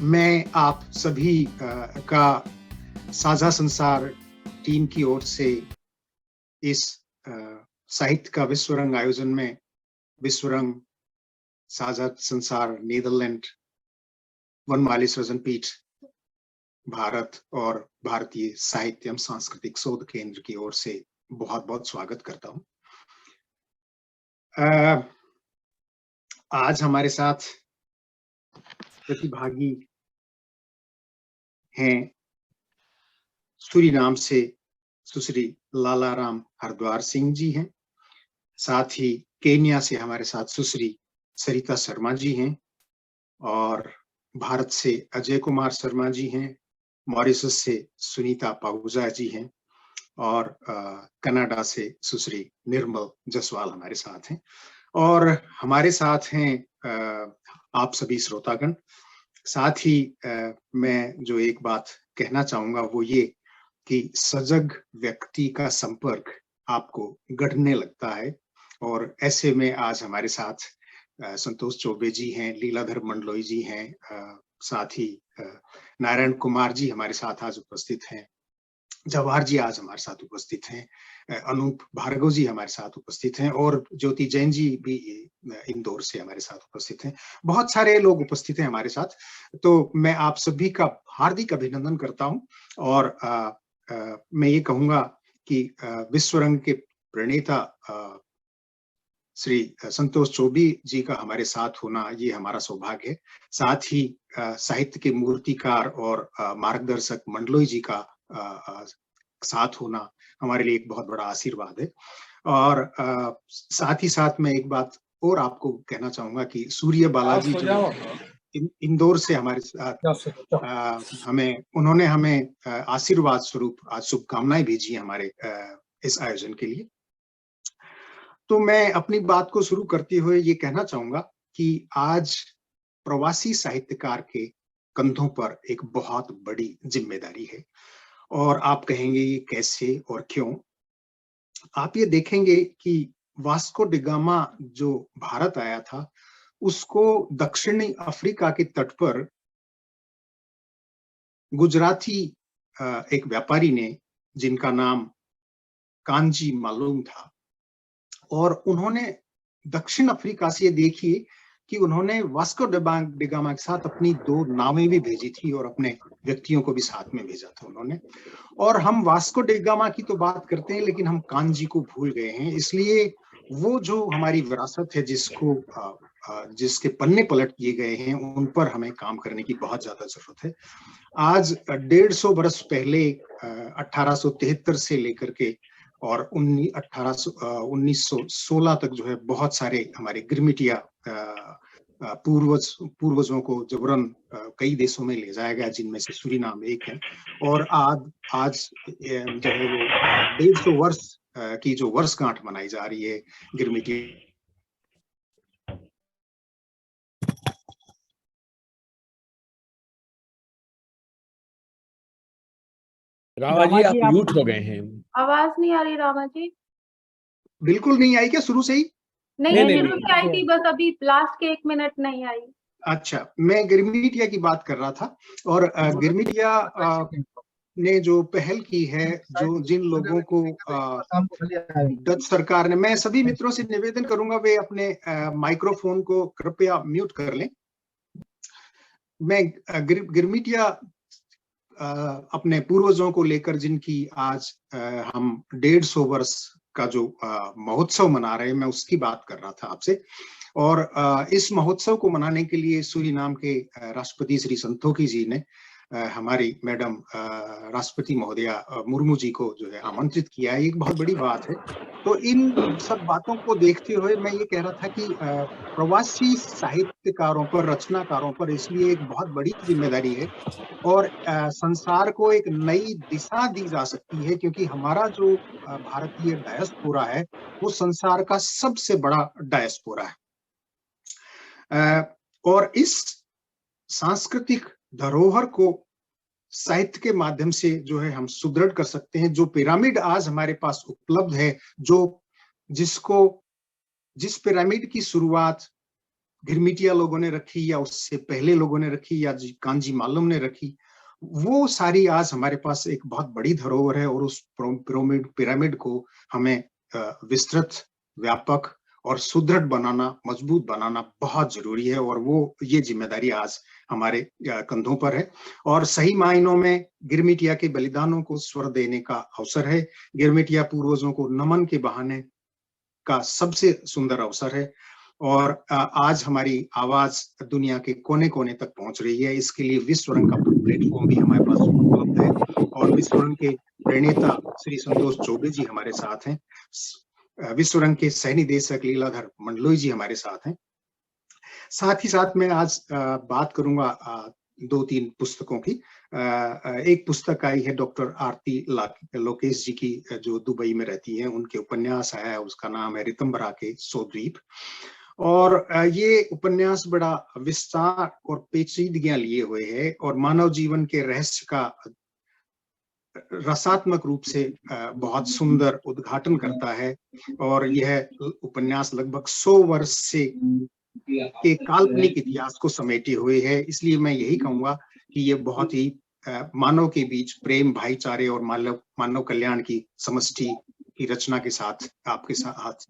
मैं आप सभी का साझा संसार टीम की ओर से इस साहित्य का विश्व रंग आयोजन में विश्व रंग साझा संसार नीदरलैंड वनमाली सृजन पीठ भारत और भारतीय साहित्य एवं सांस्कृतिक शोध केंद्र की ओर से बहुत बहुत स्वागत करता हूं। आज हमारे साथ प्रतिभागी हैं सूरीनाम से सुश्री लालाराम हरद्वार सिंह जी हैं, साथ ही केन्या से हमारे साथ सुश्री सरिता शर्मा जी हैं और भारत से अजय कुमार शर्मा जी हैं, मॉरिशस से सुनीता पाहुजा जी हैं और कनाडा से सुश्री निर्मल जसवाल हमारे साथ हैं। और हमारे साथ हैं आप सभी श्रोतागण। साथ ही मैं जो एक बात कहना चाहूंगा वो ये कि सजग व्यक्ति का संपर्क आपको गढ़ने लगता है, और ऐसे में आज हमारे साथ संतोष चौबे जी हैं, लीलाधर मंडलोई जी हैं, साथ ही नारायण कुमार जी हमारे साथ आज उपस्थित हैं, जवाहर जी आज हमारे साथ उपस्थित हैं, अनूप भार्गव जी हमारे साथ उपस्थित हैं और ज्योति जैन जी भी इंदौर से हमारे साथ उपस्थित हैं। बहुत सारे लोग उपस्थित हैं हमारे साथ। तो मैं आप सभी का हार्दिक अभिनंदन करता हूं और मैं ये कहूंगा कि विश्व रंग के प्रणेता श्री संतोष चौबे जी का हमारे साथ होना ये हमारा सौभाग्य है। साथ ही साहित्य के मूर्तिकार और मार्गदर्शक मंडलोई जी का साथ होना हमारे लिए एक बहुत बड़ा आशीर्वाद है। और साथ ही साथ मैं एक बात और आपको कहना चाहूंगा कि सूर्य बालाजी जो इंदौर से हमारे साथ उन्होंने हमें आशीर्वाद स्वरूप आज शुभकामनाएं भेजी हमारे इस आयोजन के लिए। तो मैं अपनी बात को शुरू करते हुए ये कहना चाहूंगा कि आज प्रवासी साहित्यकार के कंधों पर एक बहुत बड़ी जिम्मेदारी है। और आप कहेंगे ये कैसे और क्यों? आप ये देखेंगे कि वास्को डी गामा जो भारत आया था, उसको दक्षिणी अफ्रीका के तट पर गुजराती एक व्यापारी ने, जिनका नाम कांजी मालूम था, और उन्होंने दक्षिण अफ्रीका से ये देखिए कि उन्होंने वास्को डी गामा के साथ अपनी 2 नावें भी भेजी थी और अपने व्यक्तियों को भी साथ में भेजा था उन्होंने। और हम वास्को डी गामा की तो बात करते हैं लेकिन हम कांजी को भूल गए हैं। इसलिए वो जो हमारी विरासत है जिसके पन्ने पलट किए गए हैं, उन पर हमें काम करने की बहुत ज्यादा जरूरत है। आज 150 बरस पहले 1873 से लेकर के और 1916 तक जो है बहुत सारे हमारे गिरमिटिया पूर्वजों को जबरन कई देशों में ले जाया गया, जिनमें से सूरीनाम एक है। और आज जो है वो 150 वर्ष की जो वर्षगांठ मनाई जा रही है गिरमिटिया। रामा जी आप म्यूट हो गए हैं। आवाज नहीं आ रही रामा जी। बिल्कुल नहीं आई क्या शुरू से ही? नहीं, शुरू से आई थी, बस अभी लास्ट के 1 मिनट नहीं आई। अच्छा, मैं गिरमिटिया की बात कर रहा था। और गिरमिटिया ने जो पहल की है, जिन लोगों को डच सरकार ने, मैं सभी मित्रों से निवेदन करूंगा वे अपने माइक्रोफोन को कृपया म्यूट कर लें। मैं गिरमिटिया अपने पूर्वजों को लेकर, जिनकी आज हम 150 वर्ष का जो महोत्सव मना रहे हैं, मैं उसकी बात कर रहा था आपसे। और इस महोत्सव को मनाने के लिए सूरीनाम के राष्ट्रपति श्री संतोखी जी ने हमारी मैडम राष्ट्रपति महोदया मुर्मू जी को जो है आमंत्रित किया है। एक बहुत बड़ी बात है। तो इन सब बातों को देखते हुए मैं ये कह रहा था कि प्रवासी साहित्यकारों पर, रचनाकारों पर इसलिए एक बहुत बड़ी जिम्मेदारी है और संसार को एक नई दिशा दी जा सकती है, क्योंकि हमारा जो भारतीय डायस्पोरा है वो संसार का सबसे बड़ा डायस्पोरा है। और इस सांस्कृतिक धरोहर को साहित्य के माध्यम से जो है हम सुदृढ़ कर सकते हैं। जो पिरामिड आज हमारे पास उपलब्ध है, जिस पिरामिड की शुरुआत घिरमिटिया लोगों ने रखी या उससे पहले लोगों ने रखी या कांजी मालम ने रखी, वो सारी आज हमारे पास एक बहुत बड़ी धरोहर है और उस पिरामिड को हमें विस्तृत, व्यापक और सुदृढ़ बनाना, मजबूत बनाना बहुत जरूरी है। और वो ये जिम्मेदारी आज हमारे कंधों पर है और सही मायनों में गिरमिटिया के बलिदानों को स्वर देने का अवसर है। गिरमिटिया पूर्वजों को नमन के बहाने का सबसे सुंदर अवसर है और आज हमारी आवाज दुनिया के कोने कोने तक पहुंच रही है। इसके लिए विश्व रंग का प्लेटफॉर्म भी हमारे पास उपलब्ध है और विश्व रंग के प्रणेता श्री संतोष चौबे जी हमारे साथ हैं। विश्व रंग के सह निदेशक लीलाधर मंडलोई जी हमारे साथ हैं। साथ ही साथ मैं आज बात करूंगा 2-3 पुस्तकों की। एक पुस्तक आई है डॉक्टर आरती लोकेश जी की, जो दुबई में रहती हैं, उनके उपन्यास आया है, उसका नाम है ऋतंबरा के 100 द्वीप। और ये उपन्यास बड़ा विस्तार और पेचीदगियां लिए हुए है और मानव जीवन के रहस्य का रसात्मक रूप से बहुत सुंदर उद्घाटन करता है। और यह उपन्यास लगभग 100 वर्ष से के काल्पनिक इतिहास को समेटे हुए है। इसलिए मैं यही कहूंगा कि ये बहुत ही मानव के बीच प्रेम, भाईचारे और मानव कल्याण की समष्टि की रचना के साथ आपके साथ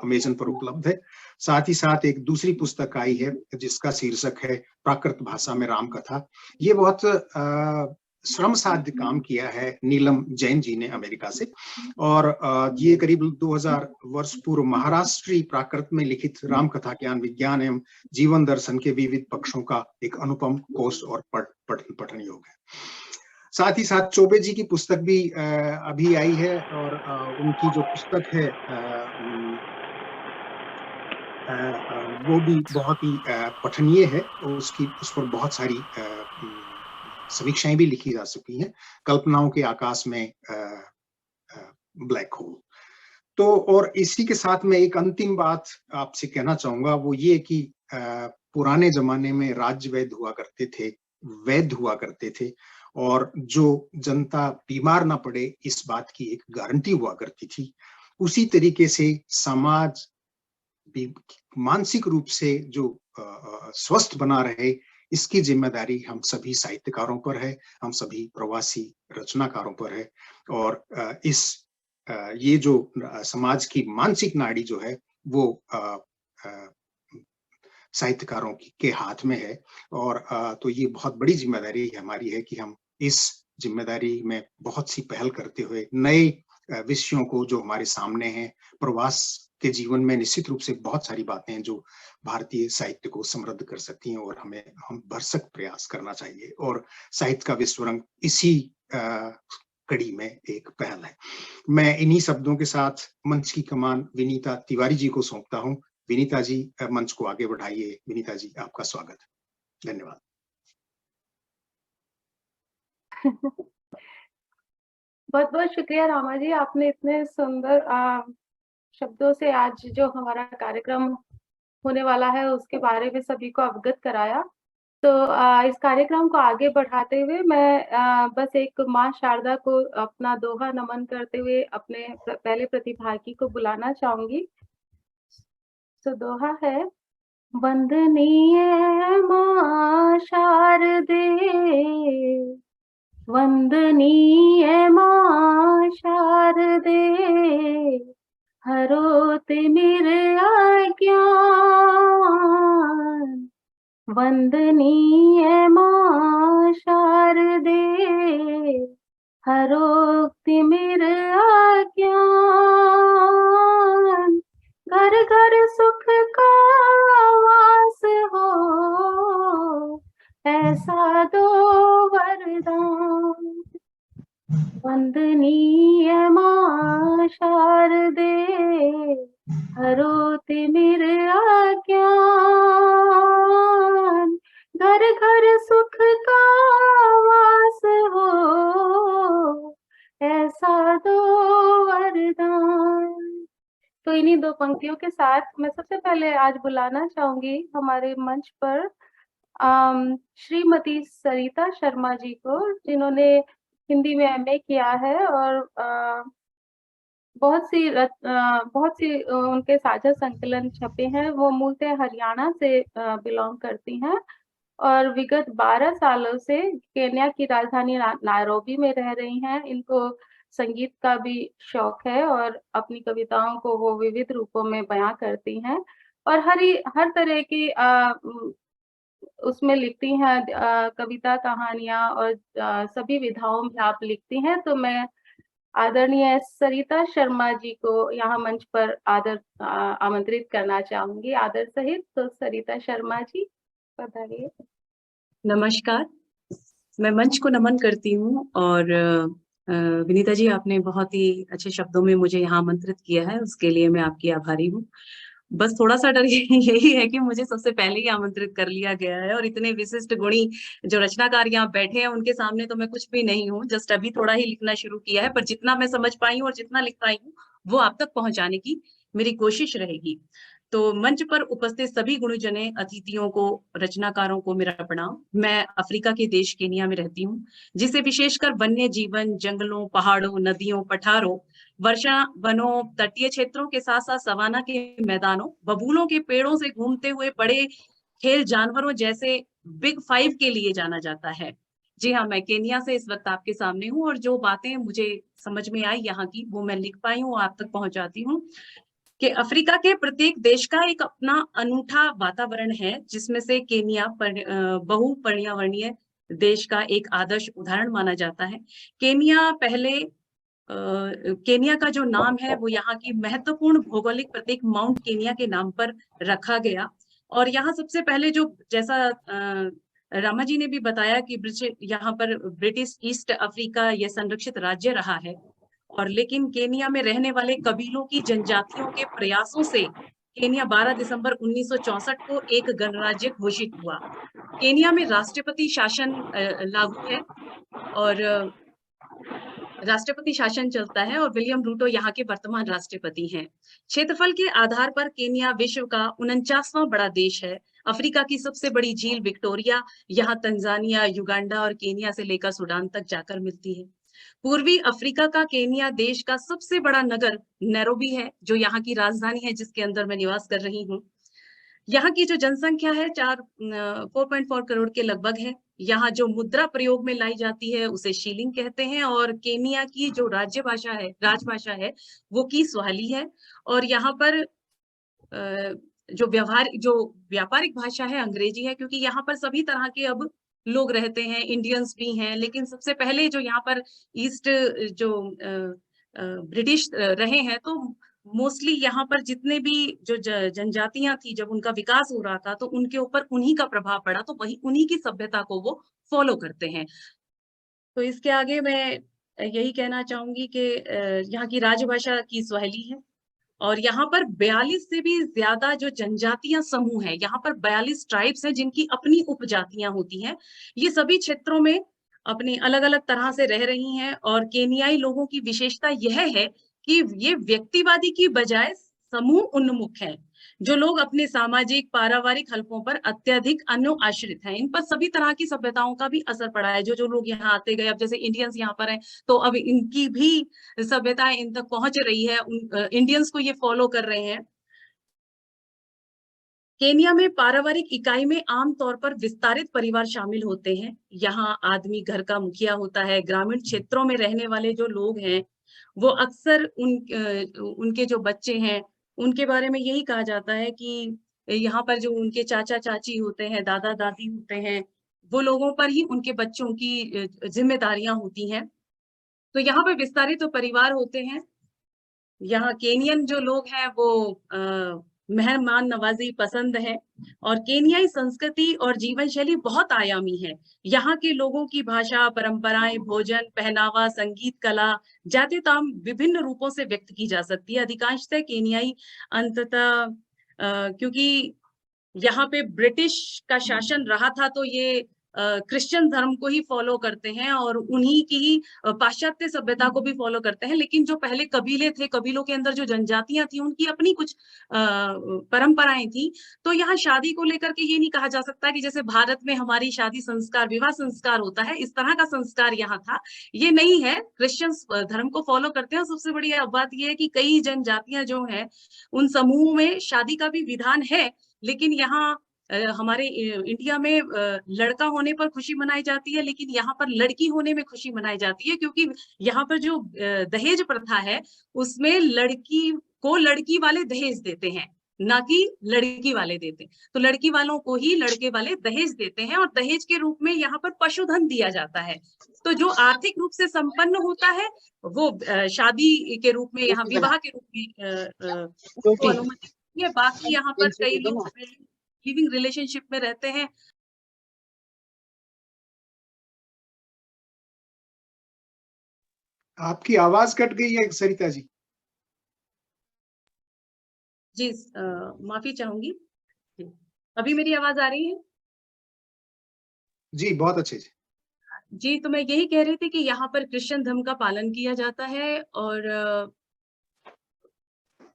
अमेज़न पर उपलब्ध है। साथ ही साथ एक दूसरी पुस्तक आई है जिसका शीर्षक है प्राकृत भाषा में राम कथा। ये बहुत श्रम साध्य काम किया है नीलम जैन जी ने अमेरिका से और ये करीब 2000 वर्ष पूर्व महाराष्ट्री प्राकृत में लिखित राम कथा ज्ञान, विज्ञान एवं जीवन दर्शन के विविध पक्षों का एक अनुपम कोष और पठन योग्य है। साथ ही साथ चौबे जी की पुस्तक भी अभी आई है और उनकी जो पुस्तक है वो भी बहुत ही पठनीय है। उस पर बहुत सारी समीक्षाएं भी लिखी जा चुकी हैं। कल्पनाओं के आकाश में ब्लैक होल। तो और इसी के साथ में एक अंतिम बात आपसे कहना चाहूंगा, वो ये कि पुराने जमाने में राज्य वैद्य हुआ करते थे, वैद्य हुआ करते थे और जो जनता बीमार ना पड़े इस बात की एक गारंटी हुआ करती थी। उसी तरीके से समाज भी मानसिक रूप से जो स्वस्थ बना रहे, इसकी जिम्मेदारी हम सभी साहित्यकारों पर है, हम सभी प्रवासी रचनाकारों पर है। और ये जो समाज की मानसिक नाड़ी जो है वो साहित्यकारों के हाथ में है। और तो ये बहुत बड़ी जिम्मेदारी हमारी है कि हम इस जिम्मेदारी में बहुत सी पहल करते हुए नए विषयों को जो हमारे सामने हैं, प्रवास के जीवन में निश्चित रूप से बहुत सारी बातें हैं जो भारतीय साहित्य को समृद्ध कर सकती हैं और हम भरसक प्रयास करना चाहिए। और साहित्य का विश्व रंग इसी कड़ी में एक पहल है। मैं इन्हीं शब्दों के साथ मंच की कमान विनीता तिवारी जी को सौंपता हूँ। विनीता जी मंच को आगे बढ़ाइए। विनीता जी, आपका स्वागत है। धन्यवाद। बहुत बहुत शुक्रिया रामा जी, आपने इतने सुंदर शब्दों से आज जो हमारा कार्यक्रम होने वाला है उसके बारे में सभी को अवगत कराया। तो इस कार्यक्रम को आगे बढ़ाते हुए मैं बस एक माँ शारदा को अपना दोहा नमन करते हुए अपने पहले प्रतिभागी को बुलाना चाहूंगी। तो दोहा है, वंदनीय माँ शारदे, वंदनीय माँ शारदे, हरो तिमिर अज्ञान। वंदनीय माँ शारदे, हरो तिमिर अज्ञान। घर घर सुख का वास हो, ऐसा दो वरदान। वंदनीय माँ शारदे, हरो तिमिर अज्ञान। घर घर सुख का वास हो, ऐसा दो वरदान। तो इन्हीं दो पंक्तियों के साथ मैं सबसे पहले आज बुलाना चाहूंगी हमारे मंच पर श्रीमती सरिता शर्मा जी को, जिन्होंने हिंदी में MA किया है और बहुत सी उनके साझा संकलन छपे हैं। वो मूलतः हरियाणा से बिलोंग करती हैं और विगत 12 सालों से केन्या की राजधानी नायरोबी में रह रही हैं। इनको संगीत का भी शौक है और अपनी कविताओं को वो विविध रूपों में बयां करती हैं और हर तरह की उसमें लिखती हैं, कविता, कहानियां और सभी विधाओं में आप लिखती हैं। तो मैं आदरणीय सरिता शर्मा जी को यहाँ मंच पर आमंत्रित करना चाहूंगी आदर सहित। तो सरिता शर्मा जी पधारिए। नमस्कार, मैं मंच को नमन करती हूँ और विनीता जी, आपने बहुत ही अच्छे शब्दों में मुझे यहाँ आमंत्रित किया है, उसके लिए मैं आपकी आभारी हूँ। बस थोड़ा सा डर यही है कि मुझे सबसे पहले ही आमंत्रित कर लिया गया है और इतने विशिष्ट गुणी जो रचनाकार यहाँ बैठे हैं उनके सामने तो मैं कुछ भी नहीं हूँ। जस्ट अभी थोड़ा ही लिखना शुरू किया है, पर जितना मैं समझ पाई हूँ और जितना लिख पाई हूँ वो आप तक पहुंचाने की मेरी कोशिश रहेगी। तो मंच पर उपस्थित सभी गुणीजने अतिथियों को, रचनाकारों को मेरा प्रणाम। मैं अफ्रीका के देश केनिया में रहती हूँ, जिसे विशेषकर वन्य जीवन, जंगलों, पहाड़ों, नदियों, पठारों, वर्षा वनों, तटीय क्षेत्रों के साथ साथ सवाना के मैदानों, बबूलों के पेड़ों से घूमते हुए बड़े खेल जानवरों जैसे बिग 5 के लिए जाना जाता है। जी हाँ, मैं केनिया से इस वक्त आपके सामने हूँ और जो बातें मुझे समझ में आई यहाँ की वो मैं लिख पाई हूँ, आप तक पहुंचाती हूँ। कि अफ्रीका के प्रत्येक देश का एक अपना अनूठा वातावरण है, जिसमें से केनिया बहुपर्यावरणीय देश का एक आदर्श उदाहरण माना जाता है। केनिया का जो नाम है वो यहाँ की महत्वपूर्ण भौगोलिक प्रतीक माउंट केनिया के नाम पर रखा गया। और यहाँ सबसे पहले जो, जैसा रामा जी ने भी बताया कि यहाँ पर ब्रिटिश ईस्ट अफ्रीका ये संरक्षित राज्य रहा है, और लेकिन केनिया में रहने वाले कबीलों की जनजातियों के प्रयासों से केनिया 12 दिसंबर 1964 को एक गणराज्य घोषित हुआ। केनिया में राष्ट्रपति शासन लागू है और राष्ट्रपति शासन चलता है और विलियम रूटो यहाँ के वर्तमान राष्ट्रपति हैं। क्षेत्रफल के आधार पर केनिया विश्व का 49वां बड़ा देश है। अफ्रीका की सबसे बड़ी झील विक्टोरिया यहाँ तंजानिया, युगांडा और केनिया से लेकर सूडान तक जाकर मिलती है। पूर्वी अफ्रीका का केनिया देश का सबसे बड़ा नगर नैरोबी है, जो यहाँ की राजधानी है, जिसके अंदर मैं निवास कर रही हूँ। यहाँ की जो जनसंख्या है 4.4 करोड़ के लगभग है। यहाँ जो मुद्रा प्रयोग में लाई जाती है उसे शिलिंग कहते हैं और केनिया की जो राजभाषा है वो की स्वाहिली है। और यहाँ पर जो व्यापारिक भाषा है अंग्रेजी है, क्योंकि यहाँ पर सभी तरह के अब लोग रहते हैं, इंडियंस भी हैं, लेकिन सबसे पहले जो यहाँ पर ईस्ट जो ब्रिटिश रहे हैं, तो मोस्टली यहाँ पर जितने भी जो जनजातियां थी, जब उनका विकास हो रहा था तो उनके ऊपर उन्हीं का प्रभाव पड़ा, तो वही उन्हीं की सभ्यता को वो फॉलो करते हैं। तो इसके आगे मैं यही कहना चाहूंगी कि यहाँ की राजभाषा की स्वाहिली है और यहाँ पर 42 से भी ज्यादा जो जनजातियां समूह है, यहाँ पर 42 ट्राइब्स हैं जिनकी अपनी उपजातियां होती हैं। ये सभी क्षेत्रों में अपने अलग अलग तरह से रह रही हैं और केनियाई लोगों की विशेषता यह है कि ये व्यक्तिवादी की बजाय समूह उन्मुख है। जो लोग अपने सामाजिक पारिवारिक हलकों पर अत्यधिक अनुआश्रित हैं, इन पर सभी तरह की सभ्यताओं का भी असर पड़ा है। जो लोग यहाँ आते गए, अब जैसे इंडियंस यहाँ पर हैं तो अब इनकी भी सभ्यता इन तक पहुंच रही है, इंडियंस को ये फॉलो कर रहे हैं। केनिया में पारिवारिक इकाई में आमतौर पर विस्तारित परिवार शामिल होते हैं। यहाँ आदमी घर का मुखिया होता है। ग्रामीण क्षेत्रों में रहने वाले जो लोग हैं वो अक्सर उनके जो बच्चे हैं उनके बारे में यही कहा जाता है कि यहाँ पर जो उनके चाचा चाची होते हैं, दादा दादी होते हैं, वो लोगों पर ही उनके बच्चों की जिम्मेदारियां होती हैं। तो यहाँ पर विस्तारित तो परिवार होते हैं। यहाँ केनियन जो लोग हैं वो मेहमान नवाजी पसंद है और केनियाई संस्कृति और जीवन शैली बहुत आयामी है। यहाँ के लोगों की भाषा, परंपराएं, भोजन, पहनावा, संगीत, कला, जातीयता विभिन्न रूपों से व्यक्त की जा सकती है। अधिकांशतः केनियाई अंततः क्योंकि यहाँ पे ब्रिटिश का शासन रहा था, तो ये क्रिश्चियन धर्म को ही फॉलो करते हैं और उन्हीं की ही पाश्चात्य सभ्यता को भी फॉलो करते हैं। लेकिन जो पहले कबीले थे, कबीलों के अंदर जो जनजातियां थी, उनकी अपनी कुछ परंपराएं थी। तो यहाँ शादी को लेकर के ये नहीं कहा जा सकता कि जैसे भारत में हमारी शादी संस्कार, विवाह संस्कार होता है, इस तरह का संस्कार यहाँ था, ये नहीं है। क्रिश्चियन धर्म को फॉलो करते हैं। और सबसे बड़ी बात यह है कि कई जनजातियां जो हैं, उन समूह में शादी का भी विधान है, लेकिन यहाँ हमारे इंडिया में लड़का होने पर खुशी मनाई जाती है, लेकिन यहाँ पर लड़की होने में खुशी मनाई जाती है, क्योंकि यहाँ पर जो दहेज प्रथा है, उसमें लड़की को लड़की वाले दहेज देते हैं, ना कि लड़की वाले देते। तो लड़की वालों को ही लड़के वाले दहेज देते हैं, और दहेज के रूप में यहाँ पर पशुधन दिया जाता है। तो जो आर्थिक रूप से संपन्न होता है, वो शादी के रूप में, यहाँ विवाह के रूप में उसको अनुमति है। बाकी यहाँ पर कई लोग लिविंग रिलेशनशिप में रहते हैं। आपकी आवाज कट गई है सरिता जी। जी, माफी चाहूंगी। अभी मेरी आवाज आ रही है? जी, बहुत अच्छे जी। जी, तो मैं यही कह रही थी कि यहाँ पर क्रिश्चियन धर्म का पालन किया जाता है,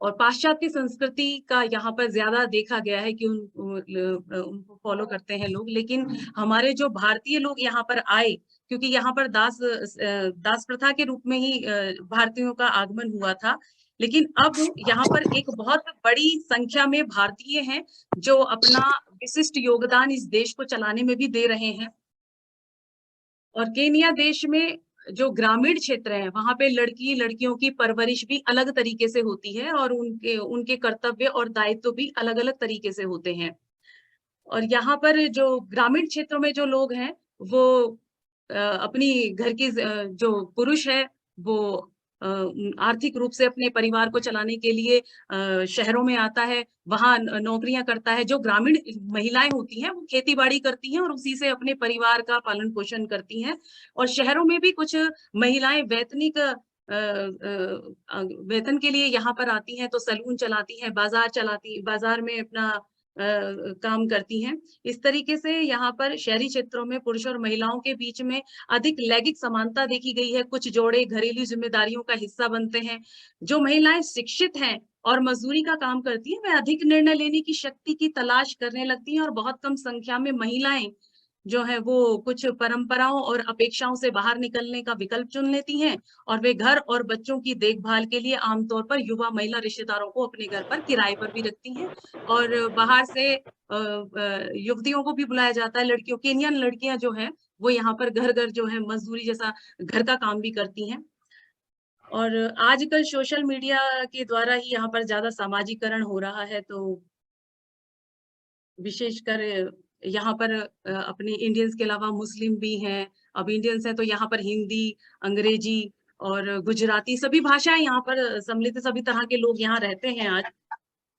और पाश्चात्य संस्कृति का यहाँ पर ज्यादा देखा गया है कि उनको फॉलो करते हैं लोग। लेकिन हमारे जो भारतीय लोग यहाँ पर आए, क्योंकि यहाँ पर दास प्रथा के रूप में ही भारतीयों का आगमन हुआ था, लेकिन अब यहाँ पर एक बहुत बड़ी संख्या में भारतीय हैं जो अपना विशिष्ट योगदान इस देश को चलाने में भी दे रहे हैं। और केनिया देश में जो ग्रामीण क्षेत्र है, वहां पे लड़कियों की परवरिश भी अलग तरीके से होती है, और उनके कर्तव्य और दायित्व भी अलग अलग तरीके से होते हैं। और यहाँ पर जो ग्रामीण क्षेत्रों में जो लोग हैं, वो अपनी घर की जो पुरुष है, वो आर्थिक रूप से अपने परिवार को चलाने के लिए शहरों में आता है, वहां नौकरियां करता है। जो ग्रामीण महिलाएं होती हैं, वो खेती बाड़ी करती हैं और उसी से अपने परिवार का पालन पोषण करती हैं। और शहरों में भी कुछ महिलाएं वेतन के लिए यहाँ पर आती हैं, तो सैलून चलाती हैं, बाजार में अपना काम करती हैं। इस तरीके से यहाँ पर शहरी क्षेत्रों में पुरुष और महिलाओं के बीच में अधिक लैंगिक समानता देखी गई है। कुछ जोड़े घरेलू जिम्मेदारियों का हिस्सा बनते हैं। जो महिलाएं शिक्षित हैं और मजदूरी का काम करती हैं, वे अधिक निर्णय लेने की शक्ति की तलाश करने लगती हैं, और बहुत कम संख्या में महिलाएं जो है वो कुछ परंपराओं और अपेक्षाओं से बाहर निकलने का विकल्प चुन लेती हैं, और वे घर और बच्चों की देखभाल के लिए आमतौर पर युवा महिला रिश्तेदारों को अपने घर पर किराए पर भी रखती हैं। और बाहर से युवतियों को भी बुलाया जाता है। केनियन लड़कियां जो है वो यहाँ पर घर घर जो है मजदूरी जैसा घर का काम भी करती हैं। और आजकल सोशल मीडिया के द्वारा ही यहाँ पर ज्यादा सामाजिकरण हो रहा है, तो विशेषकर यहाँ पर अपने इंडियंस के अलावा मुस्लिम भी हैं। अब इंडियंस हैं तो यहाँ पर हिंदी, अंग्रेजी और गुजराती सभी भाषाएं यहाँ पर सम्मिलित, सभी तरह के लोग यहाँ रहते हैं आज।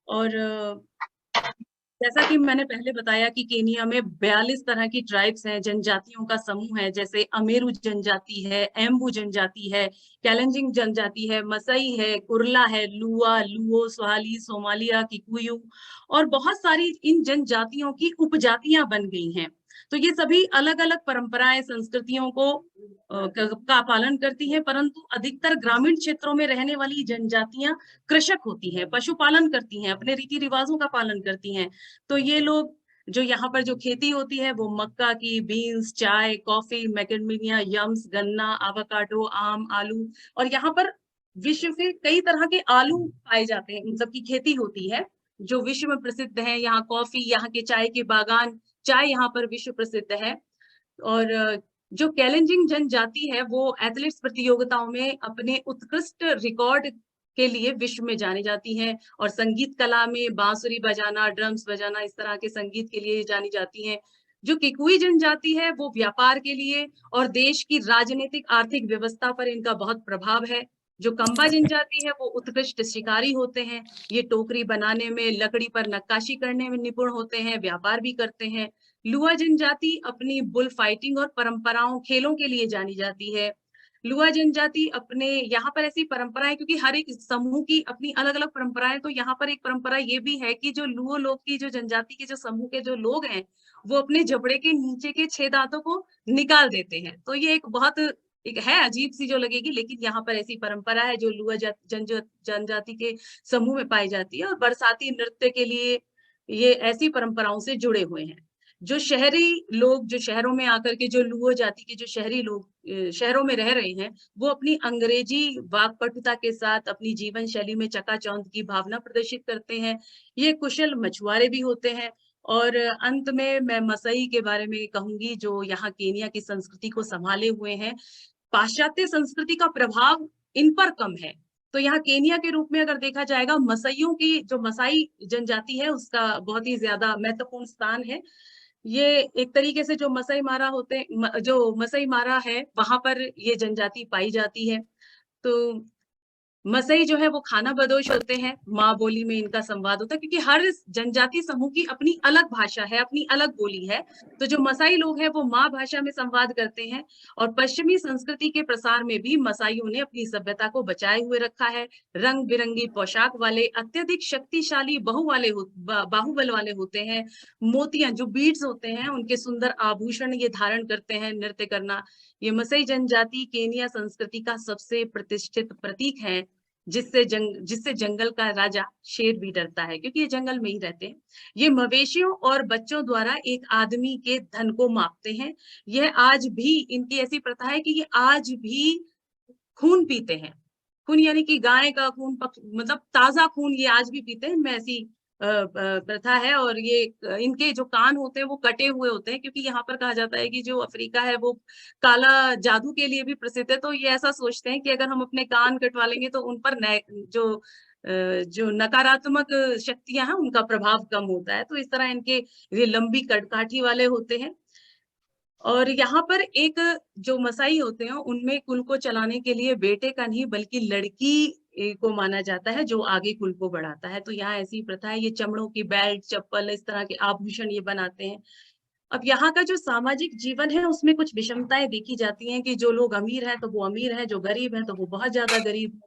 और जैसा कि मैंने पहले बताया कि केनिया में 42 तरह की ट्राइब्स हैं, जनजातियों का समूह है। जैसे अमेरू जनजाति है, एम्बू जनजाति है, कैलेंजिंग जनजाति है, मसई है, कुरला है, लुआ, लुओ, स्वाली, सोमालिया, किकुयू, और बहुत सारी इन जनजातियों की उपजातियां बन गई हैं। तो ये सभी अलग अलग परंपराएं, संस्कृतियों को का पालन करती हैं, परंतु अधिकतर ग्रामीण क्षेत्रों में रहने वाली जनजातियां कृषक होती हैं, पशुपालन करती हैं, अपने रीति रिवाजों का पालन करती हैं। तो ये लोग जो यहाँ पर जो खेती होती है वो मक्का की, बीन्स, चाय, कॉफी, मैकेडमिनिया, यम्स, गन्ना, आवाकाडो, आम, आलू, और यहाँ पर विश्व के कई तरह के आलू पाए जाते हैं, इन सब की खेती होती है जो विश्व में प्रसिद्ध है। यहाँ कॉफी, यहाँ के चाय के बागान, चाय यहाँ पर विश्व प्रसिद्ध है। और जो कैलेंजिंग जनजाति है वो एथलेटिक्स प्रतियोगिताओं में अपने उत्कृष्ट रिकॉर्ड के लिए विश्व में जानी जाती हैं, और संगीत कला में बांसुरी बजाना, ड्रम्स बजाना, इस तरह के संगीत के लिए जानी जाती हैं। जो किकुई जनजाति है वो व्यापार के लिए और देश की राजनीतिक आर्थिक व्यवस्था पर इनका बहुत प्रभाव है। जो कंबा जनजाति है वो उत्कृष्ट शिकारी होते हैं। ये टोकरी बनाने में, लकड़ी पर नक्काशी करने में निपुण होते हैं, व्यापार भी करते हैं। लुआ जनजाति अपनी बुल फाइटिंग और परंपराओं, खेलों के लिए जानी जाती है। लुआ जनजाति अपने यहाँ पर ऐसी परंपरा है, क्योंकि हर एक समूह की अपनी अलग अलग परंपराएं, तो यहाँ पर एक परंपरा ये भी है कि जो लुओ लोग की जो जनजाति के जो समूह के जो लोग हैं वो अपने जबड़े के नीचे के 6 दांतों को निकाल देते हैं। तो ये एक बहुत एक है अजीब सी जो लगेगी, लेकिन यहाँ पर ऐसी परंपरा है जो लुआ जनजाति के समूह में पाई जाती है, और बरसाती नृत्य के लिए ये ऐसी परंपराओं से जुड़े हुए हैं। जो शहरी लोग, जो शहरों में आकर के जो लुओ जाति के जो शहरी लोग शहरों में रह रहे हैं, वो अपनी अंग्रेजी वाक्पटुता के साथ अपनी जीवन शैली में चकाचौंध की भावना प्रदर्शित करते हैं। ये कुशल मछुआरे भी होते हैं। और अंत में मैं मसई के बारे में कहूंगी, जो यहाँ केनिया की संस्कृति को संभाले हुए हैं। पाश्चात्य संस्कृति का प्रभाव इन पर कम है। तो यहाँ केनिया के रूप में अगर देखा जाएगा, मसइयों की जो मसाई जनजाति है उसका बहुत ही ज्यादा महत्वपूर्ण स्थान है। ये एक तरीके से जो मसई मारा होते जो मसई मारा है वहां पर ये जनजाति पाई जाती है। तो मसई जो है वो खाना बदोश होते हैं, माँ बोली में इनका संवाद होता है, क्योंकि हर जनजाति समूह की अपनी अलग भाषा है, अपनी अलग बोली है। तो जो मसाई लोग हैं वो माँ भाषा में संवाद करते हैं। और पश्चिमी संस्कृति के प्रसार में भी मसाइयों ने अपनी सभ्यता को बचाए हुए रखा है। रंग बिरंगी पोशाक वाले, अत्यधिक शक्तिशाली बाहुबल वाले होते हैं। मोतियां जो बीड्स होते हैं, उनके सुंदर आभूषण ये धारण करते हैं। नृत्य करना, ये मसई जनजाति केनिया संस्कृति का सबसे प्रतिष्ठित प्रतीक है, जिससे जंगल का राजा शेर भी डरता है, क्योंकि ये जंगल में ही रहते हैं। ये मवेशियों और बच्चों द्वारा एक आदमी के धन को मापते हैं। यह आज भी, इनकी ऐसी प्रथा है कि ये आज भी खून पीते हैं। खून यानी कि गाय का खून, मतलब ताजा खून ये आज भी पीते हैं। इनमें ऐसी प्रथा है। और ये इनके जो कान होते हैं वो कटे हुए होते हैं, क्योंकि यहाँ पर कहा जाता है कि जो अफ्रीका है वो काला जादू के लिए भी प्रसिद्ध है। तो ये ऐसा सोचते हैं कि अगर हम अपने कान कटवा लेंगे तो उन पर जो नकारात्मक शक्तियां हैं उनका प्रभाव कम होता है। तो इस तरह इनके ये लंबी कटकाठी वाले होते हैं। और यहाँ पर एक जो मसाई होते हैं उनमें कुल को चलाने के लिए बेटे का नहीं बल्कि लड़की को माना जाता है, जो आगे कुल को बढ़ाता है। तो यहाँ ऐसी प्रथा है। ये चमड़ों की बेल्ट, चप्पल, इस तरह के आभूषण ये बनाते हैं। अब यहाँ का जो सामाजिक जीवन है उसमें कुछ विषमताएं देखी जाती हैं कि जो लोग अमीर हैं तो वो अमीर हैं, जो गरीब हैं तो वो बहुत ज्यादा गरीब हैं।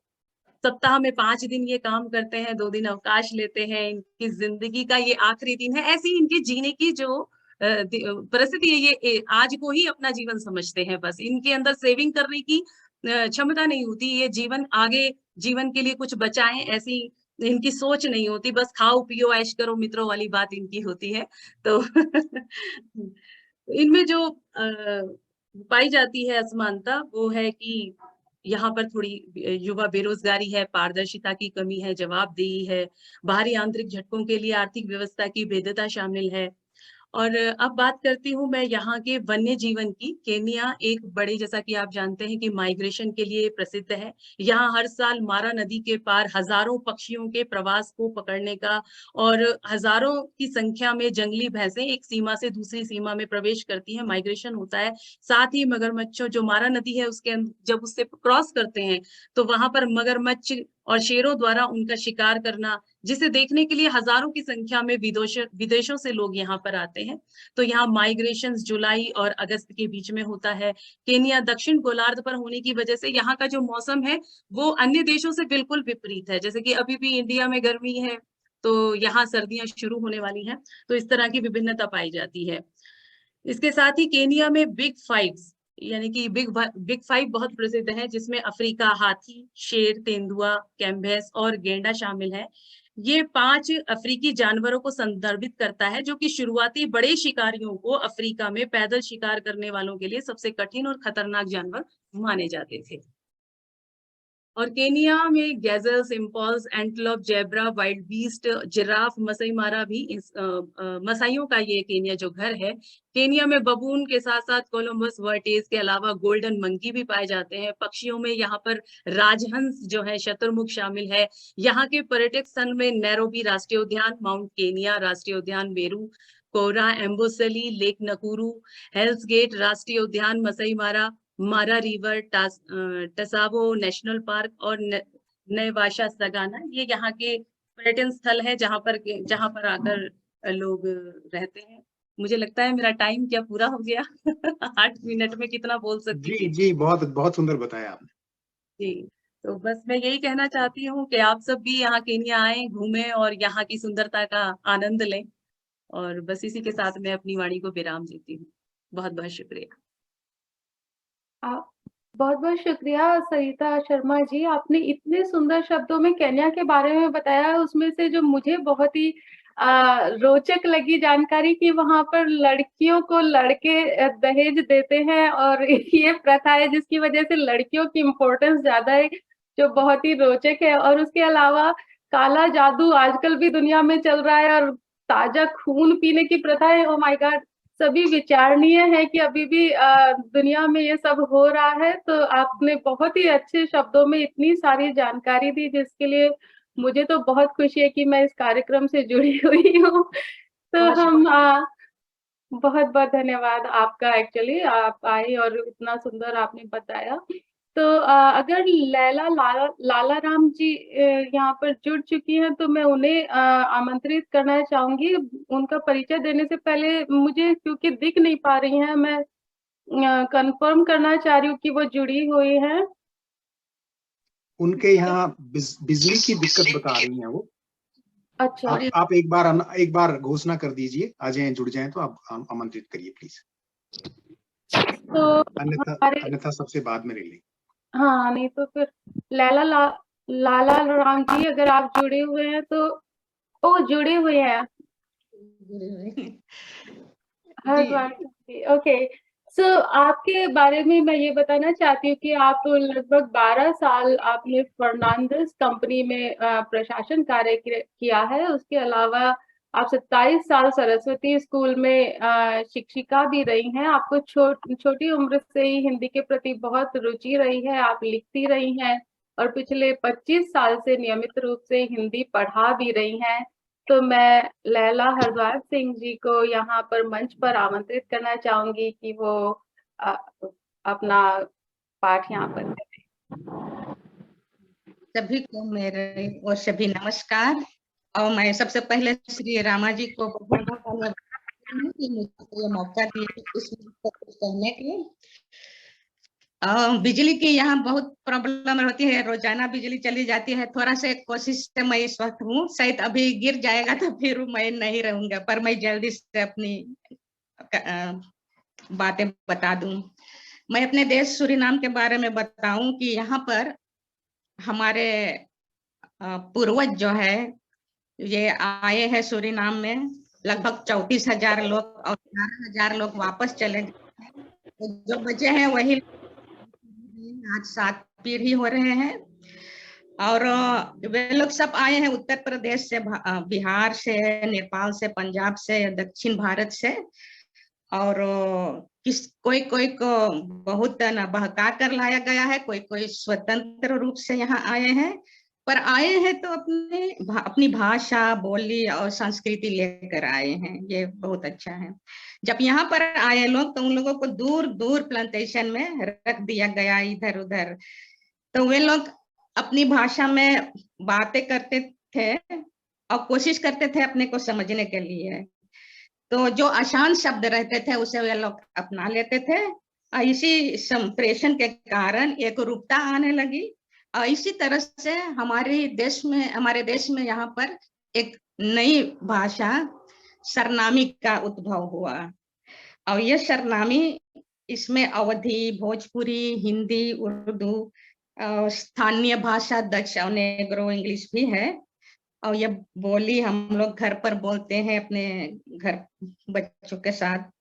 सप्ताह में 5 दिन ये काम करते हैं, 2 दिन अवकाश लेते हैं। इनकी जिंदगी का ये आखिरी दिन है। ऐसी इनके जीने की जो परिस्थिति है, ये आज को ही अपना जीवन समझते हैं। बस इनके अंदर सेविंग करने की क्षमता नहीं होती। ये जीवन आगे जीवन के लिए कुछ बचाएं, ऐसी इनकी सोच नहीं होती। बस खाओ पियो ऐश करो मित्रों वाली बात इनकी होती है। तो इनमें जो पाई जाती है असमानता, वो है कि यहाँ पर थोड़ी युवा बेरोजगारी है, पारदर्शिता की कमी है, जवाबदेही है, बाहरी आंतरिक झटकों के लिए आर्थिक व्यवस्था की भेद्यता शामिल है। और अब बात करती हूँ मैं यहाँ के वन्य जीवन की। केनिया एक बड़े, जैसा कि आप जानते हैं कि माइग्रेशन के लिए प्रसिद्ध है। यहाँ हर साल मारा नदी के पार हजारों पक्षियों के प्रवास को पकड़ने का, और हजारों की संख्या में जंगली भैंसें एक सीमा से दूसरी सीमा में प्रवेश करती हैं, माइग्रेशन होता है। साथ ही मगरमच्छों, जो मारा नदी है उसके जब उससे क्रॉस करते हैं तो वहां पर मगरमच्छ और शेरों द्वारा उनका शिकार करना, जिसे देखने के लिए हजारों की संख्या में विदेशों से लोग यहाँ पर आते हैं। तो यहाँ माइग्रेशन जुलाई और अगस्त के बीच में होता है। केनिया दक्षिण गोलार्ध पर होने की वजह से यहाँ का जो मौसम है वो अन्य देशों से बिल्कुल विपरीत है। जैसे कि अभी भी इंडिया में गर्मी है तो यहाँ सर्दियां शुरू होने वाली हैं। तो इस तरह की विभिन्नता पाई जाती है। इसके साथ ही केनिया में बिग 5 यानी कि बिग 5 बहुत प्रसिद्ध है, जिसमें अफ्रीका हाथी, शेर, तेंदुआ, कैम्बेस और गेंडा शामिल है। ये 5 अफ्रीकी जानवरों को संदर्भित करता है, जो कि शुरुआती बड़े शिकारियों को अफ्रीका में पैदल शिकार करने वालों के लिए सबसे कठिन और खतरनाक जानवर माने जाते थे। और केनिया में gazelles, impalas, antelope, zebra, wildebeest, giraffe, Maasai Mara भी मसाइयों का ये केनिया जो घर है। केनिया में बबून के साथ साथ कोलंबस वर्टेस के अलावा गोल्डन मंकी भी पाए जाते हैं। पक्षियों में यहाँ पर राजहंस जो है, शतुरमुर्ग शामिल है। यहाँ के पर्यटक स्थल में नैरोबी राष्ट्रीय उद्यान, माउंट केनिया राष्ट्रीय उद्यान, मेरू, कोरा, एम्बोसली, लेक नकूरू, हेल्स गेट राष्ट्रीय उद्यान, मसई मारा, मारा रिवर, टसाबो नेशनल पार्क और नयवाशा सगाना, ये यहाँ के पर्यटन स्थल है जहाँ पर आकर लोग रहते हैं। मुझे लगता है मेरा टाइम क्या पूरा हो गया 8 मिनट में कितना बोल सकती जी थी। जी, बहुत बहुत सुंदर बताया आपने। जी, तो बस मैं यही कहना चाहती हूँ कि आप सब भी यहाँ केन्या आएँ, घूमें और यहाँ की सुंदरता का आनंद लें। और बस इसी के साथ मैं अपनी वाणी को विराम देती हूँ। बहुत-बहुत शुक्रिया। बहुत-बहुत शुक्रिया सरिता शर्मा जी, आपने इतने सुंदर शब्दों में केन्या के बारे में बताया, उसमें से जो मुझे बहुत ही रोचक लगी जानकारी कि वहाँ पर लड़कियों को लड़के दहेज देते हैं और ये प्रथा है जिसकी वजह से लड़कियों की इम्पोर्टेंस ज़्यादा है, जो बहुत ही रोचक है। और उसके अलावा काला जादू आजकल भी दुनिया में चल रहा है और ताज़ा खून पीने की प्रथा है, ओह माय गॉड! सभी विचारणीय है कि अभी भी दुनिया में ये सब हो रहा है। तो आपने बहुत ही अच्छे शब्दों में इतनी सारी जानकारी दी जिसके लिए मुझे तो बहुत खुशी है कि मैं इस कार्यक्रम से जुड़ी हुई हूँ। तो हम बहुत-बहुत धन्यवाद आपका, एक्चुअली आप आई और इतना सुंदर आपने बताया। तो अगर लैला लाला राम जी यहाँ पर जुड़ चुकी हैं तो मैं उन्हें आमंत्रित करना चाहूँगी। उनका परिचय देने से पहले मुझे, क्योंकि दिख नहीं पा रही हैं, मैं कन्फर्म करना चाह रही हूँ कि वो जुड़ी हुई हैं। उनके यहाँ बिजली की दिक्कत बता रही हैं वो। अच्छा। आप एक बार घोषणा कर दीजिए, आ जाएं, जुड़ जाएं तो आप आमंत्रित करिए प्लीज। तो अन्यथा सबसे बाद में ले लें। हाँ, नहीं तो फिर लाला राम जी अगर आप जुड़े हुए हैं तो जुड़े हुए हैं। ओके। सो आपके बारे में मैं ये बताना चाहती हूँ कि आप लगभग 12 साल आपने फर्नांडिस कंपनी में प्रशासन कार्य किया है। उसके अलावा आप 27 साल सरस्वती स्कूल में शिक्षिका भी रही हैं। आपको छोटी उम्र से ही हिंदी के प्रति बहुत रुचि रही है, आप लिखती रही हैं और पिछले 25 साल से नियमित रूप से हिंदी पढ़ा भी रही हैं। तो मैं लैला हरद्वार सिंह जी को यहाँ पर मंच पर आमंत्रित करना चाहूंगी कि वो अपना पाठ यहाँ पर करें। सभी को मेरे और सभी नमस्कार। और मैं सबसे पहले श्री रामा जी को बहुत बहुत धन्यवाद कि मुझे ये मौका दिया इसमें कुछ कहने के। बिजली की यहाँ बहुत प्रॉब्लम होती है, रोजाना बिजली चली जाती है। थोड़ा सा कोशिश से मैं इस वक्त हूँ, शायद अभी गिर जाएगा तो फिर मैं नहीं रहूंगा, पर मैं जल्दी से अपनी बातें बता दूं। मैं अपने देश सूरीनाम के बारे में बताऊं कि यहाँ पर हमारे पूर्वज जो है ये आए हैं सूरीनाम में, लगभग 34,000 लोग और 11,000 लोग वापस चले गए। तो जो बचे हैं वही आज 7 पीढ़ी हो रहे हैं। और वे लोग सब आए हैं उत्तर प्रदेश से, बिहार से, नेपाल से, पंजाब से, दक्षिण भारत से। और कोई को बहुत न बहका कर लाया गया है, कोई स्वतंत्र रूप से यहाँ आए हैं। पर आए हैं तो अपनी भाषा, बोली और संस्कृति लेकर आए हैं, ये बहुत अच्छा है। जब यहाँ पर आए लोग तो उन लोगों को दूर दूर प्लांटेशन में रख दिया गया, इधर उधर। तो वे लोग अपनी भाषा में बातें करते थे और कोशिश करते थे अपने को समझने के लिए। तो जो आसान शब्द रहते थे उसे वे लोग अपना लेते थे। इसी संप्रेषण के कारण एक रूपता आने लगी। इसी तरह से हमारे देश में यहाँ पर एक नई भाषा सरनामी का उद्भव हुआ। और ये सरनामी, इसमें अवधी, भोजपुरी, हिंदी, उर्दू, स्थानीय भाषा डच और नेग्रो इंग्लिश भी है। और ये बोली हम लोग घर पर बोलते हैं अपने घर बच्चों के साथ।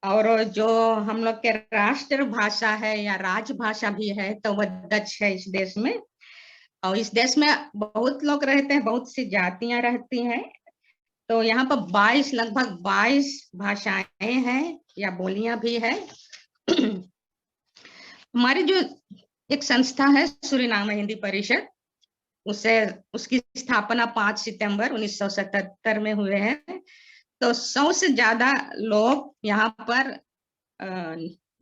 और जो हम लोग के राष्ट्र भाषा है या राजभाषा भी है तो वह डच है इस देश में। और इस देश में बहुत लोग रहते हैं, बहुत सी जातियां रहती हैं। तो यहाँ पर लगभग 22 भाषाएं हैं या बोलियां भी है। हमारी जो एक संस्था है सूरीनाम हिंदी परिषद, उसकी स्थापना 5 सितंबर 1977 में हुए हैं। तो 100 से ज्यादा लोग यहाँ पर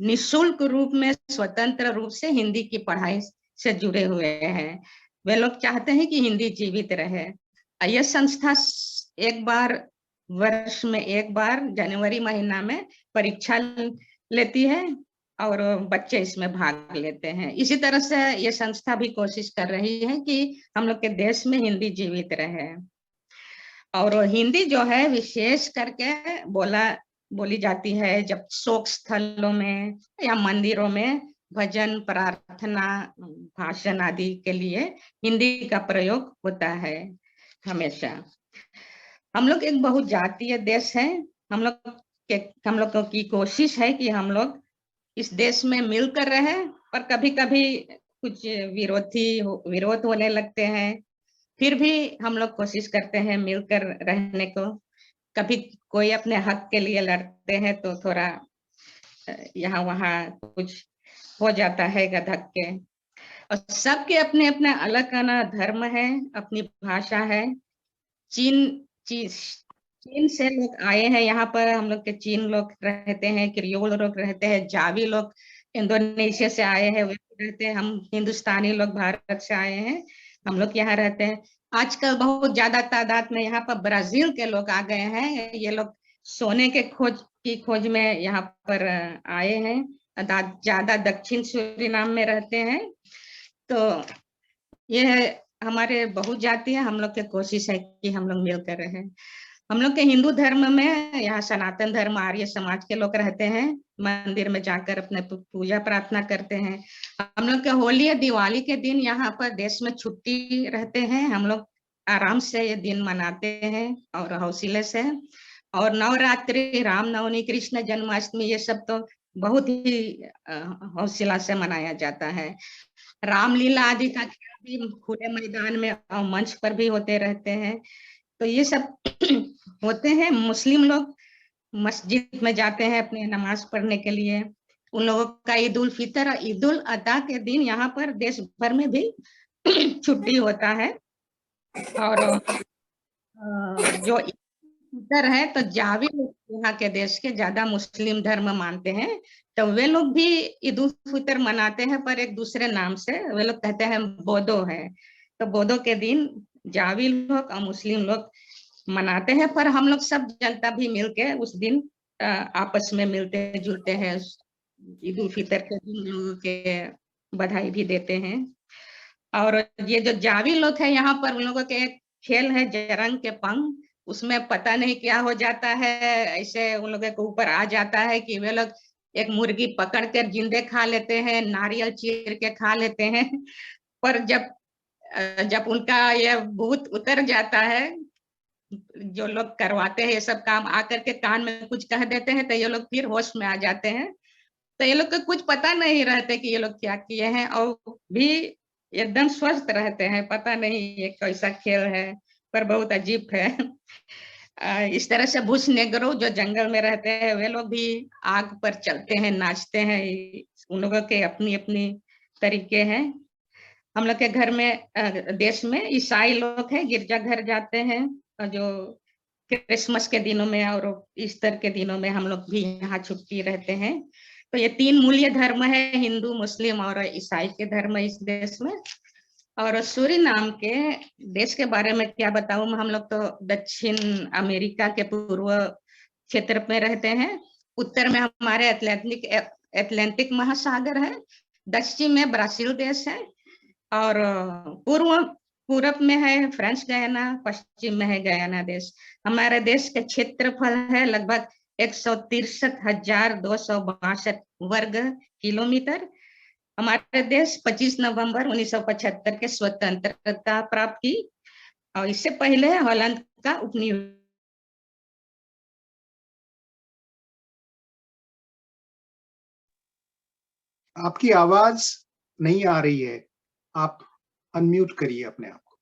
निःशुल्क रूप में, स्वतंत्र रूप से हिंदी की पढ़ाई से जुड़े हुए हैं। वे लोग चाहते हैं कि हिंदी जीवित रहे। यह संस्था एक बार वर्ष में एक बार जनवरी महीना में परीक्षा लेती है और बच्चे इसमें भाग लेते हैं। इसी तरह से ये संस्था भी कोशिश कर रही है कि हम लोग के देश में हिंदी जीवित रहे। और हिंदी जो है विशेष करके बोली जाती है जब शोक स्थलों में या मंदिरों में भजन, प्रार्थना, भाषण आदि के लिए हिंदी का प्रयोग होता है हमेशा। हम लोग एक बहुजातीय देश है। हम लोग की कोशिश है कि हम लोग इस देश में मिलकर रहे, पर कभी कभी कुछ विरोध होने लगते हैं। फिर भी हम लोग कोशिश करते हैं मिलकर रहने को। कभी कोई अपने हक के लिए लड़ते हैं तो थोड़ा यहाँ वहाँ कुछ हो जाता है धक्के। और सबके अपने अपने अलग अलग धर्म है, अपनी भाषा है। चीन से लोग आए हैं यहाँ पर। हम लोग के चीन लोग रहते हैं, क्रियोल लोग रहते हैं, जावी लोग इंडोनेशिया से आए हैं वे रहते हैं। हम हिंदुस्तानी लोग भारत से आए हैं, हम लोग यहाँ रहते हैं। आजकल बहुत ज्यादा तादाद में यहाँ पर ब्राजील के लोग आ गए हैं। ये लोग सोने के खोज में यहाँ पर आए हैं। ज्यादा दक्षिण सूरीनाम में रहते हैं। तो ये हमारे बहुजातीय हम लोग की कोशिश है कि हम लोग मिलकर रहें। हम लोग के हिंदू धर्म में यहाँ सनातन धर्म आर्य समाज के लोग रहते हैं, मंदिर में जाकर अपने पूजा प्रार्थना करते हैं। हम लोग के होली या दिवाली के दिन यहाँ पर देश में छुट्टी रहते हैं। हम लोग आराम से ये दिन मनाते हैं और हौसले से। और नवरात्रि, रामनवमी, कृष्ण जन्माष्टमी ये सब तो बहुत ही हौसला से मनाया जाता है। रामलीला आदि का भी खुले मैदान में और मंच पर भी होते रहते हैं। तो ये सब होते हैं। मुस्लिम लोग मस्जिद में जाते हैं अपने नमाज पढ़ने के लिए। उन लोगों का ईद उल फितर और ईद उल अदा के दिन यहाँ पर देश भर में भी छुट्टी होता है। और जो फितर है तो जावी लोग यहाँ के देश के ज्यादा मुस्लिम धर्म मानते हैं, तो वे लोग भी ईद उल फितर मनाते हैं, पर एक दूसरे नाम से। वे लोग कहते हैं बोदो है। तो बोदो के दिन जावी लोग और मुस्लिम लोग मनाते हैं, पर हम लोग सब जनता भी मिलके उस दिन आपस में मिलते जुलते हैं। ईद उल फितर के दिन लोगों के बधाई भी देते हैं। और ये जो जावी लोग हैं यहाँ पर, उन लोगों के एक खेल है जरंग के पंख। उसमें पता नहीं क्या हो जाता है, ऐसे उन लोगों के ऊपर आ जाता है कि वे लोग एक मुर्गी पकड़ कर जिंदे खा लेते हैं, नारियल चीर के खा लेते हैं। पर जब उनका ये भूत उतर जाता है, जो लोग करवाते हैं ये सब काम, आकर के कान में कुछ कह देते हैं तो ये लोग फिर होश में आ जाते हैं। तो ये लोग को कुछ पता नहीं रहते कि ये लोग क्या किए हैं, और भी एकदम स्वस्थ रहते हैं। पता नहीं ये कैसा खेल है, पर बहुत अजीब है। इस तरह से बुश नेगरो जो जंगल में रहते हैं, वे लोग भी आग पर चलते हैं, नाचते हैं। उन लोगों के अपनी अपनी तरीके हैं। हम लोग के घर में देश में ईसाई लोग हैं, गिरजाघर जाते हैं। जो क्रिसमस के दिनों में और ईस्टर के दिनों में हम लोग भी यहाँ छुट्टी रहते हैं। तो ये तीन मूल्य धर्म है, हिंदू, मुस्लिम और ईसाई के धर्म इस देश में। और सूरीनाम के देश के बारे में क्या बताऊं मैं। हम लोग तो दक्षिण अमेरिका के पूर्व क्षेत्र में रहते हैं। उत्तर में हमारे अटलांटिक महासागर है, दक्षिण में ब्राजील देश है, और पूरब में है फ्रेंच गयाना, पश्चिम में है गयाना देश। हमारे देश का क्षेत्रफल है लगभग 163,262 वर्ग किलोमीटर। हमारे देश 25 नवंबर 1975 के स्वतंत्रता प्राप्त की, और इससे पहले हॉलैंड का उपनिवेश। आपकी आवाज नहीं आ रही है, आप अनम्यूट करिए अपने आप को।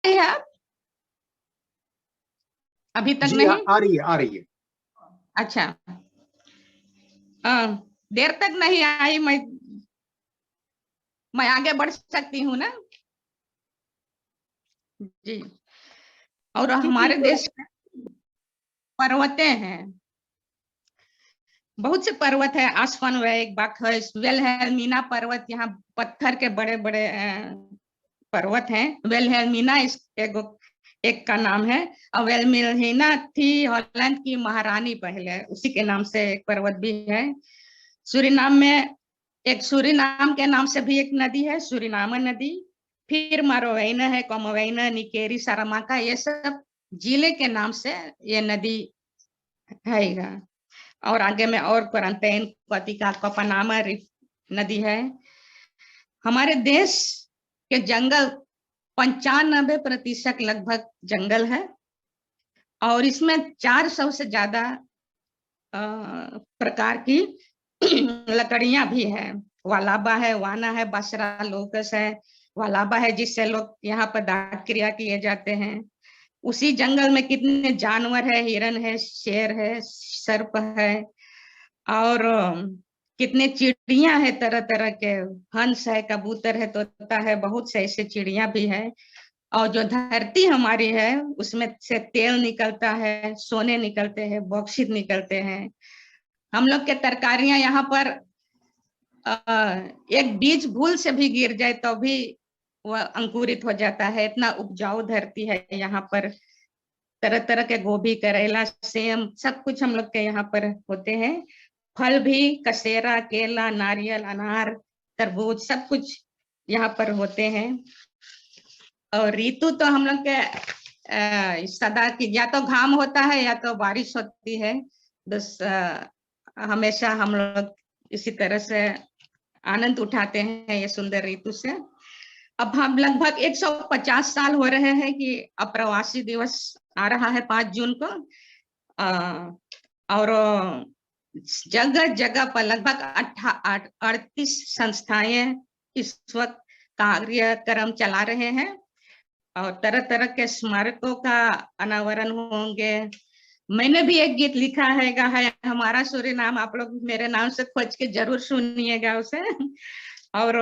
आप अभी तक जी, नहीं आ रही है। अच्छा, देर तक नहीं आई। मैं आगे बढ़ सकती हूँ ना जी। और हमारे देश में पर्वतें हैं, बहुत से पर्वत है। आसफान है, एक बाखस वेल है, मीना पर्वत। यहाँ पत्थर के बड़े बड़े पर्वत हैं। विल्हेमिना एक का नाम है, और विल्हेमिना थी हॉलैंड की महारानी पहले, उसी के नाम से एक पर्वत भी है। सूरीनाम में एक सूरीनाम के नाम से भी एक नदी है, सूरीनाम नदी। फिर मारोवेना है, कोमोवेना, निकेरी, सारामाका, ये सब जिले के नाम से ये नदी है। और आगे में और क्वारंटाइन, क्वातिका, कोपनामा नदी है। हमारे देश के जंगल 95% लगभग जंगल है, और इसमें 400 से ज्यादा प्रकार की लकड़ियां भी है। वालाबा है, वाना है, बसरा लोकस है। वालाबा है जिससे लोग यहाँ पर दाह क्रिया किए जाते हैं। उसी जंगल में कितने जानवर है, हिरन है, शेर है, सर्प है, और कितने चिड़िया है, तरह तरह के हंस है, कबूतर है, तोता है, बहुत से ऐसे चिड़िया भी है। और जो धरती हमारी है उसमें से तेल निकलता है, सोने निकलते हैं, बॉक्सिट निकलते हैं। हम लोग के तरकारियां यहाँ पर एक बीज भूल से भी गिर जाए तो भी वह अंकुरित हो जाता है। इतना उपजाऊ धरती है यहाँ पर। तरह तरह के गोभी, करेला, सेम सब कुछ हम लोग के यहाँ पर होते हैं। फल भी कसेरा, केला, नारियल, अनार, तरबूज सब कुछ यहाँ पर होते हैं। और ऋतु तो हम लोग के सदा की, या तो घाम होता है या तो बारिश होती है। बस हमेशा हम लोग इसी तरह से आनंद उठाते हैं ये सुंदर ऋतु से। अब हम लगभग 150 साल हो रहे हैं कि अप्रवासी दिवस आ रहा है 5 जून को। और जगह जगह पर लगभग 38 संस्थाएं इस वक्त कार्यक्रम चला रहे हैं, और तरह तरह के स्मारकों का अनावरण होंगे। मैंने भी एक गीत लिखा है हमारा सूरीनाम, आप लोग मेरे नाम से खोज के जरूर सुनिएगा उसे। और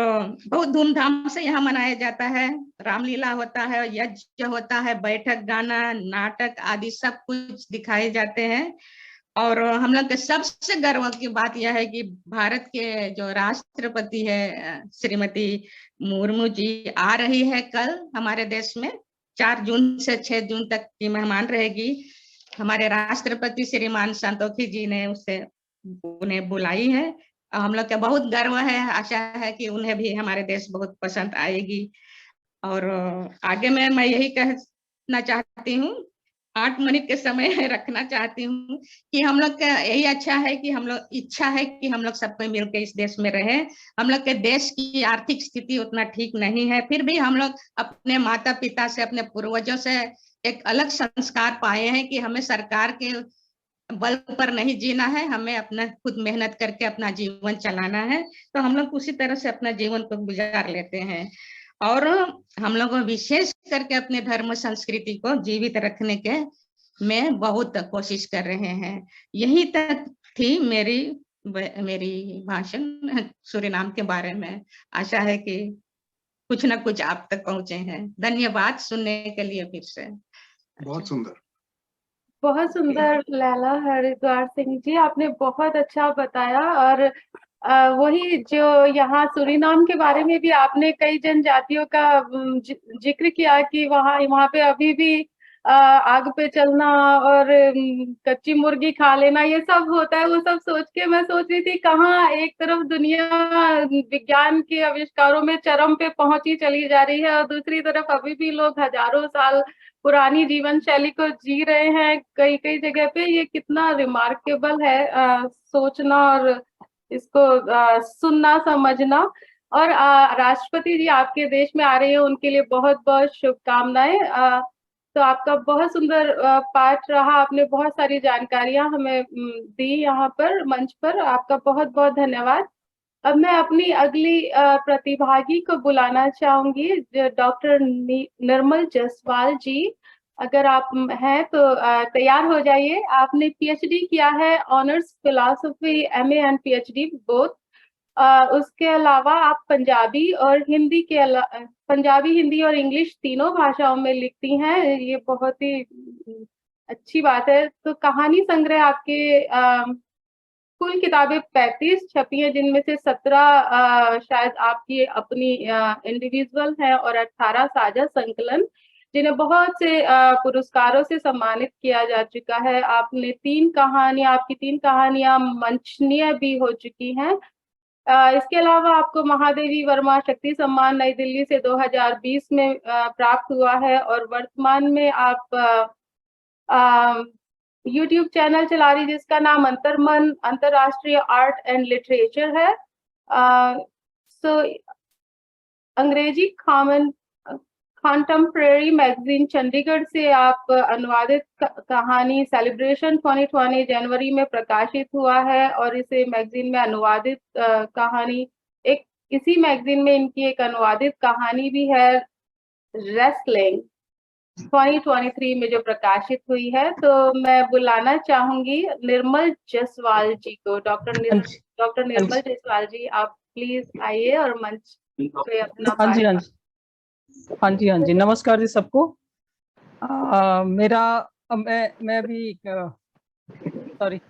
बहुत धूमधाम से यहाँ मनाया जाता है। रामलीला होता है, यज्ञ होता है, बैठक, गाना, नाटक आदि सब कुछ दिखाए जाते हैं। और हम लोग के सबसे गर्व की बात यह है कि भारत के जो राष्ट्रपति है श्रीमती मुर्मू जी आ रही है कल हमारे देश में। 4 जून से 6 जून तक की मेहमान रहेगी। हमारे राष्ट्रपति श्रीमान संतोखी जी ने उन्हें बुलाई है। हम लोग का बहुत गर्व है, आशा है कि उन्हें भी हमारे देश बहुत पसंद आएगी। और आगे में मैं यही कहना चाहती हूँ, 8 मिनट के समय रखना चाहती हूँ कि हम लोग का यही अच्छा है कि हम लोग इच्छा है कि हम लोग सबको मिलकर इस देश में रहे। हम लोग के देश की आर्थिक स्थिति उतना ठीक नहीं है, फिर भी हम लोग अपने माता पिता से, अपने पूर्वजों से एक अलग संस्कार पाए हैं कि हमें सरकार के बल पर नहीं जीना है, हमें अपना खुद मेहनत करके अपना जीवन चलाना है। तो हम लोग उसी तरह से अपना जीवन को गुजार लेते हैं। और हम लोग विशेष करके अपने धर्म संस्कृति को जीवित रखने के में बहुत कोशिश कर रहे हैं। यही तक थी मेरी भाषण सूरीनाम के बारे में। आशा है कि कुछ ना कुछ आप तक पहुंचे हैं। धन्यवाद सुनने के लिए फिर से। बहुत सुंदर, बहुत सुंदर लैला हरिद्वार सिंह जी, आपने बहुत अच्छा बताया। और वही जो यहाँ सूरीनाम के बारे में भी आपने कई जनजातियों का जिक्र किया कि वहाँ पे अभी भी आग पे चलना और कच्ची मुर्गी खा लेना ये सब होता है। वो सब सोच के मैं सोच रही थी कहाँ एक तरफ दुनिया विज्ञान के आविष्कारों में चरम पे पहुंची चली जा रही है, और दूसरी तरफ अभी भी लोग हजारों साल पुरानी जीवन शैली को जी रहे हैं कई कई जगह पे। ये कितना रिमार्केबल है सोचना और इसको सुनना समझना। और राष्ट्रपति जी आपके देश में आ रहे हैं, उनके लिए बहुत बहुत शुभकामनाएं। तो आपका बहुत सुंदर पाठ रहा, आपने बहुत सारी जानकारियां हमें दी यहाँ पर मंच पर, आपका बहुत बहुत धन्यवाद। अब मैं अपनी अगली प्रतिभागी को बुलाना चाहूंगी, डॉक्टर निर्मल जसवाल जी। अगर आप हैं तो तैयार हो जाइए। आपने पीएचडी किया है, honours philosophy, MA and PhD both. उसके अलावा आप पंजाबी, हिंदी और इंग्लिश तीनों भाषाओं में लिखती हैं। ये बहुत ही अच्छी बात है। तो कहानी संग्रह आपके कुल किताबें 35 छपी हैं, जिनमें से 17 शायद आपकी अपनी इंडिविजुअल है और 18 साझा संकलन, जिन्हें बहुत से पुरस्कारों से सम्मानित किया जा चुका है। आपकी 3 कहानियां मंचनीय भी हो चुकी हैं। इसके अलावा आपको महादेवी वर्मा शक्ति सम्मान नई दिल्ली से 2020 में प्राप्त हुआ है और वर्तमान में आप यूट्यूब चैनल चला रही जिसका नाम अंतर्मन अंतरराष्ट्रीय आर्ट एंड लिटरेचर है। सो अंग्रेजी कॉन्टेम्परेरी मैगजीन चंडीगढ़ से आप अनुवादित कहानी सेलिब्रेशन 2020 जनवरी में प्रकाशित हुआ है और इसे मैगजीन में अनुवादित कहानी इसी मैगजीन में इनकी एक अनुवादित कहानी भी है रेसलिंग 2023 में जो प्रकाशित हुई है। तो मैं बुलाना चाहूंगी निर्मल जसवाल जी को। डॉक्टर निर्मल जसवाल जी, आप प्लीज आइए और मंच पे अपना हाँ जी, नमस्कार जी सबको। मैं भी सॉरी,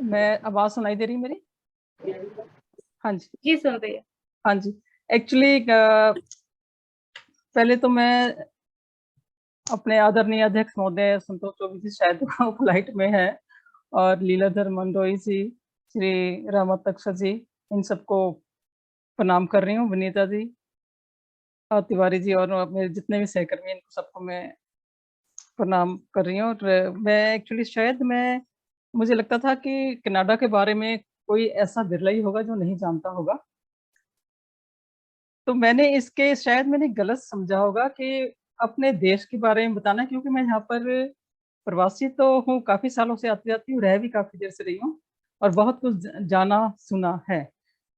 मैं आवाज सुनाई दे रही मेरी? हाँ जी सुन रही है। हाँ जी, एक्चुअली पहले तो मैं अपने आदरणीय अध्यक्ष महोदय संतोष चौबे जी शायद फ्लाइट में है, और लीलाधर मंडोई जी, श्री रामत अक्षर जी, इन सबको प्रणाम कर रही हूँ। विनीता जी, तिवारी जी और मेरे जितने भी सहकर्मी, इनको सबको मैं प्रणाम कर रही हूँ। और मैं एक्चुअली शायद मुझे लगता था कि कनाडा के बारे में कोई ऐसा बिरला ही होगा जो नहीं जानता होगा, तो मैंने गलत समझा होगा कि अपने देश के बारे में बताना, क्योंकि मैं यहाँ पर प्रवासी तो हूँ, काफी सालों से आती जाती हूँ, रह भी काफी देर से रही हूँ और बहुत कुछ जाना सुना है,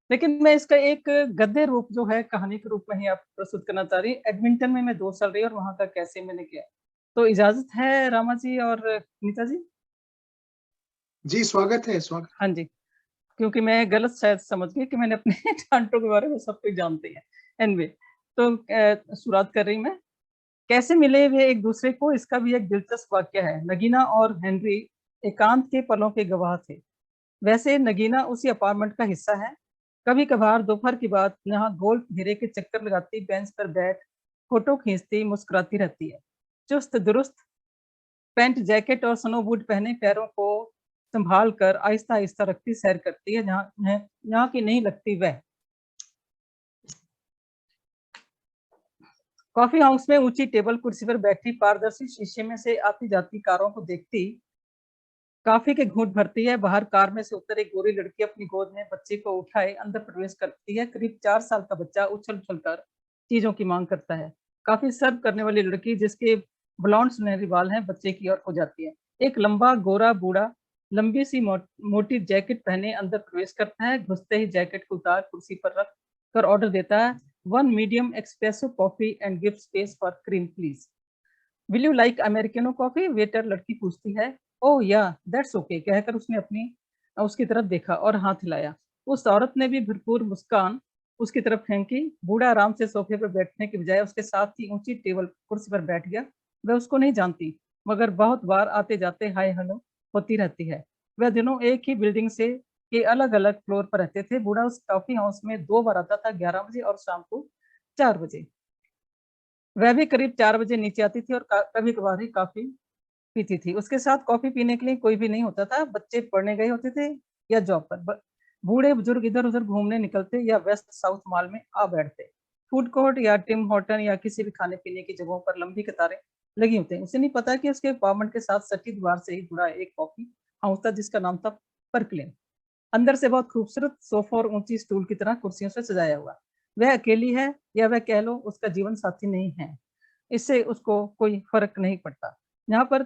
लेकिन मैं इसका एक गद्य रूप जो है कहानी के रूप में ही आप प्रस्तुत करना चाह रही। एडमिंटन में मैं 2 साल रही और वहाँ का कैसे मैंने किया, तो इजाजत है रामा जी और नीता जी? जी स्वागत है, स्वागत। हाँ जी, क्योंकि मैं गलत शायद समझ गई कि मैंने अपने टांटों के बारे में सब कुछ जानते हैं। एनवे, तो शुरुआत कर रही मैं। कैसे मिले वे एक दूसरे को, इसका भी एक दिलचस्प वाक्य है। नगीना और हेनरी एकांत के पलों के गवाह थे। वैसे नगीना उसी अपार्टमेंट का हिस्सा है। कभी कभार दोपहर की बात यहाँ गोल घेरे के चक्कर लगाती, बेंच पर बैठ फोटो खींचती, मुस्कुराती रहती है। चुस्त दुरुस्त पैंट जैकेट और स्नो बूट पहने, पैरों को संभाल कर आहिस्ता आहिस्ता रखती सैर करती है, जहाँ की नहीं लगती वह। कॉफी हाउस में ऊंची टेबल कुर्सी पर बैठी पारदर्शी शीशे में से आती जाती कारों को देखती काफी के घूंट भरती है। बाहर कार में से उतर एक गोरी लड़की अपनी गोद में बच्चे को उठाए अंदर प्रवेश करती है। करीब 4 साल का बच्चा उछल उछल कर चीजों की मांग करता है। काफी सर्व करने वाली लड़की, जिसके ब्लॉन्ड सुनहरी बाल हैं, बच्चे की ओर हो जाती है। एक लंबा गोरा बूढ़ा लंबी सी मोटी जैकेट पहने अंदर प्रवेश करता है। घुसते ही जैकेट को उतार कुर्सी पर रख कर ऑर्डर देता है, 1 medium espresso coffee and give space for cream please. Will you like americano coffee? Waiter लड़की पूछती है। ओह या दैट्स ओके, कहकर उसने उसकी तरफ देखा और हाथ हिलाया। उस औरत ने भी भरपूर मुस्कान उसकी तरफ फेंकी। बूढ़ा आराम से सोफे पर बैठने के बजाय उसके साथ ही ऊंची टेबल कुर्सी पर बैठ गया। वह उसको नहीं जानती, मगर बहुत बार आते जाते हाय हेलो होती रहती है। वह दिनों एक ही बिल्डिंग से के अलग अलग फ्लोर पर रहते थे। बूढ़ा उस कॉफी हाउस में 2 बार आता था, 11 बजे और शाम को 4 बजे। वह भी करीब 4 बजे नीचे आती थी और कभी कभार ही कॉफी पीती थी। उसके साथ कॉफी पीने के लिए कोई भी नहीं होता था। बच्चे पढ़ने गए होते थे या जॉब पर। बूढ़े बुजुर्ग इधर उधर घूमने निकलते या वेस्ट साउथ मॉल में आ बैठते। फूड कोर्ट या टिम हॉर्टन या किसी भी खाने पीने की जगहों पर लंबी कतारें लगी होती हैं। उसे नहीं पता कि उसके अपार्टमेंट के साथ सटी दीवार से ही जुड़ा एक कॉफी हाउस था, जिसका नाम था परक्लेन। अंदर से बहुत खूबसूरत सोफा और ऊंची स्टूल की तरह कुर्सियों से सजाया हुआ। वह अकेली है या वह कह लो उसका जीवन साथी नहीं है, इससे उसको कोई फर्क नहीं पड़ता। यहाँ पर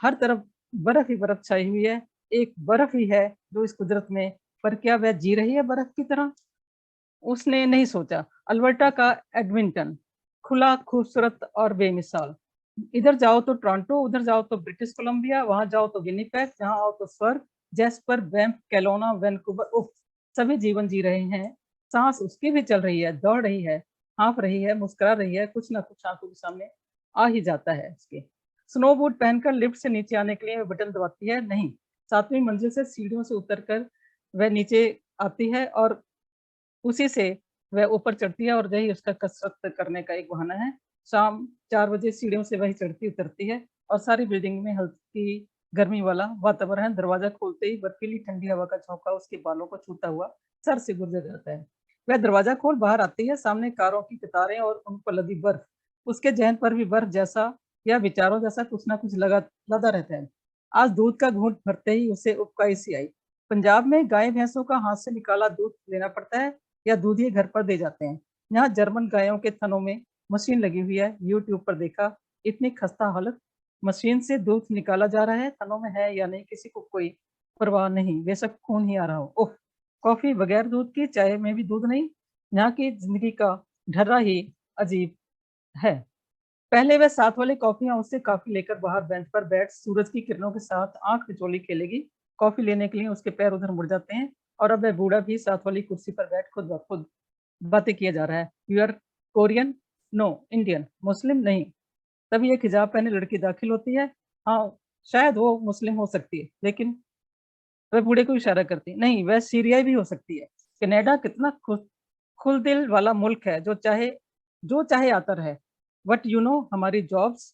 हर तरफ बर्फ ही बर्फ छाई हुई है। एक बर्फ ही है जो इस कुदरत में, पर क्या वह जी रही है बर्फ की तरह? उसने नहीं सोचा। अल्बर्टा का एडमिंटन, खुला, खूबसूरत और बेमिसाल। इधर जाओ तो टोरंटो, उधर जाओ तो ब्रिटिश कोलंबिया, वहां जाओ तो विनिपेग, जहां आओ तो स्वर्ग, जैस्पर, बैंफ, कैलोना, वैनकूवर। उफ, सभी जीवन जी रहे हैं। सांस उसकी भी चल रही है, दौड़ रही है, हाँफ रही है, मुस्कुरा रही है। कुछ ना कुछ आंखों के सामने आ ही जाता है उसके। स्नो बूट पहनकर लिफ्ट से नीचे आने के लिए बटन दबाती है। नहीं, 7वीं मंजिल से सीढ़ियों से उतरकर वह नीचे आती है और उसी से वह ऊपर चढ़ती है और यही उसका कसरत करने का एक बहाना है। शाम 4 बजे सीढ़ियों से वही चढ़ती उतरती है और सारी बिल्डिंग में हल्की गर्मी वाला वातावरण। दरवाजा खोलते ही बर्फीली ठंडी हवा का झोंका उसके बालों को छूता हुआ सर से गुजर जाता है। वह दरवाजा खोल बाहर आती है, सामने कारों की कतारें और उन पर लदी बर्फ। उसके ज़हन पर भी बर्फ जैसा या विचारों जैसा कुछ ना कुछ लदा रहता है। आज दूध का घूंट भरते ही उसे उबकाई सी आई। पंजाब में गाय भैंसों का हाथ से निकाला दूध लेना पड़ता है या दूध ही घर पर दे जाते हैं। यहाँ जर्मन गायों के थनों में मशीन लगी हुई है। यूट्यूब पर देखा, इतनी खस्ता हालत। मशीन से दूध निकाला जा रहा है, थनों में है या नहीं किसी को कोई परवाह नहीं, बेशक खून ही आ रहा हो। ओह, कॉफी बगैर दूध की, चाय में भी दूध नहीं। यहाँ की जिंदगी का ढर्रा ही अजीब है। पहले वह साथ वाले कॉफी हाउस से कॉफी लेकर बाहर बेंच पर बैठ सूरज की किरणों के साथ आंख मिचोली खेलेगी। कॉफी लेने के लिए उसके पैर उधर मुड़ जाते हैं और अब वह बूढ़ा भी साथ वाली कुर्सी पर बैठ खुद ब खुद बातें किया जा रहा है। You are Korean? No. Indian? Muslim? नहीं। तभी एक हिजाब पहने लड़की दाखिल होती है। हाँ, शायद वो मुस्लिम हो सकती है, लेकिन वह बूढ़े को इशारा करती है, नहीं, वह सीरियाई भी हो सकती है। कनाडा कितना खुलदिल वाला मुल्क है, जो चाहे आता रहे। बट यू नो, हमारी जॉब्स,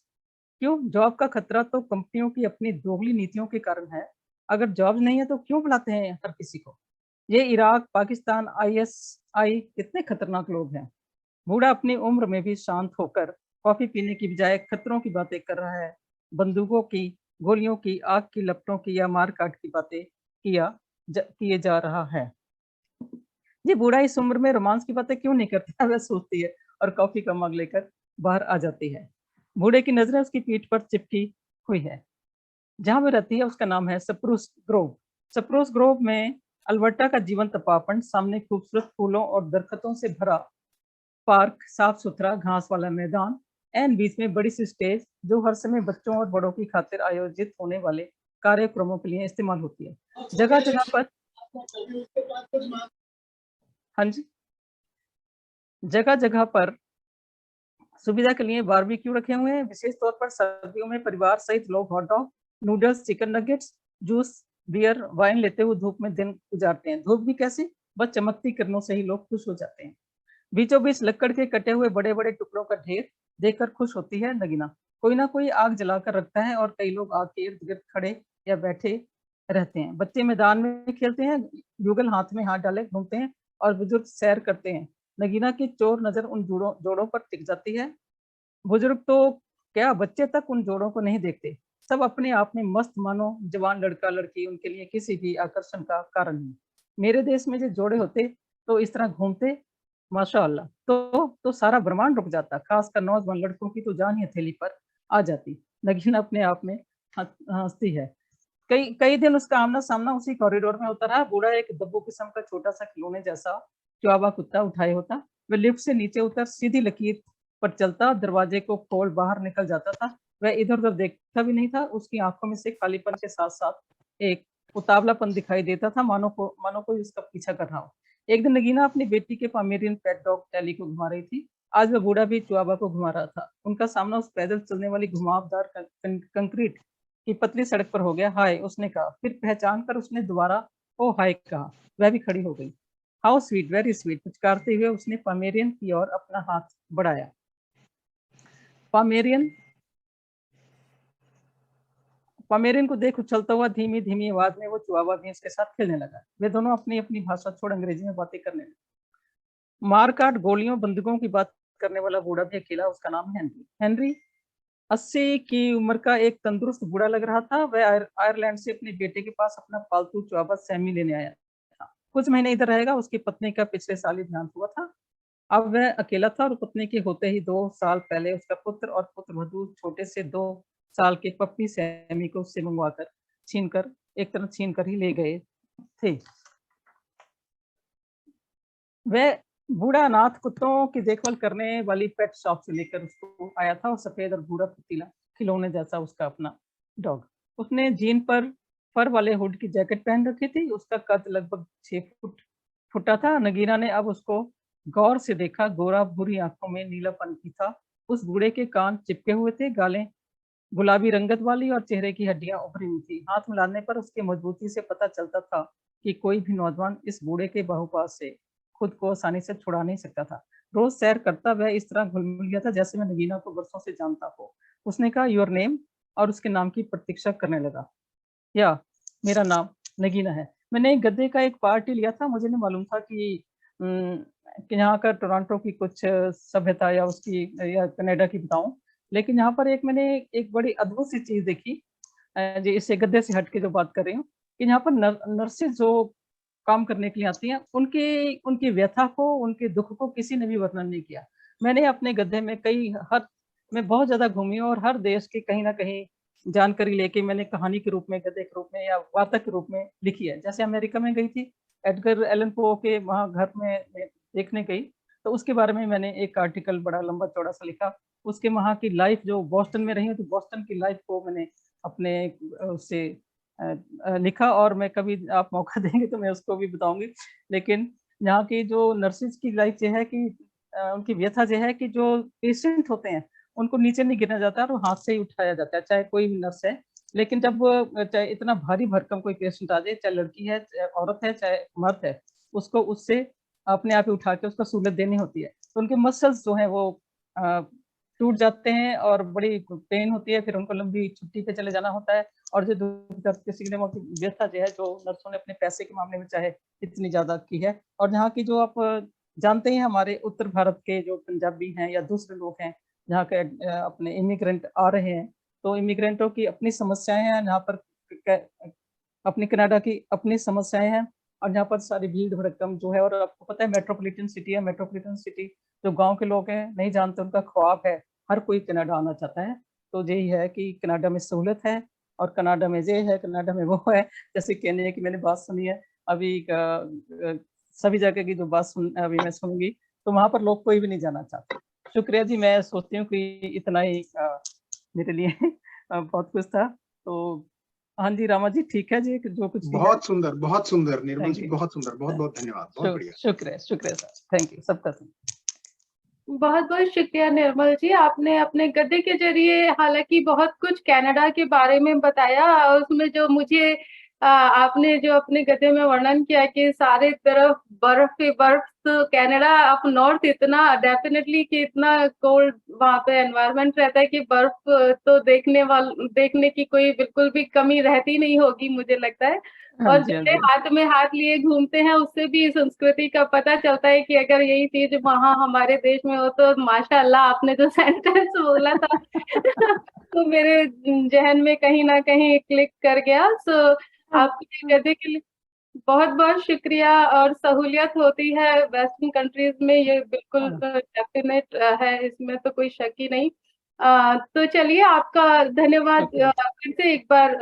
क्यों? जॉब का खतरा तो कंपनियों की अपनी दोगली नीतियों के कारण है। अगर जॉब नहीं है तो क्यों बुलाते हैं हर किसी को? ये इराक, पाकिस्तान, ISI कितने खतरनाक लोग हैं। बूढ़ा अपनी उम्र में भी शांत होकर कॉफी पीने की बजाय खतरों की बातें कर रहा है। बंदूकों की, गोलियों की, आग की लपटों की या मार काट की बातें किए जा रहा है। ये बूढ़ा इस उम्र में रोमांस की बातें क्यों नहीं करता? वह सोचती है और कॉफी का मग लेकर बाहर आ जाती है। बूढ़े की नजरें उसकी पीठ पर चिपकी हुई है। जहां वह रहती है उसका नाम है सप्रूस ग्रोव। सप्रूस ग्रोव में अल्बर्टा का जीवंत अपार्टमेंट, सामने खूबसूरत फूलों और दरख्तों से भरा पार्क, साफ सुथरा घास वाला मैदान, एंड बीच में बड़ी सी स्टेज जो हर समय बच्चों और बड़ों की खातिर आयोजित होने वाले कार्यक्रमों के लिए इस्तेमाल होती है। जगह जगह पर हाँ जी, जगह जगह पर सुविधा के लिए बारबेक्यू रखे हुए हैं। विशेष तौर पर सर्दियों में परिवार सहित लोग hot dog, noodles, chicken nuggets, juice, beer, wine लेते हुए धूप में दिन गुजारते हैं। धूप भी कैसी, बस चमकती किरणों से ही लोग खुश हो जाते हैं। बीचों बीच लक्कड़ के कटे हुए बड़े बड़े टुकड़ों का ढेर देखकर खुश होती है नगीना। कोई ना कोई आग जलाकर रखता है और कई लोग आग के इर्द गिर्द खड़े या बैठे रहते हैं। बच्चे मैदान में खेलते हैं, युगल हाथ में हाथ डाले घूमते हैं और बुजुर्ग सैर करते हैं। नगीना की चोर नजर उन जोड़ों पर टिक जाती है। बुजुर्ग तो क्या, बच्चे तक उन जोड़ों को नहीं देखते। सब अपने आप में मस्त, मानो जवान लड़का लड़की उनके लिए किसी भी आकर्षण का कारण नहीं। मेरे देश में जो जोड़े होते तो इस तरह घूमते, माशाअल्लाह, तो सारा ब्रह्मांड रुक जाता। खासकर नौजवान लड़कों की तो जान ही हथेली पर आ जाती। नगीना अपने आप में हंसती है। कई दिन उसका आमना सामना उसी कॉरिडोर में होता रहा। बूढ़ा एक दब्बू किस्म का छोटा सा खिलौने जैसा चुआवा कुत्ता उठाए होता। वह लिफ्ट से नीचे उतर सीधी लकीर पर चलता, दरवाजे को खोल बाहर निकल जाता था। वह इधर उधर देखता भी नहीं था। उसकी आंखों में से खालीपन के साथ साथ एक उतावलापन दिखाई देता था, मानो कोई उसका पीछा कर रहा हो। एक दिन नगीना अपनी बेटी के पामेरियन पेट डॉग टैली को घुमा रही थी। आज वह बूढ़ा भी चुआबा को घुमा रहा था। उनका सामना उस पैदल चलने वाली घुमावदार कंक्रीट की पतली सड़क पर हो गया। हाय, उसने कहा। फिर पहचान कर उसने दोबारा ओ हाय कहा। वह भी खड़ी हो गई। हाउ स्वीट, वेरी स्वीट, पुचकारते हुए उसने पामेरियन की ओर अपना हाथ बढ़ाया। पामेरियन को देख उछलता हुआ धीमी धीमी आवाज में वो चुआवा भी उसके साथ खेलने लगा। वे दोनों अपनी अपनी भाषा छोड़ अंग्रेजी में बातें करने लगे। मारकाट, गोलियों, बंदूकों की बात करने वाला बूढ़ा भी अकेला, उसका नाम हेनरी 80 की उम्र का एक तंदुरुस्त बूढ़ा लग रहा था। वह आयरलैंड से अपने बेटे के पास अपना पालतू चुआवा सैमी लेने आया था। कुछ महीने इधर रहेगा। उसकी पत्नी का पिछले साल ही देहांत हुआ था। अब वह अकेला था और पत्नी के होते ही 2 साल पहले उसका पुत्र और पुत्रवधू छोटे से 2 साल के पप्पी सैमी को उससे मंगवाकर छीन कर ही ले गए थे। वह बूढ़ा अनाथ कुत्तों की देखभाल करने वाली पेट शॉप से लेकर उसको आया था और सफेद और भूरा पतीला खिलौने जैसा उसका अपना डॉग। उसने जीन पर फर वाले हुड की जैकेट पहन रखी थी। उसका कद लगभग 6 फुटा था। नगीना ने अब उसको गौर से देखा। गोरा, भूरी आंखों में नीलापन की था। उस बूढ़े के कान चिपके हुए थे, गालें गुलाबी रंगत वाली और चेहरे की हड्डियां उभरी हुई थी। हाथ मिलाने पर उसकी मजबूती से पता चलता था कि कोई भी नौजवान इस बूढ़े के बाहुपास से खुद को आसानी से छुड़ा नहीं सकता था। रोज सैर करता वह इस तरह घुल मिल गया था जैसे मैं नगीना को वर्षों से जानता हो। उसने कहा योर नेम और उसके नाम की प्रतीक्षा करने लगा। या मेरा नाम नगीना है। मैंने एक गद्य का एक पार्ट ही लिया था। मुझे नहीं मालूम था कि यहाँ का टोरंटो की कुछ सभ्यता या उसकी या कनाडा की बताऊं, लेकिन यहाँ पर मैंने एक बड़ी अद्भुत सी चीज देखी। जो इससे गद्य से हट के जो बात कर रही हूँ कि यहाँ पर नर्सेज जो काम करने के लिए आती हैं, उनकी व्यथा को, उनके दुख को किसी ने भी वर्णन नहीं किया। मैंने अपने गद्य में मैं बहुत ज्यादा घूमी और हर देश की कहीं ना कहीं जानकारी लेके मैंने कहानी के रूप में, गद्य के रूप में या वार्ता के रूप में लिखी है। जैसे अमेरिका में गई थी, एडगर एलन पो के वहाँ घर में देखने गई, तो उसके बारे में मैंने एक आर्टिकल बड़ा लंबा चौड़ा सा लिखा। उसके वहाँ की लाइफ, जो बॉस्टन में रही, तो बॉस्टन की लाइफ को मैंने अपने उससे लिखा, और मैं कभी आप मौका देंगे तो मैं उसको भी बताऊंगी। लेकिन यहाँ की जो नर्सेज की लाइफ ये है कि उनकी व्यथा ये है कि जो पेशेंट होते हैं उनको नीचे नहीं गिरना जाता है और हाथ से ही उठाया जाता है, चाहे कोई भी नर्स है। लेकिन जब चाहे इतना भारी भरकम कोई पेशेंट आ जाए, चाहे लड़की है, चाहे औरत है, चाहे मर्द है, उसको उससे अपने आप ही उठा के उसको सहूलत देनी होती है। तो उनके मसल्स जो हैं वो टूट जाते हैं और बड़ी पेन होती है। फिर उनको लंबी छुट्टी पे चले जाना होता है। और जो दुख दर्द के सीखने में व्यथा जो है, जो नर्सों ने अपने पैसे के मामले में चाहे इतनी ज्यादा की है। और यहाँ की जो आप जानते हैं, हमारे उत्तर भारत के जो पंजाबी हैं या दूसरे लोग हैं जहाँ के अपने इमिग्रेंट आ रहे हैं, तो इमिग्रेंटों की अपनी समस्याएं हैं यहाँ पर, अपनी कनाडा की अपनी समस्याएं हैं। और यहाँ पर सारी भीड़ भड़कम जो है, और आपको पता है मेट्रोपॉलिटन सिटी है। मेट्रोपॉलिटन सिटी जो गांव के लोग हैं नहीं जानते, उनका ख्वाब है, हर कोई कनाडा आना चाहता है। तो यही है कि कनाडा में सहूलत है और कनाडा में ये है, कनाडा में वो है। जैसे कहने की मैंने बात सुनी है अभी, सभी जगह की जो बात अभी मैं सुनूंगी, तो वहां पर लोग कोई भी नहीं जाना चाहते। शुक्रिया जी, मैं सोचती हूँ कि इतना ही मेरे लिए बहुत कुछ था। तो हाँ जी रामा जी, ठीक है जी, जो कुछ बहुत सुंदर निर्मल जी, बहुत सुंदर, बहुत बहुत धन्यवाद, बहुत बढ़िया। शुक्रिया सर, थैंक यू सबका। बहुत बहुत शुक्रिया निर्मल जी, आपने अपने गद्य के जरिए हालांकि बहुत कुछ कनाडा के बारे में बताया। उसमें जो मुझे आपने जो अपने गद्य में वर्णन किया कि सारे तरफ बर्फ ही बर्फ, तो कनाडा अप नॉर्थ इतना डेफिनेटली कि इतना कोल्ड वहाँ पे एनवायरनमेंट रहता है कि बर्फ तो देखने की कोई बिल्कुल भी कमी रहती नहीं होगी, मुझे लगता है। और जैसे हाथ में हाथ लिए घूमते हैं, उससे भी संस्कृति का पता चलता है कि अगर यही चीज वहाँ हमारे देश में हो तो माशाअल्लाह, आपने जो सेंटेंस बोला था तो मेरे जहन में कहीं ना कहीं क्लिक कर गया। सो आपके गद्य के लिए बहुत बहुत शुक्रिया। और सहूलियत होती है वेस्टर्न कंट्रीज में, ये बिल्कुल डेफिनेट है, इसमें तो कोई शक ही नहीं। तो चलिए, आपका धन्यवाद फिर से एक बार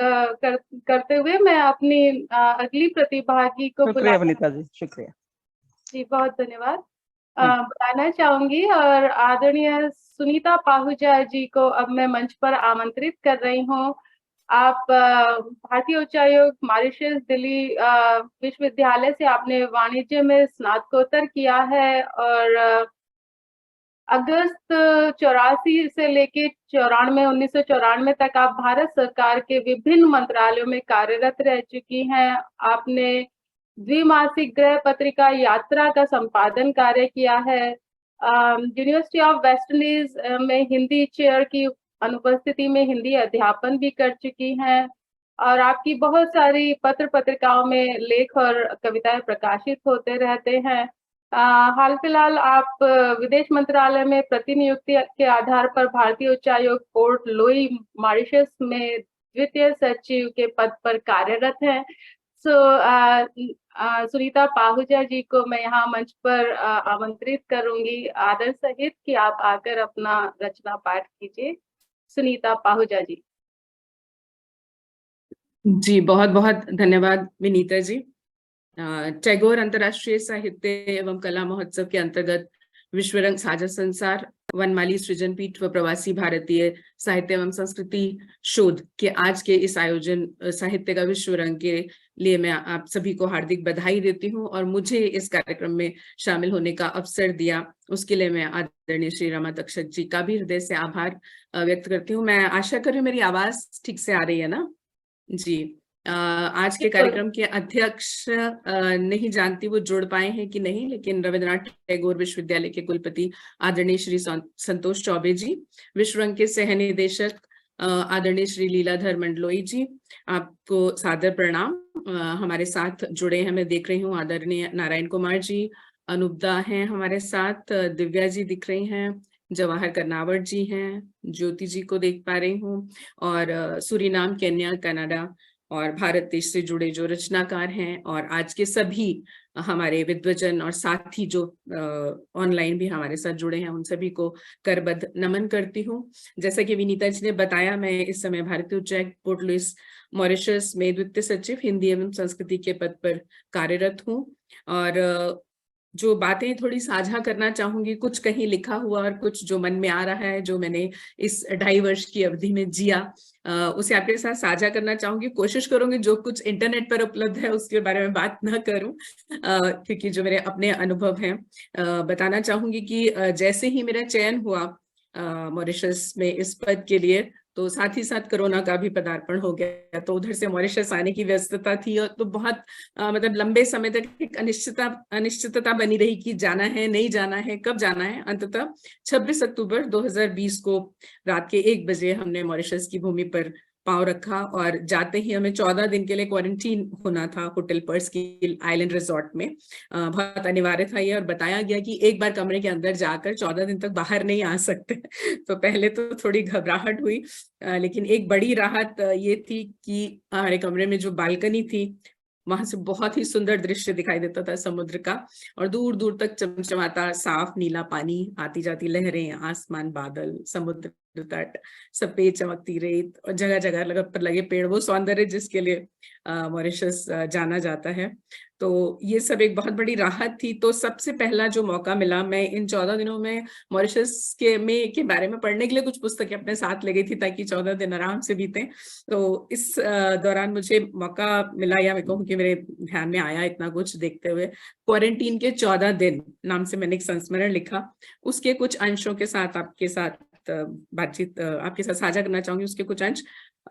करते हुए मैं अपनी अगली प्रतिभागी को शुक्रिया वनिता जी, शुक्रिया जी, बहुत धन्यवाद बुलाना चाहूंगी। और आदरणीय सुनीता पाहुजा जी को अब मैं मंच पर आमंत्रित कर रही हूँ। आप भारतीय उच्चायोग मॉरिशस दिल्ली विश्वविद्यालय से आपने वाणिज्य में स्नातकोत्तर किया है और अगस्त 84 से लेके 1994 तक आप भारत सरकार के विभिन्न मंत्रालयों में कार्यरत रह चुकी हैं। आपने द्विमासिक गृह पत्रिका यात्रा का संपादन कार्य किया है। यूनिवर्सिटी ऑफ वेस्ट इंडीज में हिंदी चेयर की अनुपस्थिति में हिंदी अध्यापन भी कर चुकी हैं और आपकी बहुत सारी पत्र पत्रिकाओं में लेख और कविताएं प्रकाशित होते रहते हैं। हाल फिलहाल आप विदेश मंत्रालय में प्रतिनियुक्ति के आधार पर भारतीय उच्चायोग पोर्ट लुई मॉरिशस में द्वितीय सचिव के पद पर कार्यरत हैं। सुनीता पाहुजा जी को मैं यहाँ मंच पर आमंत्रित करूंगी आदर सहित कि आप आकर अपना रचना पाठ कीजिए। सुनीता पाहुजा जी। जी, बहुत बहुत धन्यवाद विनीता जी। टैगोर अंतर्राष्ट्रीय साहित्य एवं कला महोत्सव के अंतर्गत विश्वरंग साझा संसार, वनमाली सृजन पीठ व प्रवासी भारतीय साहित्य एवं संस्कृति शोध के आज के इस आयोजन साहित्य का विश्व रंग के लिए मैं आप सभी को हार्दिक बधाई देती हूँ और मुझे इस कार्यक्रम में शामिल होने का अवसर दिया उसके लिए मैं आदरणीय श्री रमा तक्षक जी का भी हृदय से आभार व्यक्त करती हूँ। मैं आशा कर रही हूँ मेरी आवाज ठीक से आ रही है ना जी। आज के कार्यक्रम के अध्यक्ष नहीं जानती वो जुड़ पाए हैं कि नहीं, लेकिन रविंद्रनाथ टैगोर विश्वविद्यालय के कुलपति आदरणीय श्री संतोष चौबे जी, विश्व रंग के सह निदेशक आदरणीय श्री लीलाधर मंडलोई जी, आपको सादर प्रणाम। हमारे साथ जुड़े हैं, मैं देख रही हूँ आदरणीय नारायण कुमार जी, अनुपदा हैं हमारे साथ, दिव्या जी दिख रही हैं, जवाहर कर्नावट जी हैं, ज्योति जी को देख पा रही हूँ, और सूरीनाम, केन्या, कनाडा और भारत देश से जुड़े जो रचनाकार हैं, और आज के सभी हमारे विद्वजन और साथी जो ऑनलाइन भी हमारे साथ जुड़े हैं, उन सभी को करबद्ध नमन करती हूँ। जैसा कि विनीता जी ने बताया, मैं इस समय भारतीय उच्चायुक्त पोर्ट लुइस मॉरिशस में द्वितीय सचिव हिंदी एवं संस्कृति के पद पर कार्यरत हूँ, और जो बातें थोड़ी साझा करना चाहूंगी, कुछ कहीं लिखा हुआ और कुछ जो मन में आ रहा है, जो मैंने इस 2.5 वर्ष की अवधि में जिया, उसे आपके साथ साझा करना चाहूंगी। कोशिश करूंगी जो कुछ इंटरनेट पर उपलब्ध है उसके बारे में बात ना करूं, क्योंकि जो मेरे अपने अनुभव हैं बताना चाहूंगी कि जैसे ही मेरा चयन हुआ मॉरिशस में इस पद के लिए, तो साथ ही साथ कोरोना का भी पदार्पण हो गया, तो उधर से मॉरिशस आने की व्यस्तता थी, और तो बहुत मतलब लंबे समय तक एक अनिश्चितता बनी रही कि जाना है नहीं जाना है, कब जाना है। अंततः 26 अक्टूबर 2020 को रात के 1 बजे हमने मॉरिशस की भूमि पर पांव रखा, और जाते ही हमें 14 दिन के लिए क्वारंटीन होना था होटल पर्स्किल आइलैंड रिजॉर्ट में। बहुत अनिवार्य था ये, और बताया गया कि एक बार कमरे के अंदर जाकर 14 दिन तक बाहर नहीं आ सकते। तो पहले तो थोड़ी घबराहट हुई, लेकिन एक बड़ी राहत ये थी कि हमारे कमरे में जो बालकनी थी, वहां से बहुत ही सुंदर दृश्य दिखाई देता था समुद्र का, और दूर दूर तक चमचमाता साफ नीला पानी, आती जाती लहरें, आसमान, बादल, समुद्र तट, सफेद चमकती रेत, और जगह जगह पर लगे पेड़, वो सौंदर्य जिसके लिए मॉरिशस जाना जाता है। तो ये सब एक बहुत बड़ी राहत थी। तो सबसे पहला जो मौका मिला, मैं इन 14 दिनों में मॉरिशस के बारे में पढ़ने के लिए कुछ पुस्तकें अपने साथ ले गई थी, ताकि 14 दिन आराम से बीते। तो इस दौरान मुझे मौका मिला, या मैं कहूँ कि मेरे ध्यान में आया इतना कुछ देखते हुए, क्वारंटीन के 14 दिन नाम से मैंने एक संस्मरण लिखा, उसके कुछ अंशों के साथ आपके साथ बातचीत आपके साथ साझा करना चाहूंगी। उसके कुछ अंश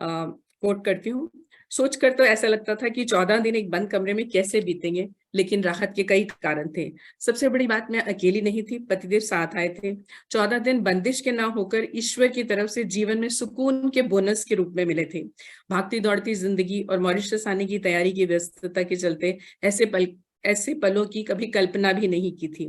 कोट करती हूँ। सोचकर तो ऐसा लगता था कि 14 दिन एक बंद कमरे में कैसे बीतेंगे, लेकिन राहत के कई कारण थे। सबसे बड़ी बात, मैं अकेली नहीं थी, पतिदेव साथ आए थे। 14 दिन बंदिश के ना होकर ईश्वर की तरफ से जीवन में सुकून के बोनस के रूप में मिले थे। भागती दौड़ती जिंदगी और मॉरिशस आने की तैयारी की व्यस्तता के चलते ऐसे पलों की कभी कल्पना भी नहीं की थी।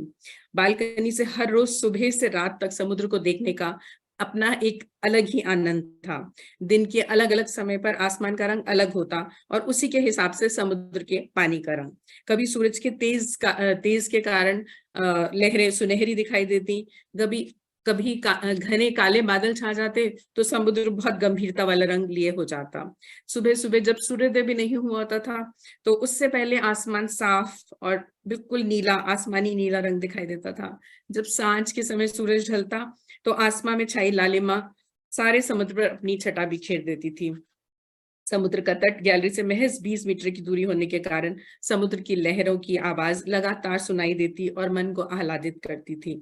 बालकनी से हर रोज सुबह से रात तक समुद्र को देखने का अपना एक अलग ही आनंद था। दिन के अलग अलग समय पर आसमान का रंग अलग होता, और उसी के हिसाब से समुद्र के पानी का रंग। कभी सूरज के तेज के कारण लहरें सुनहरी दिखाई देती, कभी घने काले बादल छा जाते, तो समुद्र बहुत गंभीरता वाला रंग लिए हो जाता। सुबह सुबह जब सूर्योदय भी नहीं हुआ होता था, तो उससे पहले आसमान साफ और बिल्कुल नीला, आसमानी नीला रंग दिखाई देता था। जब सांझ के समय सूरज ढलता, तो आसमान में छाई लालिमा सारे समुद्र पर अपनी छटा बिखेर देती थी। समुद्र का तट गैलरी से महज 20 मीटर की दूरी होने के कारण समुद्र की लहरों की आवाज लगातार सुनाई देती और मन को आह्लादित करती थी।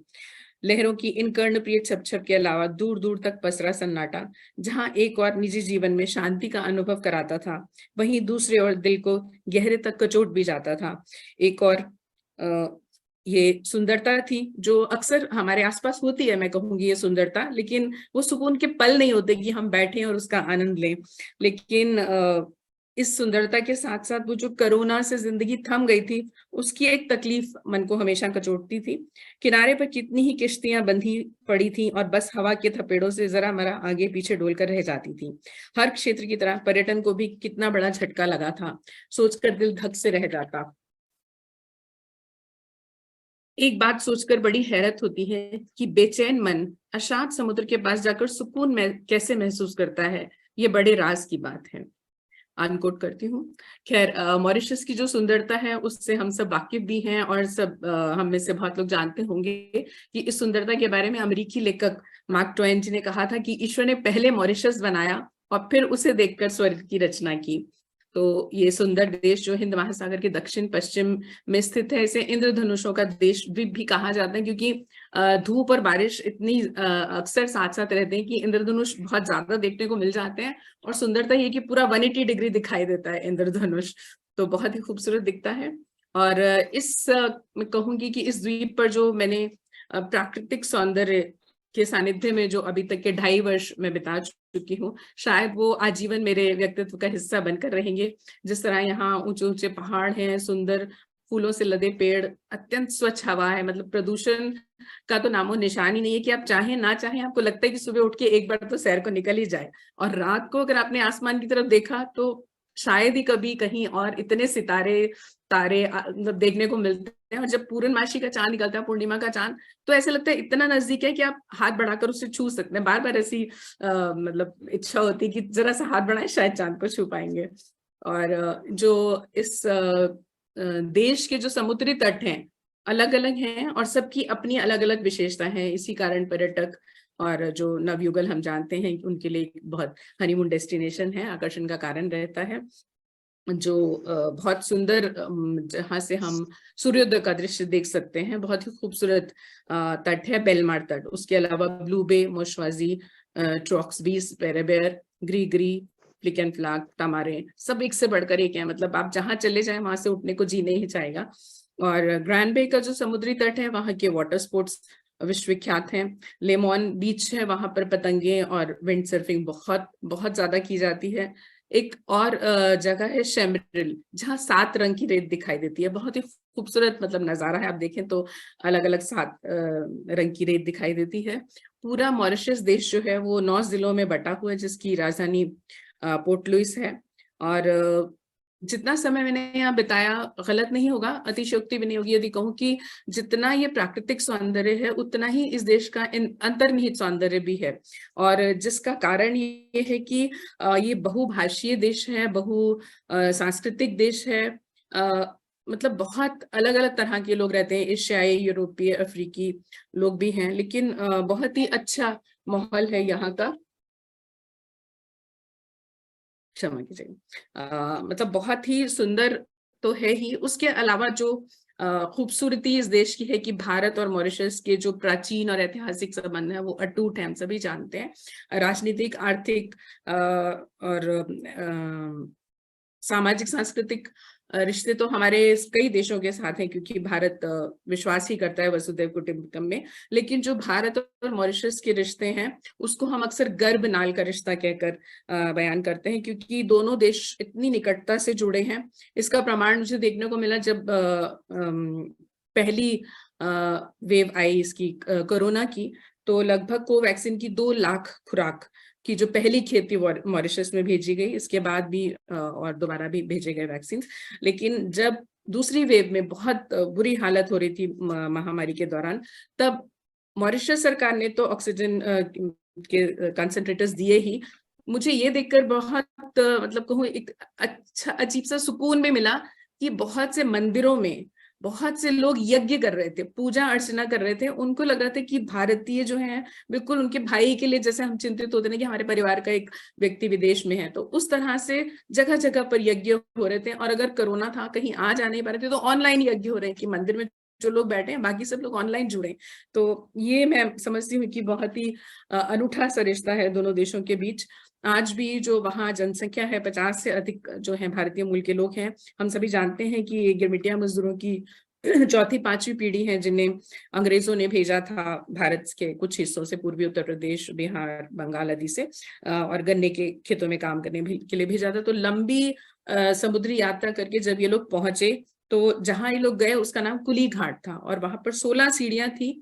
लहरों की इन कर्णप्रिय छप के अलावा दूर दूर तक पसरा सन्नाटा, जहां एक और निजी जीवन में शांति का अनुभव कराता था, वहीं दूसरे ओर दिल को गहरे तक कचोट भी जाता था। एक और ये सुंदरता थी जो अक्सर हमारे आसपास होती है, मैं कहूंगी ये सुंदरता, लेकिन वो सुकून के पल नहीं होते कि हम बैठें और उसका आनंद लें। लेकिन इस सुंदरता के साथ साथ वो जो कोरोना से जिंदगी थम गई थी, उसकी एक तकलीफ मन को हमेशा कचोटती थी। किनारे पर कितनी ही किश्तियां बंधी पड़ी थी और बस हवा के थपेड़ों से जरा मरा आगे पीछे डोलकर रह जाती थी। हर क्षेत्र की तरह पर्यटन को भी कितना बड़ा झटका लगा था, सोचकर दिल धक से रह जाता। एक बात सोचकर बड़ी हैरत होती है कि बेचैन मन अशांत समुद्र के पास जाकर सुकून कैसे महसूस करता है। ये बड़े राज की बात है। अनकोट करती हूँ। खैर, मॉरिशस की जो सुंदरता है उससे हम सब वाकिफ भी हैं, और सब हम में से बहुत लोग जानते होंगे कि इस सुंदरता के बारे में अमेरिकी लेखक मार्क ट्वेन जी ने कहा था कि ईश्वर ने पहले मॉरिशस बनाया और फिर उसे देखकर स्वर्ग की रचना की। तो ये सुंदर देश जो हिंद महासागर के दक्षिण पश्चिम में स्थित है, इसे इंद्रधनुषों का देश भी कहा जाता है, क्योंकि धूप और बारिश इतनी अक्सर साथ साथ रहते हैं कि इंद्रधनुष बहुत ज्यादा देखने को मिल जाते हैं। और सुंदरता ये कि पूरा 180 डिग्री दिखाई देता है इंद्रधनुष, तो बहुत ही खूबसूरत दिखता है। और मैं कहूंगी कि इस द्वीप पर जो मैंने प्राकृतिक सौंदर्य के सानिध्य में जो अभी तक के 2.5 वर्ष में बिता चुकी हूँ, शायद वो आजीवन मेरे व्यक्तित्व का हिस्सा बनकर रहेंगे। जिस तरह यहाँ ऊंचे ऊंचे पहाड़ हैं, सुंदर फूलों से लदे पेड़, अत्यंत स्वच्छ हवा है, मतलब प्रदूषण का तो नामो निशान ही नहीं है कि आप चाहें ना चाहें आपको लगता है कि सुबह उठ के एक बार तो सैर को निकल ही जाए। और रात को अगर आपने आसमान की तरफ देखा तो शायद ही कभी कहीं और इतने सितारे तारे मतलब देखने को मिलते हैं। और जब पूर्णमासी का चांद निकलता है, पूर्णिमा का चांद, तो ऐसा लगता है इतना नजदीक है कि आप हाथ बढ़ाकर उसे छू सकते हैं। बार बार ऐसी मतलब इच्छा होती है कि जरा सा हाथ बढ़ाएं, शायद चांद को छू पाएंगे। और जो इस देश के जो समुद्री तट हैं अलग अलग हैं और सबकी अपनी अलग अलग विशेषता है। इसी कारण पर्यटक और जो नवयुगल हम जानते हैं उनके लिए बहुत हनीमून डेस्टिनेशन है, आकर्षण का कारण रहता है। जो बहुत सुंदर, जहाँ से हम सूर्योदय का दृश्य देख सकते हैं, बहुत ही खूबसूरत तट है बेलमार तट। उसके अलावा ब्लू बे, मोशवाजी, ट्रॉक्सबीस, पेरेबेर, ग्रीगरी, फ्लिक एंड फ्लाक, तमारे, सब एक से बढ़कर एक है। मतलब आप जहाँ चले जाएं वहां से उठने को जी नहीं चाहेगा। और ग्रैंड बे का जो समुद्री तट है, वहाँ के वाटर स्पोर्ट्स विश्वविख्यात हैं। लेमॉन बीच है, वहां पर पतंगे और विंड सर्फिंग बहुत बहुत ज्यादा की जाती है। एक और जगह है शेमरिल, जहाँ 7 रंग की रेत दिखाई देती है। बहुत ही खूबसूरत मतलब नजारा है, आप देखें तो अलग अलग 7 रंग की रेत दिखाई देती है। पूरा मॉरिशस देश जो है वो 9 जिलों में बटा हुआ है, जिसकी राजधानी पोर्ट लुइस है। और जितना समय मैंने यहाँ बिताया, गलत नहीं होगा, अतिशयोक्ति भी नहीं होगी यदि कहूँ कि जितना ये प्राकृतिक सौंदर्य है उतना ही इस देश का अंतर्निहित सौंदर्य भी है। और जिसका कारण ये है कि ये बहुभाषीय देश है, बहु सांस्कृतिक देश है। मतलब बहुत अलग अलग तरह के लोग रहते हैं, एशियाई, यूरोपीय, अफ्रीकी लोग भी हैं, लेकिन बहुत ही अच्छा माहौल है यहाँ का। क्षमा कीजिएगा, मतलब बहुत ही सुंदर तो है ही। उसके अलावा जो खूबसूरती इस देश की है कि भारत और मॉरिशस के जो प्राचीन और ऐतिहासिक संबंध है वो अटूट हैं, हम सभी जानते हैं। राजनीतिक, आर्थिक और सामाजिक सांस्कृतिक रिश्ते तो हमारे कई देशों के साथ हैं, क्योंकि भारत विश्वास ही करता है वसुधैव कुटुंबकम में। लेकिन जो भारत और मॉरिशस के रिश्ते हैं उसको हम अक्सर गर्भ नाल का रिश्ता कहकर बयान करते हैं, क्योंकि दोनों देश इतनी निकटता से जुड़े हैं। इसका प्रमाण मुझे देखने को मिला जब पहली वेव आई इसकी कोरोना की, तो लगभग कोवैक्सीन की 2 लाख खुराक की जो पहली खेती मॉरिशस में भेजी गई, इसके बाद भी और दोबारा भी भेजे गए वैक्सीन। लेकिन जब दूसरी वेव में बहुत बुरी हालत हो रही थी महामारी के दौरान, तब मॉरिशस सरकार ने तो ऑक्सीजन के कंसंट्रेटर्स दिए ही। मुझे ये देखकर बहुत मतलब कहूँ एक अच्छा अजीब सा सुकून भी मिला कि बहुत से मंदिरों में बहुत से लोग यज्ञ कर रहे थे, पूजा अर्चना कर रहे थे। उनको लग रहा था कि भारतीय जो है बिल्कुल उनके भाई के लिए, जैसे हम चिंतित होते हैं कि हमारे परिवार का एक व्यक्ति विदेश में है, तो उस तरह से जगह जगह पर यज्ञ हो रहे थे। और अगर कोरोना था, कहीं आ जा नहीं पा रहे थे, तो ऑनलाइन यज्ञ हो रहे हैं कि मंदिर में जो लोग बैठे हैं बाकी सब लोग ऑनलाइन जुड़े। तो ये मैं समझती हूँ कि बहुत ही अनूठा सा रिश्ता है दोनों देशों के बीच। आज भी जो वहाँ जनसंख्या है, 50 से अधिक जो है भारतीय मूल के लोग हैं। हम सभी जानते हैं कि ये गिरमिटिया मजदूरों की 4थी 5वीं पीढ़ी है, जिन्हें अंग्रेजों ने भेजा था भारत के कुछ हिस्सों से, पूर्वी उत्तर प्रदेश, बिहार, बंगाल आदि से, और गन्ने के खेतों में काम करने के लिए भेजा था। तो लंबी समुद्री यात्रा करके जब ये लोग पहुंचे, तो जहां ये लोग गए उसका नाम कुली घाट था, और वहां पर 16 सीढ़ियां थी।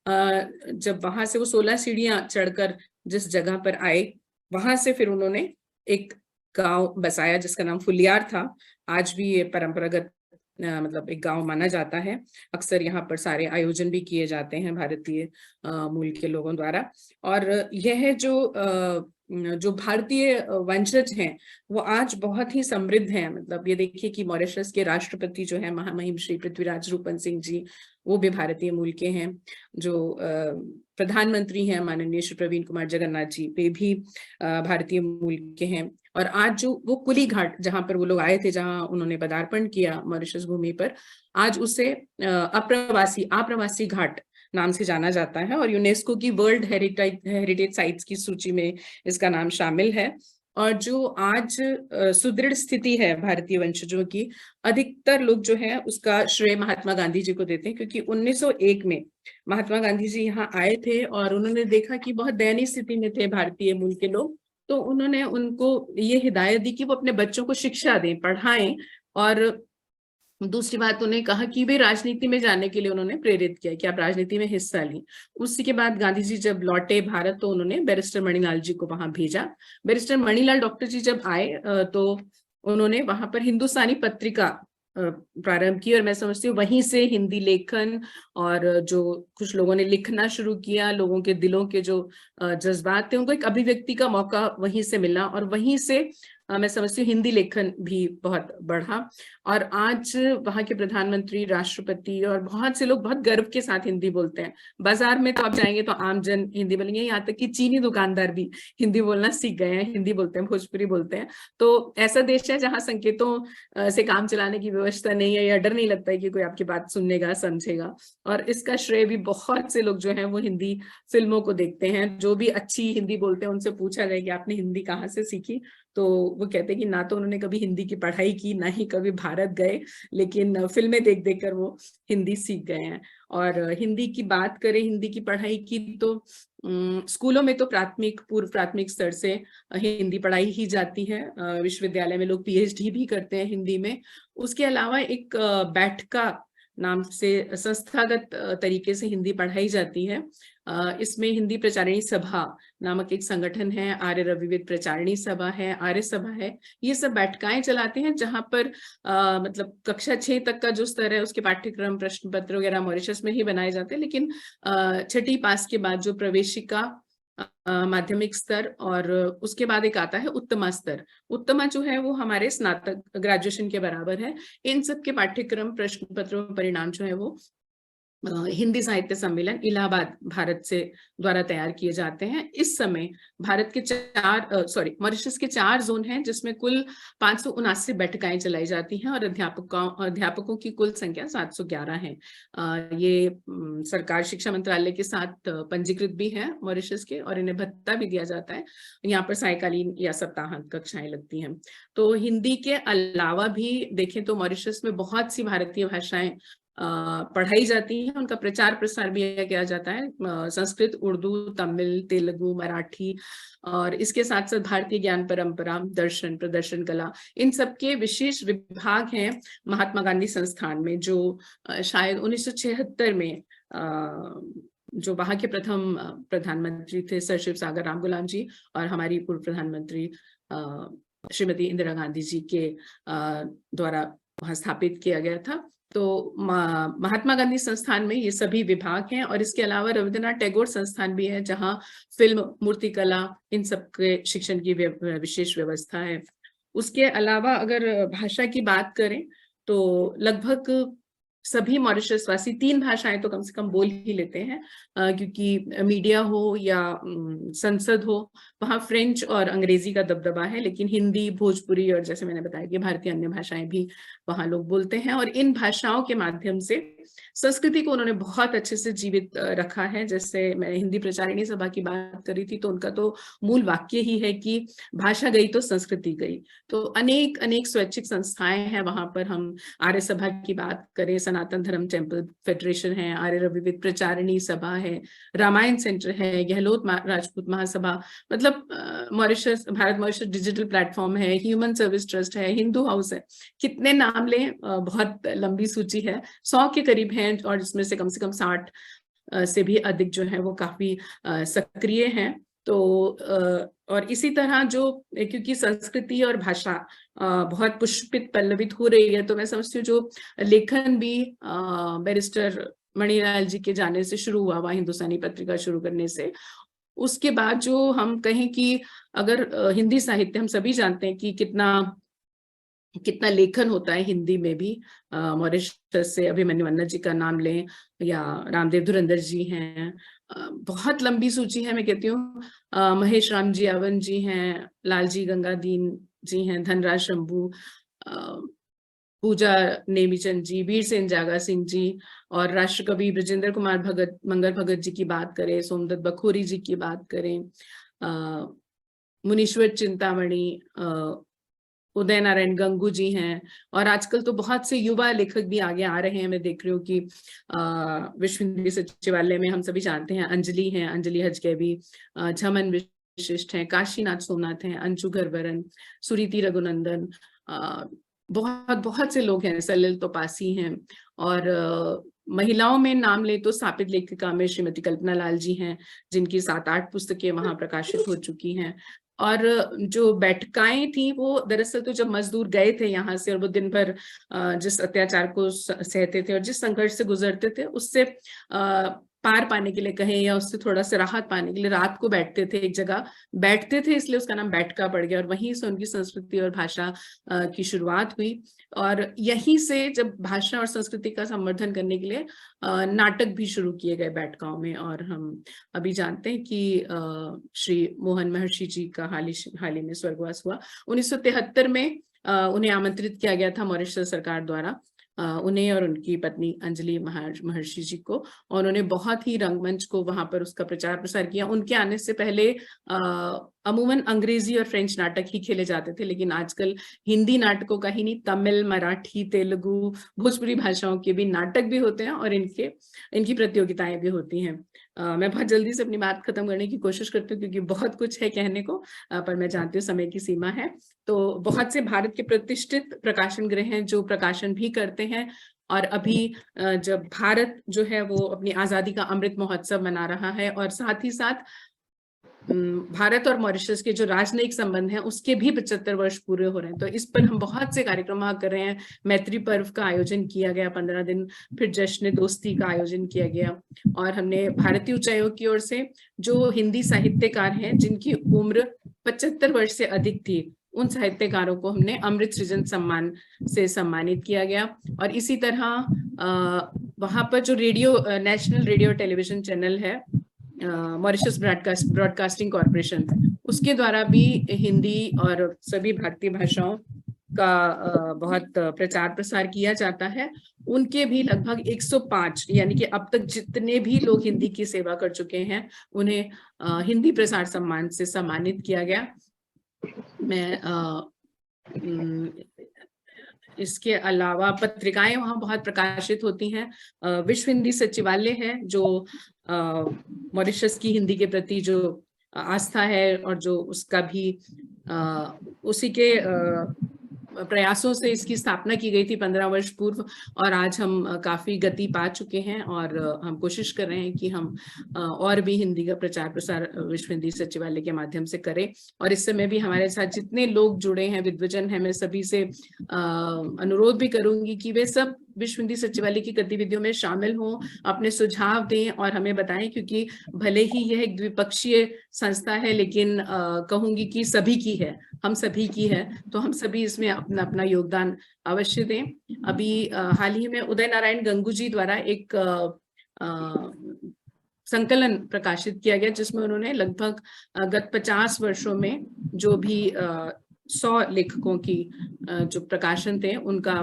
जब वहां से वो 16 सीढ़ियां चढ़कर जिस जगह पर आए, वहां से फिर उन्होंने एक गांव बसाया जिसका नाम फुलियार था। आज भी ये परंपरागत मतलब एक गांव माना जाता है। अक्सर यहाँ पर सारे आयोजन भी किए जाते हैं भारतीय मूल के लोगों द्वारा। और यह जो जो भारतीय वंशज हैं वो आज बहुत ही समृद्ध हैं। मतलब ये देखिए कि मॉरिशस के राष्ट्रपति जो है महामहिम श्री पृथ्वीराज रूपन सिंह जी, वो भी भारतीय मूल के हैं। जो प्रधानमंत्री हैं माननीय श्री प्रवीण कुमार जगन्नाथ जी, वे भी भारतीय मूल के हैं। और आज जो वो कुली घाट जहां पर वो लोग आए थे, जहां उन्होंने पदार्पण किया मॉरिशस भूमि पर, आज उसे आप्रवासी घाट नाम से जाना जाता है और यूनेस्को की वर्ल्ड हेरिटेज साइट्स की सूची में इसका नाम शामिल है। और जो आज सुदृढ़ स्थिति है भारतीय वंशजों की, अधिकतर लोग जो है उसका श्रेय महात्मा गांधी जी को देते हैं, क्योंकि 1901 में महात्मा गांधी जी यहाँ आए थे और उन्होंने देखा कि बहुत दयनीय स्थिति में थे भारतीय मूल के लोग। तो उन्होंने उनको ये हिदायत दी कि वो अपने बच्चों को शिक्षा दें, पढ़ाएं। और दूसरी बात, उन्हें कहा कि वे राजनीति में जाने के लिए उन्होंने प्रेरित किया कि आप राजनीति में हिस्सा लें। उसी के बाद गांधी जी जब लौटे भारत तो उन्होंने बैरिस्टर मणिलाल जी को वहां भेजा। बैरिस्टर मणिलाल डॉक्टर जी जब आए तो उन्होंने वहां पर हिंदुस्तानी पत्रिका प्रारंभ की, और मैं समझती हूँ वहीं से हिंदी लेखन और जो कुछ लोगों ने लिखना शुरू किया, लोगों के दिलों के जो जज्बात थे उनको एक अभिव्यक्ति का मौका वहीं से मिला, और वहीं से मैं समझती हूँ हिंदी लेखन भी बहुत बढ़ा। और आज वहाँ के प्रधानमंत्री, राष्ट्रपति और बहुत से लोग बहुत गर्व के साथ हिंदी बोलते हैं। बाजार में तो आप जाएंगे तो आम जन हिंदी बोलेंगे, यहाँ तक कि चीनी दुकानदार भी हिंदी बोलना सीख गए हैं, हिंदी बोलते हैं, भोजपुरी बोलते हैं। तो ऐसा देश है जहाँ संकेतों से काम चलाने की व्यवस्था नहीं है, या डर नहीं लगता है कि कोई आपकी बात सुनेगा, समझेगा। और इसका श्रेय भी बहुत से लोग जो है वो हिंदी फिल्मों को देखते हैं। जो भी अच्छी हिंदी बोलते हैं उनसे पूछा जाए कि आपने हिंदी कहाँ से सीखी, तो वो कहते हैं कि ना तो उन्होंने कभी हिंदी की पढ़ाई की, ना ही कभी भारत गए, लेकिन फिल्में देख देख कर वो हिंदी सीख गए हैं। और हिंदी की बात करें, हिंदी की पढ़ाई की, तो स्कूलों में तो पूर्व प्राथमिक स्तर से हिंदी पढ़ाई ही जाती है। विश्वविद्यालय में लोग पीएचडी भी करते हैं हिंदी में। उसके अलावा एक बैठका नाम से संस्थागत तरीके से हिंदी पढ़ाई जाती है। इसमें हिंदी प्रचारिणी सभा नामक एक संगठन है, आर्य रविविद प्रचारिणी सभा है, आर्य सभा है, ये सब बैठकाएं चलाते हैं जहां पर मतलब कक्षा 6 तक का जो स्तर है उसके पाठ्यक्रम, प्रश्न पत्र वगैरह मॉरिशस में ही बनाए जाते हैं। लेकिन 6ठी पास के बाद जो प्रवेशिका, माध्यमिक स्तर, और उसके बाद एक आता है उत्तमा स्तर। उत्तमा जो है वो हमारे स्नातक, ग्रेजुएशन के बराबर है। इन सब के पाठ्यक्रम, प्रश्न पत्र, परिणाम जो है वो हिंदी साहित्य सम्मेलन इलाहाबाद भारत से द्वारा तैयार किए जाते हैं। इस समय भारत के मॉरिशस के 4 जोन हैं, जिसमें कुल 579 बैठकाएं चलाई जाती हैं, और अध्यापकों की कुल संख्या 711 है। ये सरकार शिक्षा मंत्रालय के साथ पंजीकृत भी है मॉरिशस के, और इन्हें भत्ता भी दिया जाता है। यहाँ पर सायकालीन या सप्ताहांत कक्षाएं लगती हैं। तो हिंदी के अलावा भी देखें तो मॉरिशस में बहुत सी भारतीय भाषाएं पढ़ाई जाती है, उनका प्रचार प्रसार भी किया जाता है। संस्कृत, उर्दू, तमिल, तेलुगु, मराठी, और इसके साथ साथ भारतीय ज्ञान परंपरा, दर्शन, प्रदर्शन कला, इन सब के विशेष विभाग हैं महात्मा गांधी संस्थान में, जो शायद 1976 में जो वहाँ के प्रथम प्रधानमंत्री थे सर शिव सागर राम गुलाम जी, और हमारी पूर्व प्रधानमंत्री श्रीमती इंदिरा गांधी जी के द्वारा वहाँ स्थापित किया गया था। तो महात्मा गांधी संस्थान में ये सभी विभाग हैं, और इसके अलावा रविंद्रनाथ टैगोर संस्थान भी है, जहां फिल्म, मूर्तिकला, इन सब के शिक्षण की विशेष व्यवस्था है। उसके अलावा अगर भाषा की बात करें तो लगभग सभी मॉरिशस वासी 3 भाषाएं तो कम से कम बोल ही लेते हैं, क्योंकि मीडिया हो या संसद हो, वहाँ फ्रेंच और अंग्रेजी का दबदबा है, लेकिन हिंदी, भोजपुरी और जैसे मैंने बताया कि भारतीय अन्य भाषाएं भी वहाँ लोग बोलते हैं। और इन भाषाओं के माध्यम से संस्कृति को उन्होंने बहुत अच्छे से जीवित रखा है। जैसे मैं हिंदी प्रचारिणी सभा की बात करी थी, तो उनका तो मूल वाक्य ही है कि भाषा गई तो संस्कृति गई। तो अनेक अनेक स्वैच्छिक संस्थाएं हैं वहां पर। हम आर्य सभा की बात करें, सनातन धर्म टेम्पल फेडरेशन है, आर्य रविविद प्रचारिणी सभा है, रामायण सेंटर है, गहलोत राजपूत महासभा, मतलब भारत मॉरिशस डिजिटल प्लेटफॉर्म है, ह्यूमन सर्विस ट्रस्ट है, हिंदू हाउस है, कितने नाम लें, बहुत लंबी सूची है, 100 के करीब हैं, और इसमें से कम 60 से भी अधिक जो है वो काफी सक्रिय हैं। तो और इसी तरह जो, क्योंकि संस्कृति और भाषा बहुत पुष्पित पल्लवित हो रही है, तो मैं समझती हूँ जो लेखन भी बैरिस्टर मणिलाल जी के जाने से शुरू हुआ, हिंदुस्तानी पत्रिका शुरू करने से, उसके बाद जो हम कहें कि अगर हिंदी साहित्य, हम सभी जानते हैं कि कितना लेखन होता है हिंदी में भी। मॉरिशस से अभिमन्यु अन्ना जी का नाम लें या रामदेव धुरंधर जी हैं, बहुत लंबी सूची है। मैं कहती हूँ महेश राम जी आवन जी हैं, लालजी गंगादीन जी हैं, धनराज शंभू, पूजा नेमीचंद जी, वीर सेन जागा सिंह जी, और राष्ट्रकवि ब्रजेंद्र कुमार भगत, मंगल भगत जी की बात करें, सोमदत्त बखोरी जी की बात करें, मुनीश्वर चिंतामणि, उदय नारायण गंगू जी हैं, और आजकल तो बहुत से युवा लेखक भी आगे आ रहे हैं। मैं देख रही हूँ कि विश्व हिंदी सचिवालय में हम सभी जानते हैं अंजलि हैं, अंजलि हजगैबी, झमन विशिष्ट हैं, काशीनाथ सोमनाथ हैं, अंशु घरवरन, सुरीति रघुनंदन, बहुत से लोग हैं, सलिल तोपासी हैं। और महिलाओं में नाम ले तो स्थापित लेखिका में श्रीमती कल्पना लाल जी हैं, जिनकी 7-8 पुस्तकें वहां प्रकाशित हो चुकी हैं। और जो बैठकाएं थी वो दरअसल तो जब मजदूर गए थे यहाँ से और वो दिन भर जिस अत्याचार को सहते थे और जिस संघर्ष से गुजरते थे, उससे पार पाने के लिए कहें या उससे थोड़ा सा राहत पाने के लिए रात को बैठते थे, एक जगह बैठते थे, इसलिए उसका नाम बैठका पड़ गया। और वहीं से उनकी संस्कृति और भाषा की शुरुआत हुई। और यहीं से जब भाषा और संस्कृति का संवर्धन करने के लिए नाटक भी शुरू किए गए बैठकाओं में। और हम अभी जानते हैं कि श्री मोहन महर्षि जी का हाल ही में स्वर्गवास हुआ। 1973 में उन्हें आमंत्रित किया गया था मॉरिशस सरकार द्वारा, उन्हें और उनकी पत्नी अंजलि महर्षि जी को, और उन्होंने बहुत ही रंगमंच को वहां पर उसका प्रचार प्रसार किया। उनके आने से पहले अमूमन अंग्रेजी और फ्रेंच नाटक ही खेले जाते थे, लेकिन आजकल हिंदी नाटकों का ही नहीं, तमिल, मराठी, तेलुगु, भोजपुरी भाषाओं के भी नाटक भी होते हैं और इनकी प्रतियोगिताएं भी होती हैं। मैं बहुत जल्दी से अपनी बात खत्म करने की कोशिश करती हूँ क्योंकि बहुत कुछ है कहने को, पर मैं जानती हूँ समय की सीमा है। तो बहुत से भारत के प्रतिष्ठित प्रकाशन गृह हैं जो प्रकाशन भी करते हैं। और अभी जब भारत जो है वो अपनी आजादी का अमृत महोत्सव मना रहा है, और साथ ही साथ भारत और मॉरिशस के जो राजनयिक संबंध हैं उसके भी 75 वर्ष पूरे हो रहे हैं। तो इस पर हम बहुत से कार्यक्रम कर रहे हैं। मैत्री पर्व का आयोजन किया गया 15 दिन, फिर जश्न दोस्ती का आयोजन किया गया, और हमने भारतीय उच्चायोग की ओर से जो हिंदी साहित्यकार हैं जिनकी उम्र 75 वर्ष से अधिक थी, उन साहित्यकारों को हमने अमृत सृजन सम्मान से सम्मानित किया गया। और इसी तरह वहां पर जो नेशनल रेडियो टेलीविजन चैनल है, मॉरिशस ब्रॉडकास्टिंग कॉर्पोरेशन, उसके द्वारा भी हिंदी और सभी भारतीय भाषाओं का बहुत प्रचार प्रसार किया जाता है। उनके भी लगभग 105, यानी कि अब तक जितने भी लोग हिंदी की सेवा कर चुके हैं उन्हें हिंदी प्रसार सम्मान से सम्मानित किया गया। मैं इसके अलावा पत्रिकाएं वहाँ बहुत प्रकाशित होती हैं। विश्व हिंदी सचिवालय है जो मॉरिशस की हिंदी के प्रति जो आस्था है और जो उसका भी उसी के प्रयासों से इसकी स्थापना की गई थी 15 वर्ष पूर्व, और आज हम काफी गति पा चुके हैं और हम कोशिश कर रहे हैं कि हम और भी हिंदी का प्रचार प्रसार विश्व हिंदी सचिवालय के माध्यम से करें। और इस समय भी हमारे साथ जितने लोग जुड़े हैं, विद्वजन हैं, मैं सभी से अनुरोध भी करूंगी कि वे सब विश्व हिंदी सचिवालय की गतिविधियों में शामिल हों, अपने सुझाव दें और हमें बताएं, क्योंकि भले ही यह एक द्विपक्षीय संस्था है लेकिन कहूंगी कि सभी की है, हम सभी की है, तो हम सभी इसमें अपना अपना योगदान अवश्य दें। अभी हाल ही में उदय नारायण गंगू जी द्वारा एक संकलन प्रकाशित किया गया जिसमें उन्होंने लगभग गत 50 वर्षों में जो भी 100 लेखकों की जो प्रकाशन थे उनका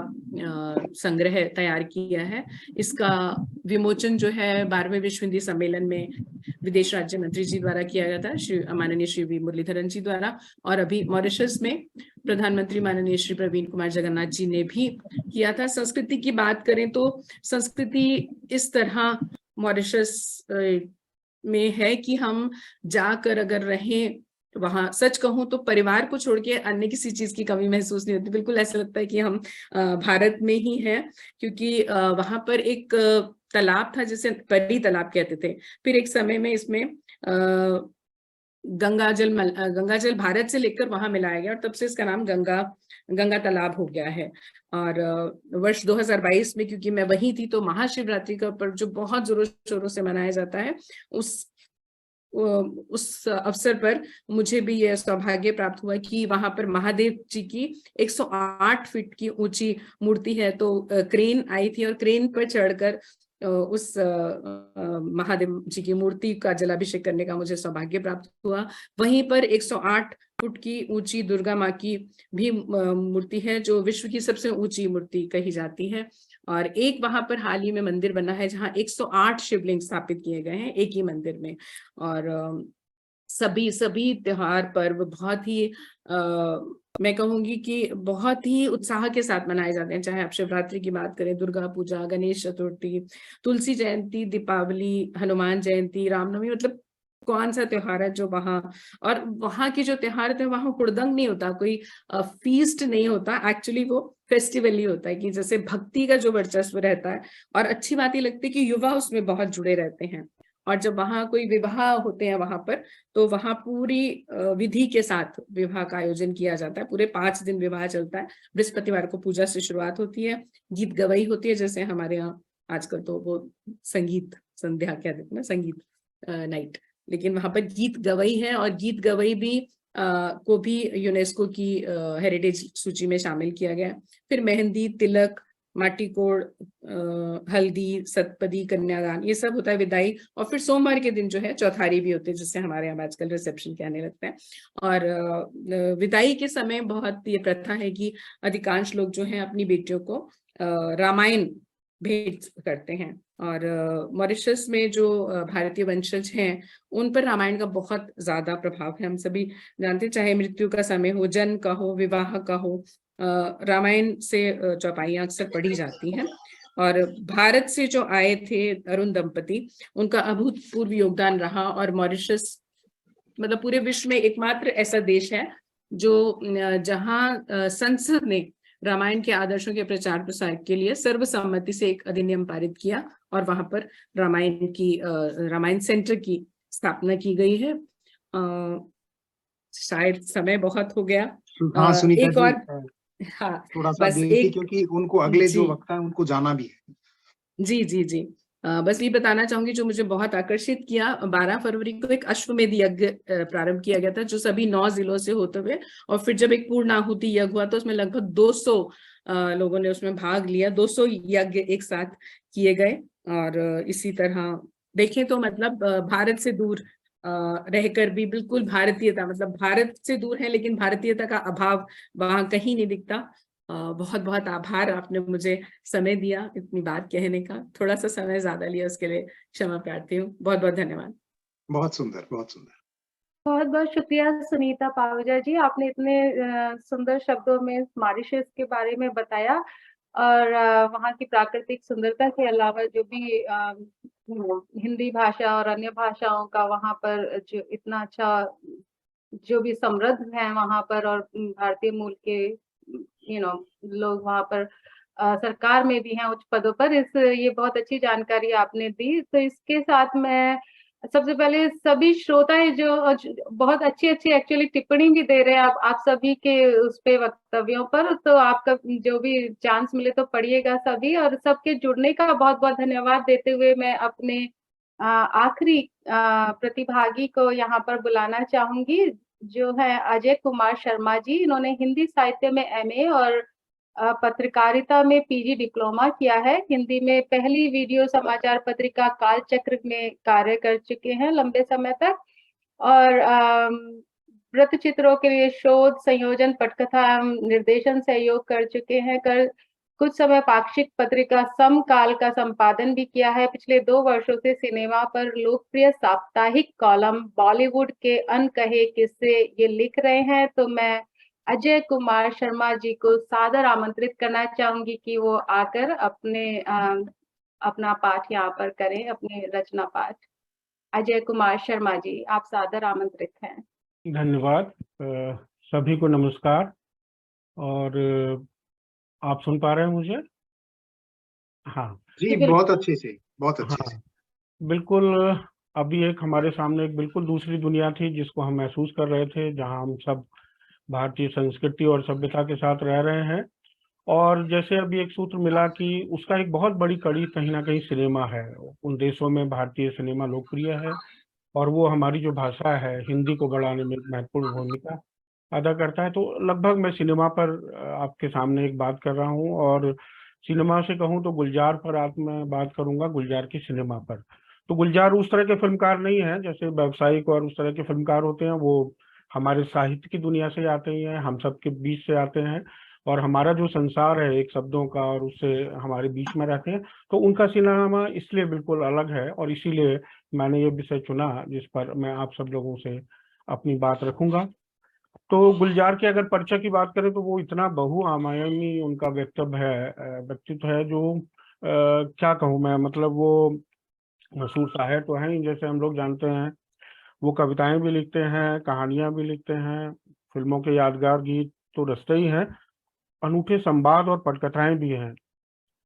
संग्रह तैयार किया है। इसका विमोचन जो है 12वें विश्व हिंदी सम्मेलन में विदेश राज्य मंत्री जी द्वारा किया गया था, माननीय श्री वी मुरलीधरन जी द्वारा, और अभी मॉरिशस में प्रधानमंत्री माननीय श्री प्रवीण कुमार जगन्नाथ जी ने भी किया था। संस्कृति की बात करें तो संस्कृति इस तरह मॉरिशस में है कि हम जाकर अगर रहें वहां, सच कहूं तो परिवार को छोड़ के अन्य किसी चीज की कमी महसूस नहीं होती। बिल्कुल ऐसा लगता है कि हम भारत में ही हैं, क्योंकि वहां पर एक तालाब था जिसे परी तालाब कहते थे, फिर एक समय में इसमें गंगा जल भारत से लेकर वहां मिलाया गया और तब से इसका नाम गंगा तालाब हो गया है। और वर्ष 2022 में क्योंकि मैं वहीं थी तो महाशिवरात्रि का पर्व जो बहुत जोरों शोरों से मनाया जाता है, उस अवसर पर मुझे भी यह सौभाग्य प्राप्त हुआ कि वहां पर महादेव जी की 108 फीट की ऊंची मूर्ति है। तो क्रेन आई थी और क्रेन पर चढ़कर उस महादेव जी की मूर्ति का जलाभिषेक करने का मुझे सौभाग्य प्राप्त हुआ। वहीं पर 108 फुट की ऊंची दुर्गा माँ की भी मूर्ति है, जो विश्व की सबसे ऊंची मूर्ति कही जाती है। और एक वहां पर हाल ही में मंदिर बना है जहां 108 शिवलिंग स्थापित किए गए हैं एक ही मंदिर में। और सभी त्योहार पर्व बहुत ही मैं कहूंगी कि बहुत ही उत्साह के साथ मनाए जाते हैं। चाहे आप शिवरात्रि की बात करें, दुर्गा पूजा, गणेश चतुर्थी, तुलसी जयंती, दीपावली, हनुमान जयंती, रामनवमी, मतलब कौन सा त्योहार है जो और वहां के जो त्योहार थे वहां हुड़दंग नहीं होता, कोई फीस्ट नहीं होता, एक्चुअली वो फेस्टिवल ही होता है कि जैसे भक्ति का जो वर्चस्व रहता है। और अच्छी बात ये लगती है कि युवा उसमें बहुत जुड़े रहते हैं। और जब वहां कोई विवाह होते हैं वहां पर, तो वहां पूरी विधि के साथ विवाह का आयोजन किया जाता है। पूरे 5 दिन विवाह चलता है। बृहस्पतिवार को पूजा से शुरुआत होती है, गीत गवई होती है, जैसे हमारे यहाँ आजकल तो वो संगीत संध्या क्या देते हैं ना, संगीत नाइट, लेकिन वहां पर गीत गवई है। और गीत गवई भी को भी यूनेस्को की हेरिटेज सूची में शामिल किया गया है। फिर मेहंदी, तिलक, माटी कोड़, हल्दी, सतपदी, कन्यादान, ये सब होता है, विदाई। और फिर सोमवार के दिन जो है चौथारी भी होती है, जिससे हमारे यहाँ आजकल रिसेप्शन कहने लगता है। और विदाई के समय बहुत ये प्रथा है कि अधिकांश लोग जो हैं अपनी बेटियों को रामायण भेंट करते हैं। और मॉरिशस में जो भारतीय वंशज हैं उन पर रामायण का बहुत ज्यादा प्रभाव है। हम सभी जानते हैं, चाहे मृत्यु का समय हो, जन्म का हो, विवाह का हो, रामायण से चौपाइयां अक्सर पढ़ी जाती हैं। और भारत से जो आए थे अरुण दंपति, उनका अभूतपूर्व योगदान रहा। और मॉरिशस मतलब पूरे विश्व में एकमात्र ऐसा देश है जो जहां संसद ने रामायण के आदर्शों के प्रचार प्रसार के लिए सर्वसम्मति से एक अधिनियम पारित किया और वहां पर रामायण सेंटर की स्थापना की गई है। शायद समय बहुत हो गया। हाँ सुनीता एक जी, और हाँ थोड़ा सा बस देती, एक क्योंकि उनको अगले जो वक्ता है उनको जाना भी है। जी जी जी बस ये बताना चाहूंगी, जो मुझे बहुत आकर्षित किया, 12 फरवरी को एक अश्वमेध यज्ञ प्रारंभ किया गया था, जो सभी 9 जिलों से होते हुए, और फिर जब एक पूर्णाहुति यज्ञ हुआ तो उसमें लगभग 200 लोगों ने उसमें भाग लिया। 200 यज्ञ एक साथ किए गए। और इसी तरह देखें तो मतलब भारत से दूर रहकर भी बिल्कुल भारतीयता, मतलब भारत से दूर है लेकिन भारतीयता का अभाव वहां कहीं नहीं दिखता। बहुत बहुत आभार, आपने मुझे समय दिया इतनी बात कहने का। थोड़ा सा समय ज्यादा लिया, उसके लिए क्षमा प्रार्थी हूँ। बहुत बहुत धन्यवाद। बहुत सुंदर, बहुत सुंदर। बहुत बहुत शुक्रिया सुनीता पाहुजा जी, आपने इतने सुंदर शब्दों में मॉरिशस के बारे में बताया। और वहाँ की प्राकृतिक सुंदरता के अलावा जो भी हिंदी भाषा और अन्य भाषाओं का वहाँ पर जो इतना अच्छा, जो भी समृद्ध है वहाँ पर, और भारतीय मूल के लोग वहाँ पर सरकार में भी हैं उच्च पदों पर, ये बहुत अच्छी जानकारी आपने दी। तो इसके साथ मैं सबसे पहले सभी श्रोताएं जो बहुत अच्छी एक्चुअली टिप्पणी भी दे रहे हैं आप सभी के उस पे वक्तव्यों पर, तो आपका जो भी चांस मिले तो पढ़िएगा सभी। और सबके जुड़ने का बहुत बहुत धन्यवाद देते हुए मैं अपने आखिरी प्रतिभागी को यहाँ पर बुलाना चाहूंगी, जो है अजय कुमार शर्मा जी। इन्होंने हिंदी साहित्य में MA और पत्रकारिता में PG डिप्लोमा किया है। हिंदी में पहली वीडियो समाचार पत्रिका कालचक्र में कार्य कर चुके हैं लंबे समय तक। और वृत्त चित्रों के लिए शोध, संयोजन, पटकथा, निर्देशन सहयोग कर चुके हैं। कुछ समय पाक्षिक पत्रिका समकाल का संपादन भी किया है। पिछले 2 वर्षों से सिनेमा पर लोकप्रिय साप्ताहिक कॉलम बॉलीवुड के अनकहे किस्से ये लिख रहे हैं। तो मैं अजय कुमार शर्मा जी को सादर आमंत्रित करना चाहूंगी कि वो आकर अपना पाठ यहाँ पर करें, अपने रचना पाठ। अजय कुमार शर्मा जी, आप सादर आमंत्रित हैं। धन्यवाद। सभी को नमस्कार। और आप सुन पा रहे हैं मुझे? हाँ जी, बहुत अच्छे से, बहुत अच्छे से। बिल्कुल। अभी एक हमारे सामने एक बिल्कुल दूसरी दुनिया थी जिसको हम महसूस कर रहे थे, जहां हम सब भारतीय संस्कृति और सभ्यता के साथ रह रहे हैं। और जैसे अभी एक सूत्र मिला कि उसका एक बहुत बड़ी कड़ी कहीं ना कहीं सिनेमा है। उन देशों में भारतीय सिनेमा लोकप्रिय है और वो हमारी जो भाषा है हिंदी को बढ़ाने में महत्वपूर्ण भूमिका अदा करता है। तो लगभग मैं सिनेमा पर आपके सामने एक बात कर रहा हूँ, और सिनेमा से कहूँ तो गुलजार पर आज मैं बात करूंगा, गुलजार की सिनेमा पर। तो गुलजार उस तरह के फिल्मकार नहीं है जैसे व्यावसायिक और उस तरह के फिल्मकार होते हैं, वो हमारे साहित्य की दुनिया से आते ही हैं, हम सबके बीच से आते हैं, और हमारा जो संसार है एक शब्दों का और उससे हमारे बीच में रहते हैं। तो उनका सिनेमा इसलिए बिल्कुल अलग है, और इसीलिए मैंने ये विषय चुना जिस पर मैं आप सब लोगों से अपनी बात रखूंगा। तो गुलजार के अगर परिचय की बात करें तो वो इतना बहुआयामी उनका व्यक्तित्व है जो क्या कहूँ मैं, मतलब वो मशहूर शायर तो हैं ही, जैसे हम लोग जानते हैं। वो कविताएं भी लिखते हैं, कहानियां भी लिखते हैं, फिल्मों के यादगार गीत तो रचते ही हैं, अनूठे संवाद और पटकथाएं भी हैं।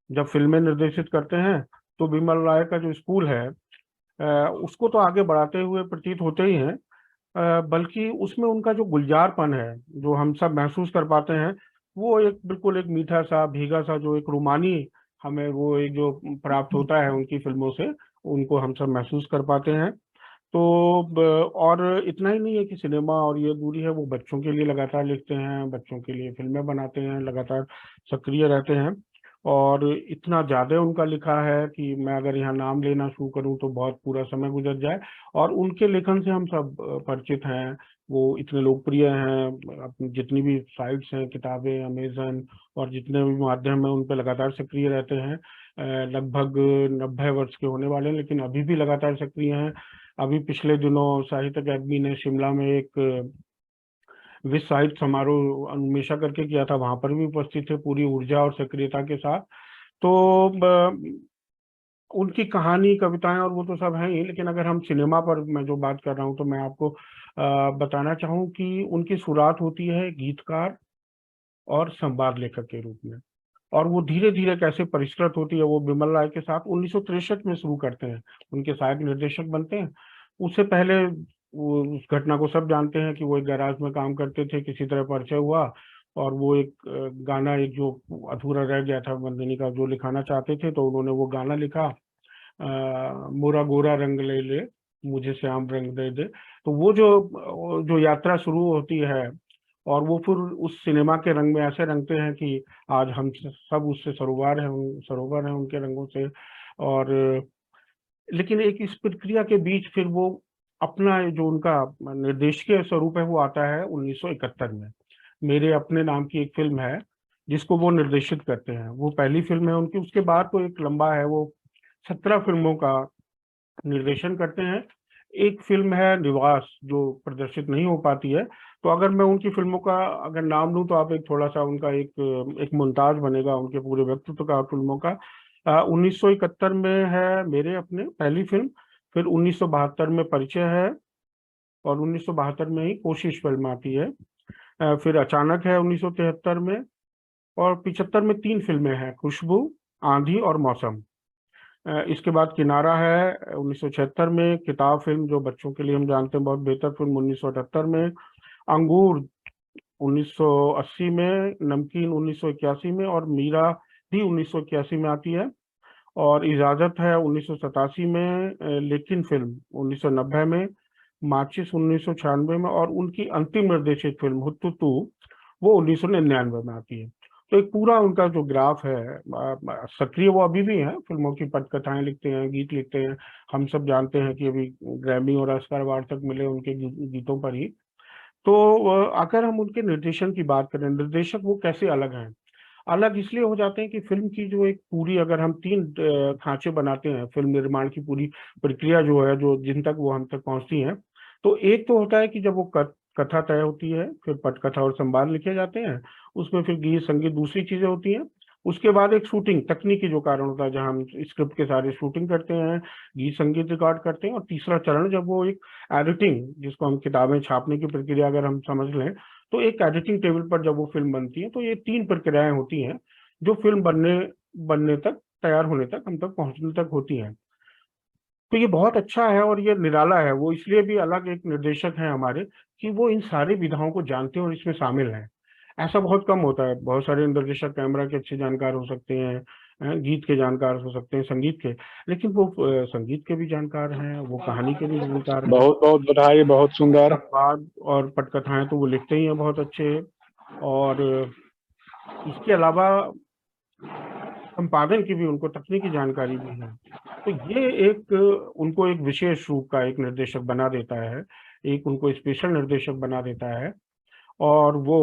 जब फिल्में निर्देशित करते हैं तो बिमल राय का जो स्कूल है उसको तो आगे बढ़ाते हुए प्रतीत होते ही हैं, बल्कि उसमें उनका जो गुलजारपन है जो हम सब महसूस कर पाते हैं, वो एक बिल्कुल एक मीठा सा भीगा सा जो एक रूमानी हमें वो एक जो प्राप्त होता है उनकी फिल्मों से, उनको हम सब महसूस कर पाते हैं। तो और इतना ही नहीं है कि सिनेमा और ये दूरी है, वो बच्चों के लिए लगातार लिखते हैं, बच्चों के लिए फिल्में बनाते हैं, लगातार सक्रिय रहते हैं। और इतना ज्यादा उनका लिखा है कि मैं अगर यहाँ नाम लेना शुरू करूँ तो बहुत पूरा समय गुजर जाए। और उनके लेखन से हम सब परिचित हैं, वो इतने लोकप्रिय हैं, अपनी जितनी भी साइट्स हैं, किताबें, अमेजन और जितने भी माध्यम हैं उन पर लगातार सक्रिय रहते हैं। लगभग 90 वर्ष के होने वाले हैं लेकिन अभी भी लगातार सक्रिय हैं। अभी पिछले दिनों साहित्य अकादमी ने शिमला में एक विश्व साहित्य समारोह अनुमेशा करके किया था, वहां पर भी उपस्थित थे पूरी ऊर्जा और सक्रियता के साथ। तो उनकी कहानी, कविताएं और वो तो सब है ही, लेकिन अगर हम सिनेमा पर मैं जो बात कर रहा हूँ तो मैं आपको बताना चाहूँ कि उनकी शुरुआत होती है गीतकार और संवाद लेखक के रूप में, और वो धीरे धीरे कैसे परिष्कृत होती है। वो बिमल राय के साथ 1963 में शुरू करते हैं, उनके सहायक निर्देशक बनते हैं। उससे पहले वो उस घटना को सब जानते हैं कि वो एक गैराज में काम करते थे, किसी तरह परिचय हुआ और वो एक गाना एक जो अधूरा रह गया था वंदिनी का जो लिखाना चाहते थे, तो उन्होंने वो गाना लिखा, मोरा गोरा रंग ले ले मुझे श्याम रंग दे दे। तो वो जो यात्रा शुरू होती है और वो फिर उस सिनेमा के रंग में ऐसे रंगते हैं कि आज हम सब उससे सरोवर हैं उनके रंगों से। और लेकिन एक इस प्रक्रिया के बीच फिर वो अपना जो उनका निर्देशकीय स्वरूप है वो आता है 1971 में। मेरे अपने नाम की एक फिल्म है जिसको वो निर्देशित करते हैं, वो पहली फिल्म है उनकी। उसके बाद तो एक लंबा है, वो 17 फिल्मों का निर्देशन करते हैं। एक फिल्म है निवास जो प्रदर्शित नहीं हो पाती है। तो अगर मैं उनकी फिल्मों का अगर नाम लूं तो आप एक थोड़ा सा उनका एक मुमताज बनेगा उनके पूरे व्यक्तित्व का फिल्मों का। 1971 में है मेरे अपने पहली फिल्म, फिर 1972 में परिचय है, और 1972 में ही कोशिश फिल्म आती है। फिर अचानक है 1973 में, और 75 में 3 फिल्में हैं, खुशबू, आंधी और मौसम। इसके बाद किनारा है 1976 में, किताब फिल्म जो बच्चों के लिए हम जानते हैं बहुत बेहतर फिल्म 1978 में, अंगूर 1980 में, नमकीन 1981 में, और मीरा भी 1981 में आती है, और इजाजत है 1987 में, लेकिन फिल्म 1990 में, माचिस 1996 में, और उनकी अंतिम निर्देशित फिल्म हुत्तुतु वो 1999 में आती है। तो एक पूरा उनका जो ग्राफ है, सक्रिय वो अभी भी हैं, फिल्मों की पटकथाएं लिखते हैं, गीत लिखते हैं। हम सब जानते हैं कि अभी ग्रैमी और ऑस्कर अवार्ड तक मिले उनके गीतों पर ही। तो अगर हम उनके निर्देशन की बात करें, निर्देशक वो कैसे अलग हैं? अलग इसलिए हो जाते हैं कि फिल्म की जो एक पूरी, अगर हम 3 खांचे बनाते हैं फिल्म निर्माण की पूरी प्रक्रिया जो है, जो जिन तक वो हम तक पहुंचती है, तो एक तो होता है कि जब वो कथा तय होती है, फिर पटकथा और संवाद लिखे जाते हैं, उसमें फिर गीत संगीत दूसरी चीजें होती हैं। उसके बाद एक शूटिंग तकनीकी जो कारण होता है, जहां हम स्क्रिप्ट के सारे शूटिंग करते हैं, गीत संगीत रिकॉर्ड करते हैं, और तीसरा चरण जब वो एक एडिटिंग, जिसको हम किताबें छापने की प्रक्रिया अगर हम समझ लें, तो एक एडिटिंग टेबल पर जब वो फिल्म बनती है, तो ये 3 प्रक्रियाएं होती हैं जो फिल्म बनने तक, तैयार होने तक, हम तक पहुंचने तक होती हैं। तो ये बहुत अच्छा है और ये निराला है। वो इसलिए भी अलग एक निर्देशक हैं हमारे कि वो इन सारी विधाओं को जानते हैं और इसमें शामिल हैं। ऐसा बहुत कम होता है, बहुत सारे निर्देशक कैमरा के अच्छे जानकार हो सकते हैं, गीत के जानकार हो सकते हैं, संगीत के, लेकिन वो संगीत के भी जानकार हैं, वो कहानी के भी जानकार हैं। बहुत बहुत बधाई, बहुत सुंदर। संवाद और पटकथाएं तो वो लिखते ही हैं बहुत अच्छे, और इसके अलावा संपादन की भी उनको तकनीकी जानकारी भी है। तो ये एक उनको एक विशेष रूप का एक निर्देशक बना देता है, एक उनको स्पेशल निर्देशक बना देता है। और वो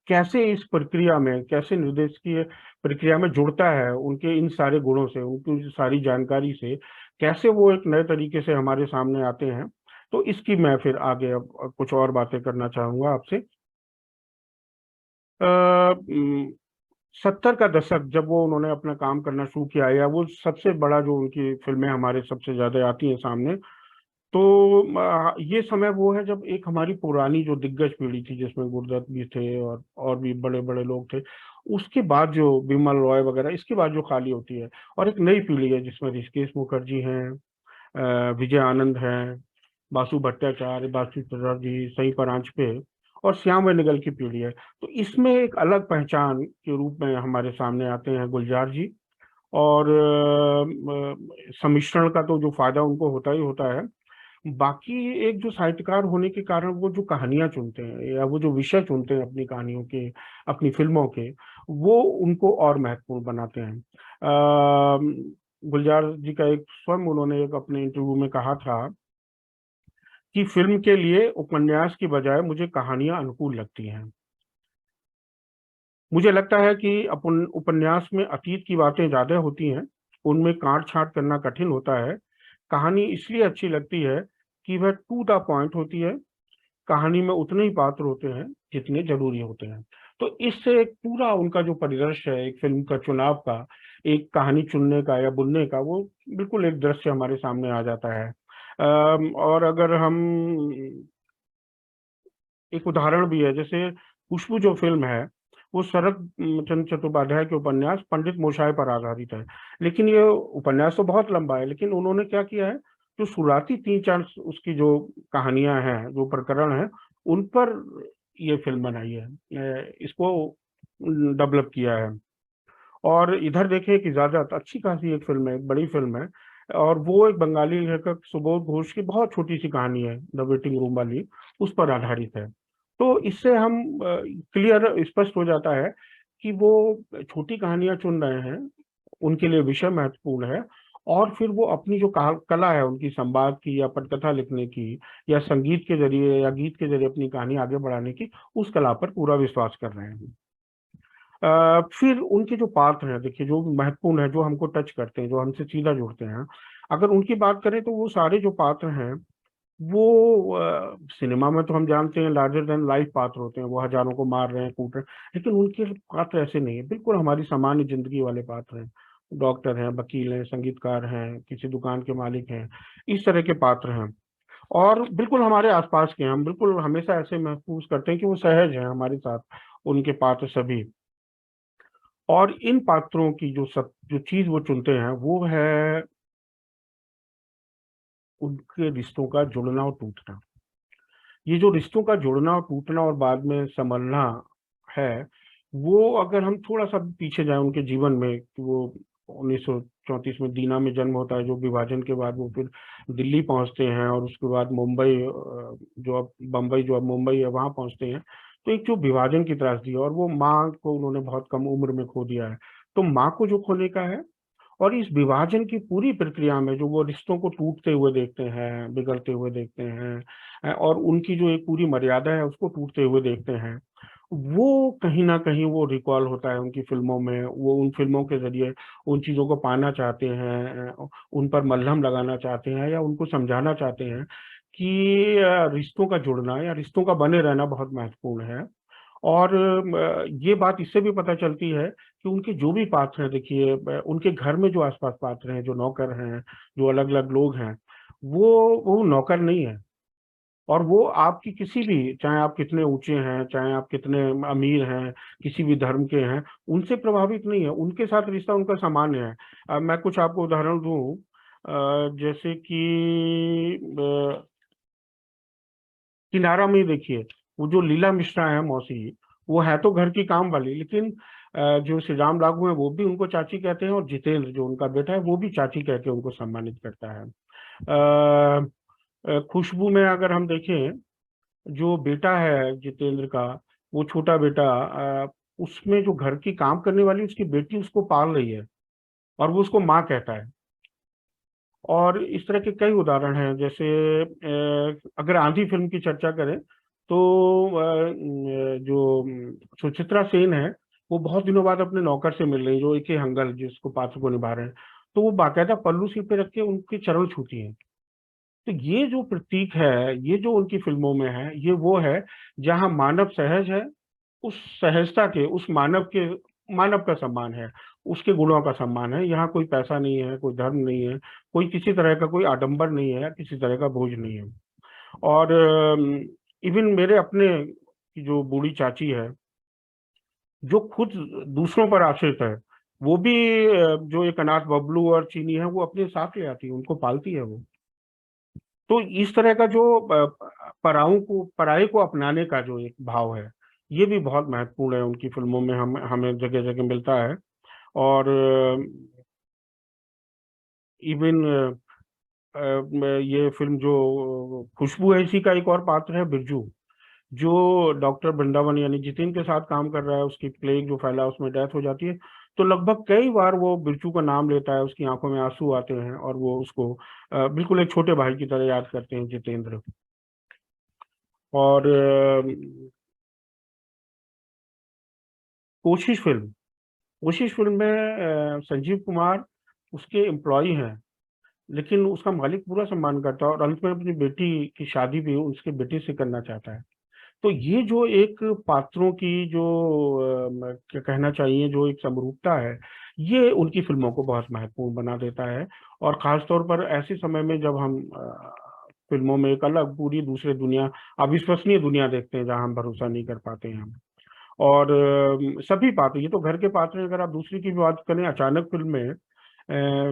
कैसे इस प्रक्रिया में, कैसे निर्देश की प्रक्रिया में जुड़ता है, उनके इन सारे गुणों से, उनकी सारी जानकारी से कैसे वो एक नए तरीके से हमारे सामने आते हैं। तो इसकी मैं फिर आगे अब कुछ और बातें करना चाहूंगा आपसे। 70 का दशक जब वो उन्होंने अपना काम करना शुरू किया, या वो सबसे बड़ा जो उनकी फिल्में हमारे सबसे ज्यादा आती हैं सामने, तो ये समय वो है जब एक हमारी पुरानी जो दिग्गज पीढ़ी थी, जिसमें गुरदत्त भी थे और भी बड़े बड़े लोग थे, उसके बाद जो बिमल रॉय वगैरह, इसके बाद जो खाली होती है, और एक नई पीढ़ी है जिसमें ऋषिकेश मुखर्जी हैं, विजय आनंद हैं, बासु भट्टाचार्य, बासु चटर्जी, सई परांजपे और श्याम बेनेगल की पीढ़ी है। तो इसमें एक अलग पहचान के रूप में हमारे सामने आते हैं गुलजार जी। और सम्मिश्रण का तो जो फायदा उनको होता ही होता है, बाकी एक जो साहित्यकार होने के कारण वो जो कहानियां चुनते हैं या वो जो विषय चुनते हैं अपनी कहानियों के, अपनी फिल्मों के, वो उनको और महत्वपूर्ण बनाते हैं। गुलजार जी का एक स्वयं उन्होंने एक अपने इंटरव्यू में कहा था कि फिल्म के लिए उपन्यास की बजाय मुझे कहानियां अनुकूल लगती हैं। मुझे लगता है कि अपन उपन्यास में अतीत की बातें ज्यादा होती हैं, उनमें काट छांट करना कठिन होता है। कहानी इसलिए अच्छी लगती है कि वह टू द पॉइंट होती है, कहानी में उतने ही पात्र होते हैं जितने जरूरी होते हैं। तो इससे एक पूरा उनका जो परिदृश्य है एक फिल्म का चुनाव का, एक कहानी चुनने का या बुनने का, वो बिल्कुल एक दृश्य हमारे सामने आ जाता है। और अगर हम एक उदाहरण भी है, जैसे खुशबू जो फिल्म है, वो शरद चंद्र चट्टोपाध्याय के उपन्यास पंडित मोशाय पर आधारित है। लेकिन ये उपन्यास तो बहुत लंबा है, लेकिन उन्होंने क्या किया है, जो शुरुआती 3-4 उसकी जो कहानियां हैं, जो प्रकरण है, उन पर ये फिल्म बनाई है, इसको डेवलप किया है। और इधर देखें कि ज्यादा अच्छी खासी एक फिल्म है, एक बड़ी फिल्म है, और वो एक बंगाली लेखक सुबोध घोष की बहुत छोटी सी कहानी है, द वेटिंग रूम वाली, उस पर आधारित है। तो इससे हम क्लियर स्पष्ट हो जाता है कि वो छोटी कहानियां चुन रहे हैं, उनके लिए विषय महत्वपूर्ण है, और फिर वो अपनी जो कला है उनकी, संवाद की या पटकथा लिखने की या संगीत के जरिए या गीत के जरिए अपनी कहानी आगे बढ़ाने की, उस कला पर पूरा विश्वास कर रहे हैं। फिर उनके जो पात्र हैं, देखिए, जो महत्वपूर्ण है, जो हमको टच करते हैं, जो हमसे सीधा जुड़ते हैं, अगर उनकी बात करें तो वो सारे जो पात्र हैं वो सिनेमा में तो हम जानते हैं लार्जर देन लाइफ पात्र होते हैं, वो हजारों को मार रहे हैं, कूट रहे हैं, लेकिन उनके पात्र ऐसे नहीं है, बिल्कुल हमारी सामान्य जिंदगी वाले पात्र हैं। डॉक्टर हैं, वकील हैं, संगीतकार हैं, किसी दुकान के मालिक हैं, इस तरह के पात्र हैं, और बिल्कुल हमारे आसपास के हैं। हम बिल्कुल हमेशा ऐसे महसूस करते हैं कि वो सहज हैं हमारे साथ, उनके पात्र सभी। और इन पात्रों की जो चीज वो चुनते हैं, वो है उनके रिश्तों का जुड़ना और टूटना। ये जो रिश्तों का जुड़ना और टूटना और बाद में संभलना है, वो अगर हम थोड़ा सा पीछे जाएं उनके जीवन में, कि वो 1934 में दीना में जन्म होता है, जो विभाजन के बाद वो फिर दिल्ली पहुंचते हैं, और उसके बाद मुंबई, जो अब बम्बई, जो अब मुंबई है, वहां पहुंचते हैं। तो एक जो विभाजन की त्रासदी है, और वो माँ को उन्होंने बहुत कम उम्र में खो दिया है, तो माँ को जो खोने का है, और इस विभाजन की पूरी प्रक्रिया में जो वो रिश्तों को टूटते हुए देखते हैं, बिगड़ते हुए देखते हैं, और उनकी जो एक पूरी मर्यादा है उसको टूटते हुए देखते हैं, वो कहीं ना कहीं वो रिकॉल होता है उनकी फिल्मों में। वो उन फिल्मों के जरिए उन चीजों को पाना चाहते हैं, उन पर मलहम लगाना चाहते हैं, या उनको समझाना चाहते हैं कि रिश्तों का जुड़ना या रिश्तों का बने रहना बहुत महत्वपूर्ण है। और ये बात इससे भी पता चलती है कि उनके जो भी पात्र हैं, देखिए, उनके घर में जो आसपास पात्र हैं, जो नौकर हैं, जो अलग अलग लोग हैं, वो नौकर नहीं है, और वो आपकी किसी भी, चाहे आप कितने ऊंचे हैं, चाहे आप कितने अमीर हैं, किसी भी धर्म के हैं, उनसे प्रभावित नहीं है। उनके साथ रिश्ता उनका सामान्य है। मैं कुछ आपको उदाहरण दूं, जैसे कि किनारा में देखिए, वो जो लीला मिश्रा है, मौसी, वो है तो घर की काम वाली, लेकिन जो श्री राम लागू है वो भी उनको चाची कहते हैं, और जितेंद्र जो उनका बेटा है वो भी चाची कह के उनको सम्मानित करता है। खुशबू में अगर हम देखें, जो बेटा है जितेंद्र का, वो छोटा बेटा, उसमें जो घर की काम करने वाली उसकी बेटी उसको पाल रही है और वो उसको माँ कहता है। और इस तरह के कई उदाहरण हैं। जैसे अगर आंधी फिल्म की चर्चा करें तो जो सुचित्रा सेन है वो बहुत दिनों बाद अपने नौकर से मिल रही है, जो A.K. हंगल जिसको पात्र को निभा रहे हैं, तो वो बाकायदा पल्लू सिर पे रख के उनके चरण छूती हैं। तो ये जो प्रतीक है, ये जो उनकी फिल्मों में है, ये वो है जहां मानव सहज है, उस सहजता के, उस मानव का सम्मान है, उसके गुणों का सम्मान है। यहाँ कोई पैसा नहीं है, कोई धर्म नहीं है, कोई किसी तरह का कोई आडंबर नहीं है, किसी तरह का बोझ नहीं है। और इवन मेरे अपने की जो बूढ़ी चाची है, जो खुद दूसरों पर आश्रित है, वो भी जो एक अनाथ बबलू और चीनी है वो अपने साथ ले आती है, उनको पालती है वो। तो इस तरह का जो पराये को अपनाने का जो एक भाव है, ये भी बहुत महत्वपूर्ण है उनकी फिल्मों में, हमें जगह जगह मिलता है। और इवन ये फिल्म जो खुशबू है, इसी का एक और पात्र है बिरजू, जो डॉक्टर वृंदावन यानी जितिन के साथ काम कर रहा है। उसकी प्लेग जो फैला उसमें डेथ हो जाती है, तो लगभग कई बार वो बिरजू का नाम लेता है, उसकी आंखों में आंसू आते हैं और वो उसको बिल्कुल एक छोटे भाई की तरह याद करते हैं जितेंद्र। और कोशिश फिल्म में संजीव कुमार उसके एम्प्लॉय हैं, लेकिन उसका मालिक पूरा सम्मान करता है और अंत में अपनी बेटी की शादी भी उसके बेटे से करना चाहता है। तो ये जो एक पात्रों की जो क्या कहना चाहिए, जो एक समरूपता है, ये उनकी फिल्मों को बहुत महत्वपूर्ण बना देता है। और खासतौर पर ऐसे समय में जब हम फिल्मों में एक अलग पूरी दूसरे दुनिया, अविश्वसनीय दुनिया देखते हैं जहां हम भरोसा नहीं कर पाते हैं हम। और सभी पात्र, ये तो घर के पात्र हैं। अगर आप दूसरी की बात करें, अचानक फिल्म में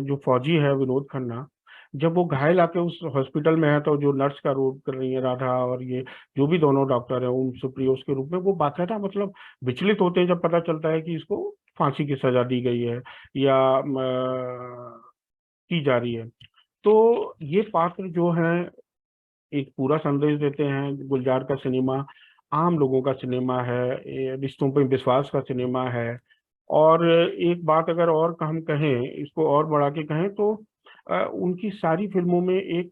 जो फौजी है विनोद खन्ना, जब वो घायल आके उस हॉस्पिटल में है, तो जो नर्स का रोल कर रही है राधा, और ये जो भी दोनों डॉक्टर है ओम सुप्रियोस के रूप में, वो बाकायदा मतलब विचलित होते हैं जब पता चलता है कि इसको फांसी की सजा दी गई है या की जा रही है। तो ये पात्र जो है एक पूरा संदेश देते हैं। गुलजार का सिनेमा आम लोगों का सिनेमा है, रिश्तों पर विश्वास का सिनेमा है। और एक बात अगर और हम कहें, इसको और बढ़ा के कहें, तो उनकी सारी फिल्मों में एक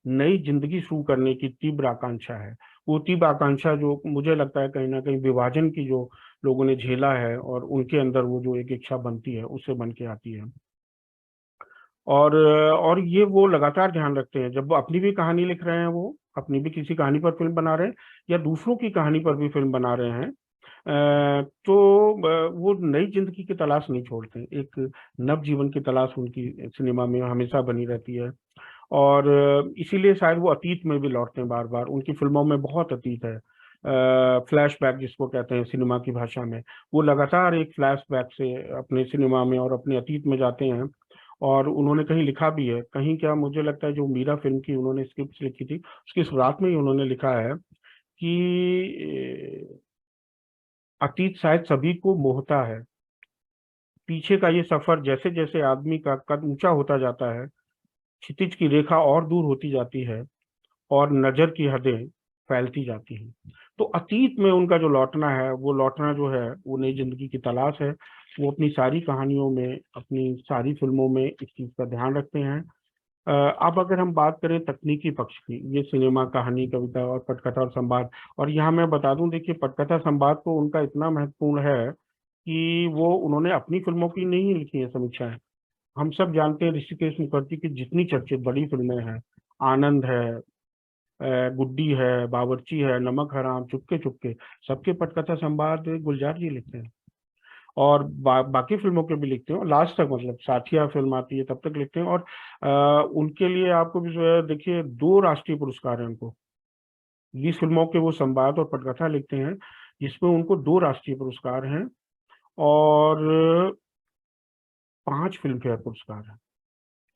नई जिंदगी शुरू करने की तीव्र आकांक्षा है। वो तीव्र आकांक्षा जो मुझे लगता है कहीं ना कहीं विभाजन की जो लोगों ने झेला है, और उनके अंदर वो जो एक इच्छा बनती है, उससे बन के आती है। और ये वो लगातार ध्यान रखते हैं, जब वो अपनी भी कहानी लिख रहे हैं, वो अपनी भी किसी कहानी पर फिल्म बना रहे हैं या दूसरों की कहानी पर भी फिल्म बना रहे हैं, तो वो नई जिंदगी की तलाश नहीं छोड़ते। एक नव जीवन की तलाश उनकी सिनेमा में हमेशा बनी रहती है। और इसीलिए शायद वो अतीत में भी लौटते हैं बार बार। उनकी फिल्मों में बहुत अतीत है, फ्लैशबैक जिसको कहते हैं सिनेमा की भाषा में। वो लगातार एक फ्लैशबैक से अपने सिनेमा में और अपने अतीत में जाते हैं। और उन्होंने कहीं लिखा भी है, कहीं क्या, मुझे लगता है जो मीरा फिल्म की उन्होंने स्क्रिप्ट लिखी थी, उसकी शुरुआत में ही उन्होंने लिखा है कि अतीत शायद सभी को मोहता है, पीछे का ये सफर जैसे जैसे आदमी का कद ऊंचा होता जाता है, क्षितिज की रेखा और दूर होती जाती है और नजर की हदें फैलती जाती हैं। तो अतीत में उनका जो लौटना है, वो लौटना जो है वो नई जिंदगी की तलाश है। वो अपनी सारी कहानियों में, अपनी सारी फिल्मों में इस चीज का ध्यान रखते हैं। अब अगर हम बात करें तकनीकी पक्ष की, ये सिनेमा, कहानी, कविता और पटकथा और संवाद, और यहाँ मैं बता दूं, देखिए पटकथा संवाद तो उनका इतना महत्वपूर्ण है कि वो उन्होंने अपनी फिल्मों की नहीं लिखी है समीक्षाएं। हम सब जानते हैं ऋषिकेश मुखर्जी की जितनी चर्चित बड़ी फिल्में हैं, आनंद है, गुड्डी है, बावर्ची है, नमक हराम, चुपके चुपके, सबके पटकथा संवाद गुलजार जी लिखते हैं। और बाकी फिल्मों के भी लिखते हैं, लास्ट तक, मतलब साथिया फिल्म आती है तब तक लिखते हैं। और उनके लिए आपको भी जो है, देखिए 2 राष्ट्रीय पुरस्कार हैं उनको। 20 फिल्मों के वो संवाद और पटकथा लिखते हैं, जिसमें उनको 2 राष्ट्रीय पुरस्कार हैं और 5 फिल्म फेयर पुरस्कार हैं।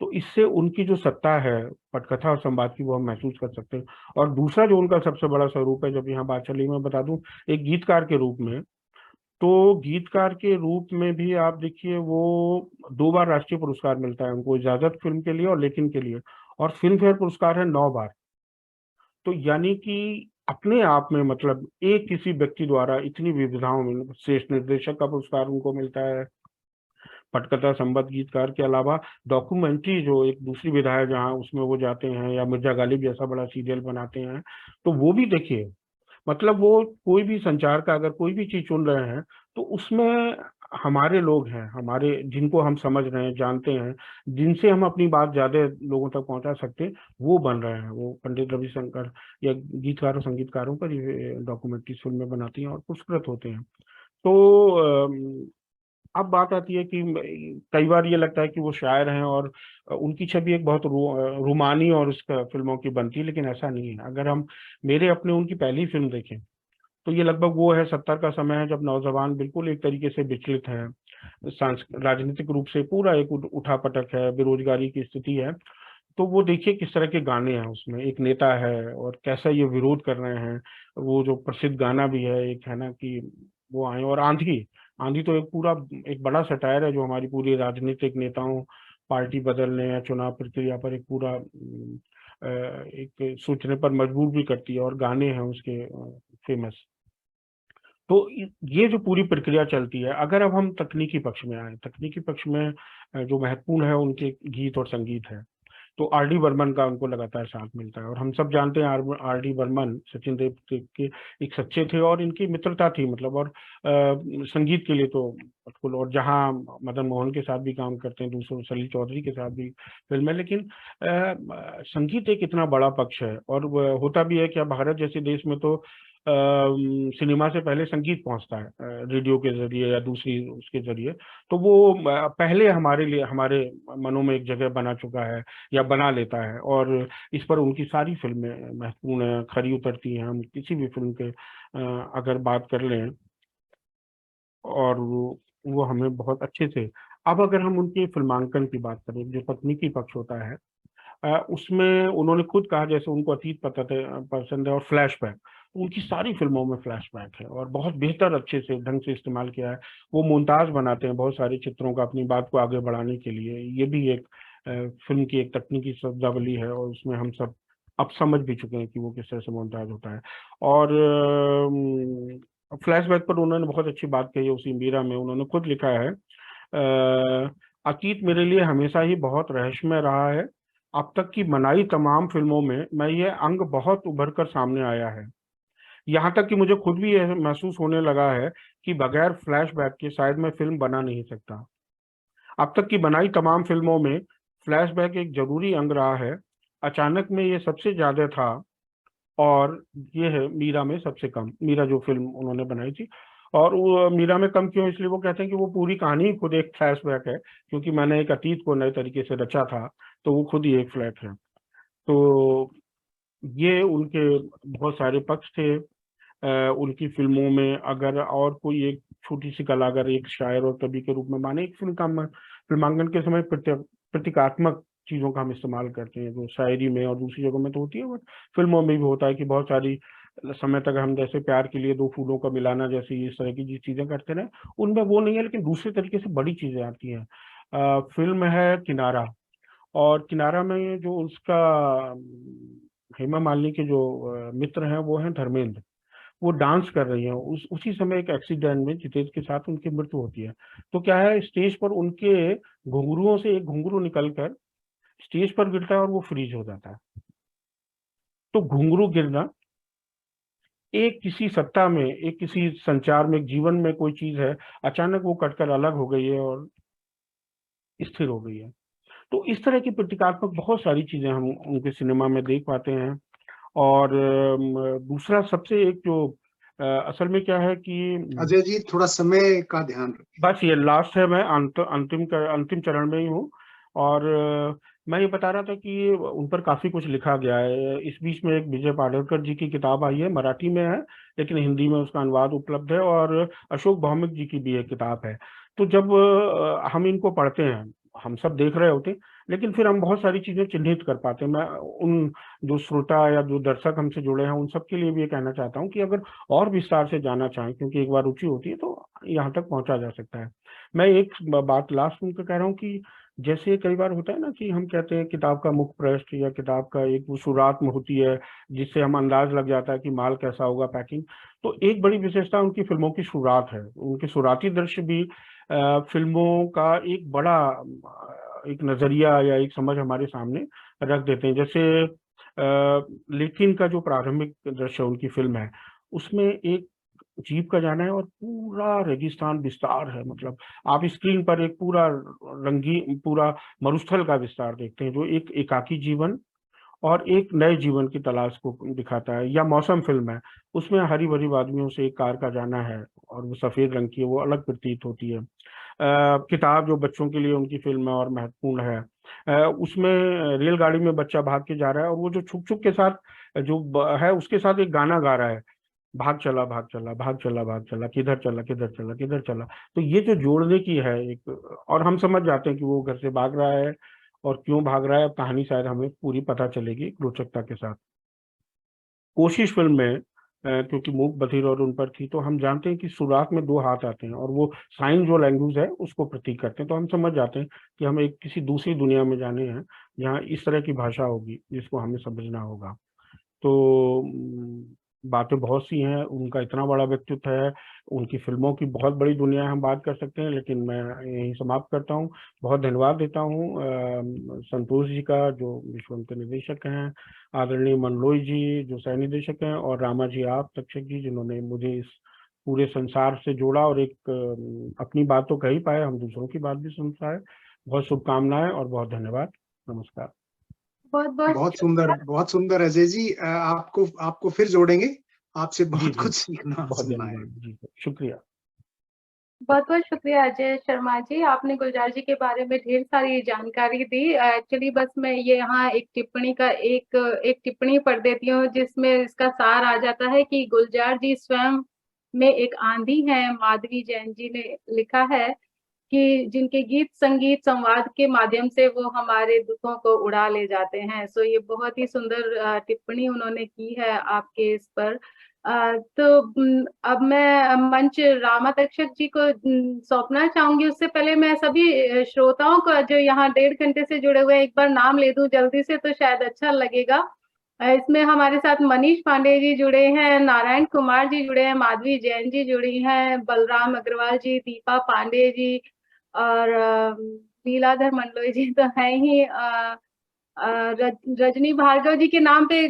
तो इससे उनकी जो सत्ता है पटकथा और संवाद की, वो हम महसूस कर सकते हैं। और दूसरा जो उनका सबसे बड़ा स्वरूप है, जब यहाँ बात चली, मैं बता दूं, एक गीतकार के रूप में, तो गीतकार के रूप में भी आप देखिए वो 2 बार राष्ट्रीय पुरस्कार मिलता है उनको, इजाजत फिल्म के लिए और लेकिन के लिए, और फिल्म फेयर पुरस्कार है 9 बार। तो यानी कि अपने आप में मतलब एक किसी व्यक्ति द्वारा इतनी विविधाओं में श्रेष्ठ निर्देशक का पुरस्कार उनको मिलता है, पटकथा संबद्ध गीतकार के अलावा डॉक्यूमेंट्री जो एक दूसरी विधा है जहाँ उसमें वो जाते हैं, या मिर्जा गालिब जैसा बड़ा सीरियल बनाते हैं, तो वो भी देखिए, मतलब वो कोई भी संचार का अगर कोई भी चीज चुन रहे हैं तो उसमें हमारे लोग हैं, हमारे जिनको हम समझ रहे हैं, जानते हैं, जिनसे हम अपनी बात ज्यादा लोगों तक पहुंचा सकते हैं, वो बन रहे हैं। वो पंडित रविशंकर या गीतकारों संगीतकारों पर डॉक्यूमेंट्री फिल्में बनाती हैं और पुरस्कृत होते हैं। तो अब बात आती है कि कई बार ये लगता है कि वो शायर हैं और उनकी छवि एक बहुत रूमानी और उसका फिल्मों की बनती है, लेकिन ऐसा नहीं है। अगर हम मेरे अपने उनकी पहली फिल्म देखें तो ये लगभग वो है 70 का समय है, जब नौजवान बिल्कुल एक तरीके से विचलित है, राजनीतिक रूप से पूरा एक उठापटक है, बेरोजगारी की स्थिति है। तो वो देखिए किस तरह के गाने हैं उसमें, एक नेता है और कैसा ये विरोध कर रहे हैं। वो जो प्रसिद्ध गाना भी है एक, है ना, कि वो आए, और आंधी आंधी तो एक पूरा एक बड़ा सटायर है जो हमारी पूरी राजनीतिक नेताओं, पार्टी बदलने या चुनाव प्रक्रिया पर एक पूरा एक सोचने पर मजबूर भी करती है, और गाने हैं उसके फेमस। तो ये जो पूरी प्रक्रिया चलती है, अगर अब हम तकनीकी पक्ष में आए, तकनीकी पक्ष में जो महत्वपूर्ण है उनके गीत और संगीत है, तो आर.डी. बर्मन का उनको लगातार साथ मिलता है। और हम सब जानते हैं आर.डी. बर्मन सचिन देव के एक सच्चे थे और इनकी मित्रता थी, मतलब, और संगीत के लिए तो बिल्कुल, और जहाँ मदन मोहन के साथ भी काम करते हैं, दूसरों सलील चौधरी के साथ भी फिल्म है, लेकिन संगीत एक इतना बड़ा पक्ष है। और होता भी है कि भारत जैसे देश में तो सिनेमा से पहले संगीत पहुंचता है रेडियो के जरिए या दूसरी उसके जरिए, तो वो पहले हमारे लिए, हमारे मनों में एक जगह बना चुका है या बना लेता है, और इस पर उनकी सारी फिल्में महत्वपूर्ण है, खरी उतरती हैं। हम किसी भी फिल्म के अगर बात कर लें, और वो हमें बहुत अच्छे से, अब अगर हम उनके फिल्मांकन की बात करें, जो तकनीकी पक्ष होता है, उसमें उन्होंने खुद कहा जैसे उनको अतीत पसंद है और फ्लैशबैक, उनकी सारी फिल्मों में फ्लैशबैक है और बहुत बेहतर अच्छे से ढंग से इस्तेमाल किया है। वो मोन्ताज बनाते हैं बहुत सारे चित्रों का अपनी बात को आगे बढ़ाने के लिए। ये भी एक फिल्म की एक तकनीकी शब्दावली है, और उसमें हम सब अब समझ भी चुके हैं कि वो किस तरह से मोन्ताज होता है। और फ्लैशबैक पर उन्होंने बहुत अच्छी बात कही है, उसी मीरा में उन्होंने खुद लिखा है, अतीत मेरे लिए हमेशा ही बहुत रहस्यमय रहा है। अब तक की बनाई तमाम फिल्मों में मैं ये अंग बहुत उभर कर सामने आया है। यहाँ तक कि मुझे खुद भी यह महसूस होने लगा है कि बगैर फ्लैशबैक के शायद मैं फिल्म बना नहीं सकता। अब तक की बनाई तमाम फिल्मों में फ्लैशबैक एक जरूरी अंग रहा है। अचानक में ये सबसे ज्यादा था, और ये है मीरा में सबसे कम। मीरा जो फिल्म उन्होंने बनाई थी, और वो मीरा में कम क्यों, इसलिए वो कहते हैं कि वो पूरी कहानी खुद एक फ्लैशबैक है, क्योंकि मैंने एक अतीत को नए तरीके से रचा था, तो वो खुद ही एक फ्लैश है। तो ये उनके बहुत सारे पक्ष थे उनकी फिल्मों में। अगर और कोई एक छोटी सी कला, अगर एक शायर और कवि के रूप में माने, एक फिल्म का फिल्मांकन के समय प्रतीकात्मक चीजों का हम इस्तेमाल करते हैं, जो शायरी में और दूसरी जगहों में तो होती है, बट फिल्मों में भी होता है कि बहुत सारी समय तक हम जैसे प्यार के लिए 2 फूलों का मिलाना जैसी इस तरह की जो चीजें करते रहे, उनमें वो नहीं है, लेकिन दूसरे तरीके से बड़ी चीजें आती हैं। फिल्म है किनारा, और किनारा में जो उसका हेमा मालिनी के जो मित्र हैं वो हैं धर्मेंद्र। वो डांस कर रही हैं, उसी समय एक एक्सीडेंट में जितेश के साथ उनकी मृत्यु होती है। तो क्या है, स्टेज पर उनके घुंघरुओं से एक घुंघरू निकलकर स्टेज पर गिरता है और वो फ्रीज हो जाता है। तो घुंघरू गिरना एक किसी सत्ता में, एक किसी संचार में, एक जीवन में कोई चीज है, अचानक वो कटकर अलग हो गई है और स्थिर हो गई है। तो इस तरह की प्रतीकात्मक बहुत सारी चीजें हम उनके सिनेमा में देख पाते हैं। और दूसरा सबसे एक जो असल में क्या है कि अजय जी थोड़ा समय का ध्यान रखें। बस ये लास्ट है, मैं अंतिम चरण में ही हूँ। और मैं ये बता रहा था कि उन पर काफी कुछ लिखा गया है। इस बीच में एक विजय पाडलकर जी की किताब आई है, मराठी में है लेकिन हिंदी में उसका अनुवाद उपलब्ध है, और अशोक भौमिक जी की भी एक किताब है। तो जब हम इनको पढ़ते हैं, हम सब देख रहे होते, लेकिन फिर हम बहुत सारी चीजें चिन्हित कर पाते हैं। मैं उन जो श्रोता या जो दर्शक हमसे जुड़े हैं उन सब के लिए भी ये कहना चाहता हूँ कि अगर और विस्तार से जानना चाहें, क्योंकि एक बार रुचि होती है तो यहाँ तक पहुंचा जा सकता है। मैं एक बात लास्ट में कह रहा हूँ कि जैसे कई बार होता है ना कि हम कहते हैं किताब का मुख पृष्ठ या किताब का एक वो शुरुआत में होती है जिससे हम अंदाज लग जाता है कि माल कैसा होगा, पैकिंग। तो एक बड़ी विशेषता उनकी फिल्मों की शुरुआत है। उनके शुरुआती दृश्य भी फिल्मों का एक बड़ा एक नजरिया या एक समझ हमारे सामने रख देते हैं। जैसे लेकिन का जो प्रारंभिक दृश्य उनकी फिल्म है, उसमें एक जीप का जाना है और पूरा रेगिस्तान विस्तार है। मतलब आप स्क्रीन पर एक पूरा पूरा मरुस्थल का विस्तार देखते हैं जो एक एकाकी जीवन और एक नए जीवन की तलाश को दिखाता है। या मौसम फिल्म है, उसमें हरी भरी वादियों से एक कार का जाना है और वो सफेद रंग की है, वो अलग प्रतीत होती है। किताब जो बच्चों के लिए उनकी फिल्म है और महत्वपूर्ण है, उसमें रेलगाड़ी में बच्चा भाग के जा रहा है और वो जो छुक छुक के साथ जो है उसके साथ एक गाना गा रहा है, भाग चला भाग चला भाग चला भाग चला, किधर चला किधर चला किधर चला। तो ये जो जोड़ने की है एक, और हम समझ जाते हैं कि वो घर से भाग रहा है और क्यों भाग रहा है। अब कहानी शायद हमें पूरी पता चलेगी रोचकता के साथ। कोशिश फिल्म में क्योंकि मूक बधिर और उन पर थी, तो हम जानते हैं कि शुरुआत में 2 हाथ आते हैं और वो साइन जो लैंग्वेज है उसको प्रतीक करते हैं। तो हम समझ जाते हैं कि हम एक किसी दूसरी दुनिया में जाने हैं जहाँ इस तरह की भाषा होगी जिसको हमें समझना होगा। तो बातें बहुत सी हैं, उनका इतना बड़ा व्यक्तित्व है, उनकी फिल्मों की बहुत बड़ी दुनिया है, हम बात कर सकते हैं, लेकिन मैं यही समाप्त करता हूँ। बहुत धन्यवाद देता हूँ संतोष जी का जो विश्वम के निदेशक हैं, आदरणीय मंडलोई जी जो सह निदेशक हैं, और रामा जी आप तक्षक जी जिन्होंने मुझे इस पूरे संसार से जोड़ा और एक अपनी बात तो कह ही पाए, हम दूसरों की बात भी सुन पाए। बहुत शुभकामनाएं और बहुत धन्यवाद। नमस्कार। बहुत सुंदर अजय जी। आपको फिर जोड़ेंगे, आपसे बहुत कुछ सीखना बहुत सुनना है। जी, शुक्रिया। बहुत बहुत शुक्रिया अजय शर्मा जी, आपने गुलजार जी के बारे में ढेर सारी जानकारी दी। एक्चुअली बस मैं ये यहाँ एक टिप्पणी पढ़ देती हूँ जिसमें इसका सार आ जाता है कि गुलजार जी स्वयं में एक आंधी है। माधवी जैन जी ने लिखा है कि जिनके गीत संगीत संवाद के माध्यम से वो हमारे दुखों को उड़ा ले जाते हैं। सो ये बहुत ही सुंदर टिप्पणी उन्होंने की है आपके इस पर। तो अब मैं मंच रामा तक्षक जी को सौंपना चाहूंगी। उससे पहले मैं सभी श्रोताओं का जो यहाँ 1.5 घंटे से जुड़े हुए हैं एक बार नाम ले दूं जल्दी से, तो शायद अच्छा लगेगा। इसमें हमारे साथ मनीष पांडे जी जुड़े हैं, नारायण कुमार जी जुड़े हैं, माधवी जैन जी जुड़ी हैं, बलराम अग्रवाल जी, दीपा पांडे जी और लीलाधर मंडलोई जी तो है ही। रजनी भार्गव जी के नाम पे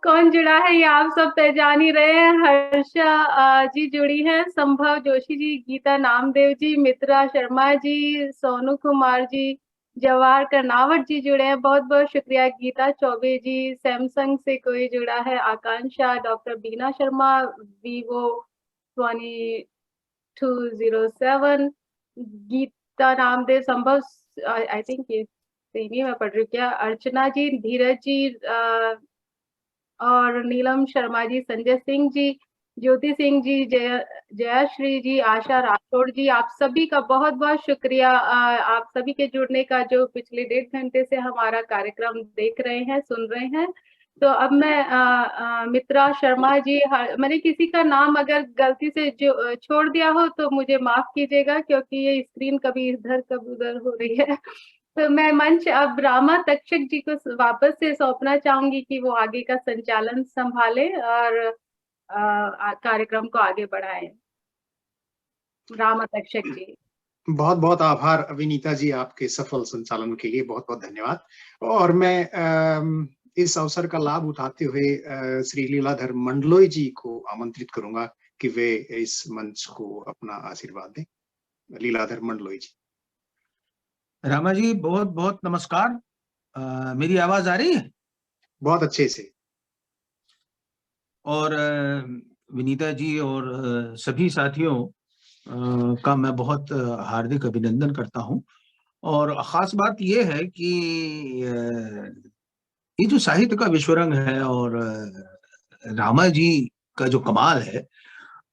कौन जुड़ा है ये आप सब पहचान ही रहे हैं। हर्षा जी जुड़ी हैं, संभव जोशी जी, गीता नामदेव जी, मित्रा शर्मा जी, सोनू कुमार जी, जवाहर कर्नावट जी जुड़े हैं, बहुत बहुत शुक्रिया। गीता चौबे जी, सैमसंग से कोई जुड़ा है, आकांक्षा, डॉक्टर बीना शर्मा, वीवो 2207, गीता नामदेव, संभव आई थिंक ये सेम ही मैं पढ़ रही हूँ क्या, अर्चना जी, धीरज जी और नीलम शर्मा जी, संजय सिंह जी, ज्योति सिंह जी, जयाश्री जी, आशा राठौड़ जी, आप सभी का बहुत बहुत शुक्रिया। आप सभी के जुड़ने का, जो पिछले 1.5 घंटे से हमारा कार्यक्रम देख रहे हैं, सुन रहे हैं। तो अब मैं मित्रा शर्मा जी, मैंने किसी का नाम अगर गलती से जो छोड़ दिया हो तो मुझे माफ कीजिएगा, क्योंकि ये स्क्रीन कभी इधर कभी उधर हो रही है। तो मैं मंच अब रामा तक्षक जी को वापस से सौंपना चाहूंगी कि वो आगे का संचालन संभाले और कार्यक्रम को आगे बढ़ाएं। रामा तक्षक जी। बहुत बहुत आभार विनीता जी, आपके सफल संचालन के लिए बहुत बहुत धन्यवाद। और मैं इस अवसर का लाभ उठाते हुए श्री लीलाधर मंडलोई जी को आमंत्रित करूंगा कि वे इस मंच को अपना आशीर्वाद दें। लीलाधर मंडलोई जी। रामा जी बहुत बहुत नमस्कार। मेरी आवाज आ रही है? बहुत अच्छे से। और विनीता जी और सभी साथियों का मैं बहुत हार्दिक अभिनंदन करता हूं। और खास बात यह है कि ये जो साहित्य का विश्वरंग है और रामा जी का जो कमाल है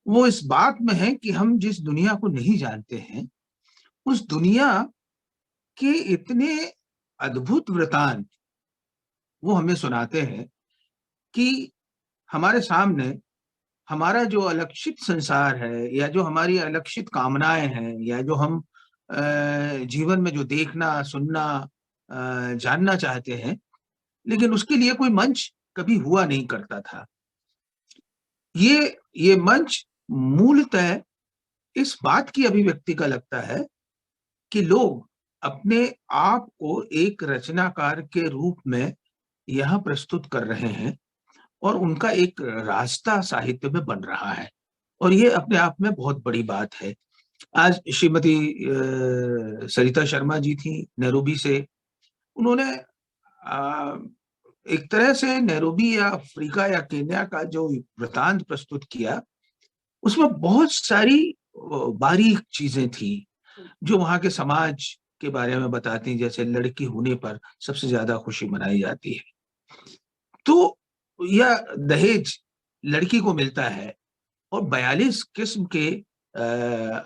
वो इस बात में है कि हम जिस दुनिया को नहीं जानते हैं उस दुनिया के इतने अद्भुत वृतांत वो हमें सुनाते हैं कि हमारे सामने हमारा जो अलक्षित संसार है, या जो हमारी अलक्षित कामनाएं हैं, या जो हम जीवन में जो देखना, सुनना, जानना चाहते हैं, लेकिन उसके लिए कोई मंच कभी हुआ नहीं करता था। ये मंच मूलतः इस बात की अभिव्यक्ति का लगता है कि लोग अपने आप को एक रचनाकार के रूप में यहाँ प्रस्तुत कर रहे हैं, और उनका एक रास्ता साहित्य में बन रहा है, और ये अपने आप में बहुत बड़ी बात है। आज श्रीमती सरिता शर्मा जी थी नैरोबी से, उन्होंने एक तरह से नैरोबी या अफ्रीका या केन्या का जो वृतांत प्रस्तुत किया, उसमें बहुत सारी बारीक चीजें थी जो वहां के समाज के बारे में बताती, जैसे लड़की होने पर सबसे ज्यादा खुशी मनाई जाती है, तो यह दहेज लड़की को मिलता है, और 42 किस्म के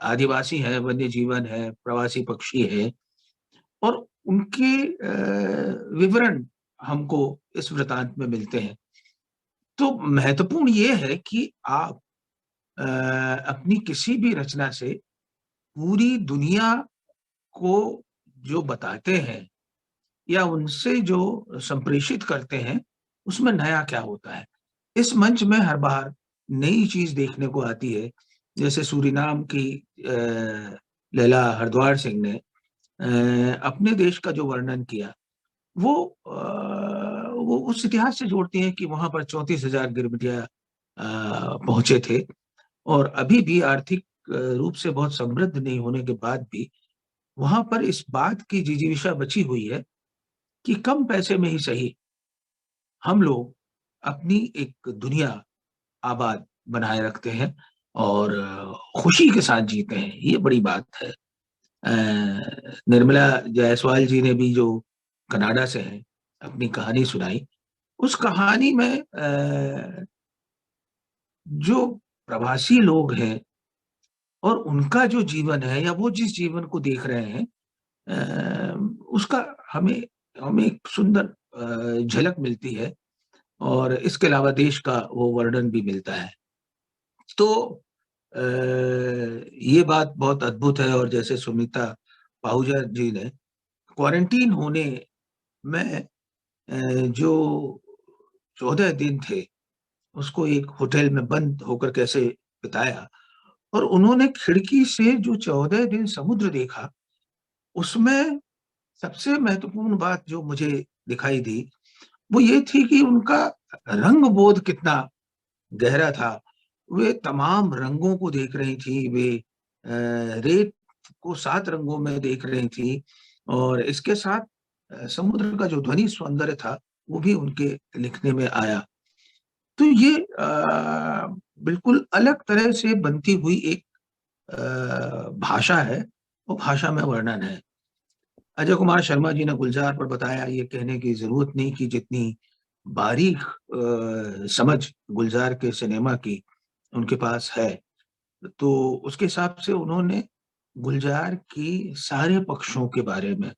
आदिवासी हैं, वन्य जीवन है, प्रवासी पक्षी है, और उनके विवरण हमको इस वृतांत में मिलते हैं। तो महत्वपूर्ण ये है कि आप अपनी किसी भी रचना से पूरी दुनिया को जो बताते हैं या उनसे जो संप्रेषित करते हैं, उसमें नया क्या होता है। इस मंच में हर बार नई चीज देखने को आती है। जैसे सूरीनाम की लैला हरद्वार सिंह ने अपने देश का जो वर्णन किया, वो उस इतिहास से जोड़ती हैं कि वहां पर 34,000 गिरमिटिया पहुंचे थे, और अभी भी आर्थिक रूप से बहुत समृद्ध नहीं होने के बाद भी वहां पर इस बात की जिजीविषा बची हुई है कि कम पैसे में ही सही हम लोग अपनी एक दुनिया आबाद बनाए रखते हैं और खुशी के साथ जीते हैं। ये बड़ी बात है। निर्मला जायसवाल जी ने भी, जो कनाडा से हैं, अपनी कहानी सुनाई। उस कहानी में जो प्रवासी लोग हैं और उनका जो जीवन है, या वो जिस जीवन को देख रहे हैं, उसका हमें एक सुंदर झलक मिलती है, और इसके अलावा देश का वो वर्णन भी मिलता है। तो ये बात बहुत अद्भुत है। और जैसे सुमिता पाहूजा जी ने क्वारंटीन होने में जो 14 दिन थे उसको एक होटल में बंद होकर कैसे बिताया, और उन्होंने खिड़की से जो 14 दिन समुद्र देखा, उसमें सबसे महत्वपूर्ण बात जो मुझे दिखाई दी वो ये थी कि उनका रंग बोध कितना गहरा था। वे तमाम रंगों को देख रही थी, वे रेत को 7 रंगों में देख रही थी, और इसके साथ समुद्र का जो ध्वनि सौंदर्य था वो भी उनके लिखने में आया। तो ये बिल्कुल अलग तरह से बनती हुई एक भाषा है, वो भाषा में वर्णन है। अजय कुमार शर्मा जी ने गुलजार पर बताया, ये कहने की जरूरत नहीं कि जितनी बारीक समझ गुलजार के सिनेमा की उनके पास है, तो उसके हिसाब से उन्होंने गुलजार की सारे पक्षों के बारे में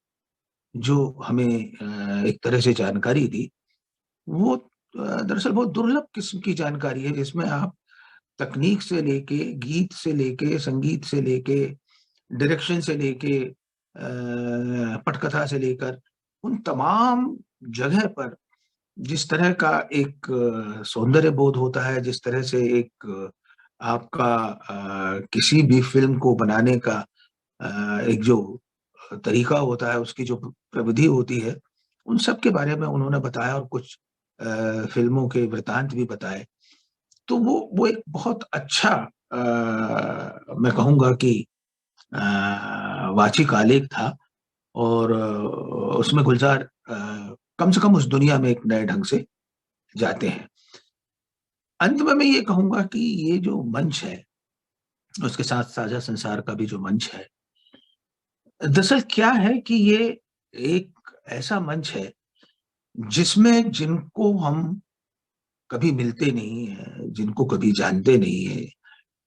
जो हमें एक तरह से जानकारी दी, वो दरअसल बहुत दुर्लभ किस्म की जानकारी है, जिसमें आप तकनीक से लेके, गीत से लेके, संगीत से लेके, डायरेक्शन से लेके, पटकथा से लेकर, उन तमाम जगह पर जिस तरह का एक सौंदर्य बोध होता है, जिस तरह से एक आपका किसी भी फिल्म को बनाने का एक जो तरीका होता है, उसकी जो प्रविधि होती है, उन सब के बारे में उन्होंने बताया, और कुछ फिल्मों के वृतांत भी बताए। तो वो एक बहुत अच्छा मैं कहूँगा कि वाचिक आलेख था, और उसमें गुलजार कम से कम उस दुनिया में एक नए ढंग से जाते हैं। अंत में मैं ये कहूँगा कि ये जो मंच है, उसके साथ साझा संसार का भी जो मंच है, दरअसल क्या है कि ये एक ऐसा मंच है जिसमें जिनको हम कभी मिलते नहीं है, जिनको कभी जानते नहीं है,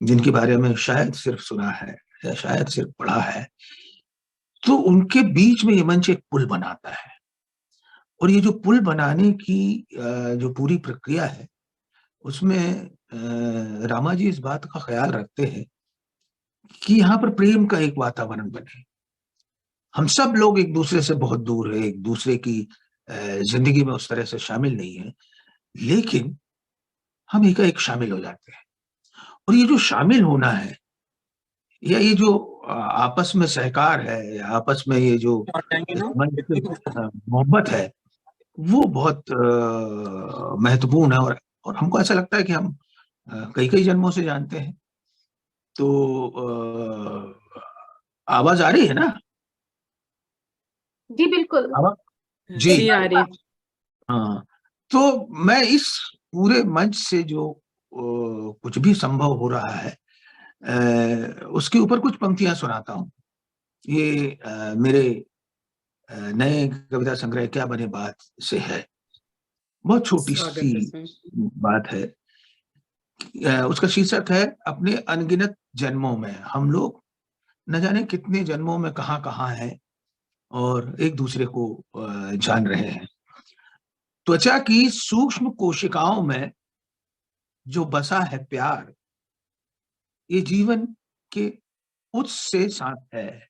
जिनके बारे में शायद सिर्फ सुना है या शायद सिर्फ पढ़ा है, तो उनके बीच में ये मंच एक पुल बनाता है। और ये जो पुल बनाने की जो पूरी प्रक्रिया है, उसमें रामा जी इस बात का ख्याल रखते हैं कि यहाँ पर प्रेम का एक वातावरण बने। हम सब लोग एक दूसरे से बहुत दूर है, एक दूसरे की जिंदगी में उस तरह से शामिल नहीं है, लेकिन हम एकाएक शामिल हो जाते हैं। और ये जो शामिल होना है, या ये जो आपस में सहकार है, या आपस में ये जो मोहब्बत है, वो बहुत महत्वपूर्ण है। और हमको ऐसा लगता है कि हम कई कई जन्मों से जानते हैं। तो आवाज आ रही है ना? जी बिल्कुल। जी आ रही है। हाँ, तो मैं इस पूरे मंच से जो कुछ भी संभव हो रहा है उसके ऊपर कुछ पंक्तियां सुनाता हूँ। ये मेरे नए कविता संग्रह क्या बने बात से है। बहुत छोटी सी बात है। उसका शीर्षक है अपने अनगिनत जन्मों में। हम लोग न जाने कितने जन्मों में कहाँ कहाँ हैं और एक दूसरे को जान रहे हैं। त्वचा की सूक्ष्म कोशिकाओं में जो बसा है प्यार, ये जीवन के उत्स से साथ है।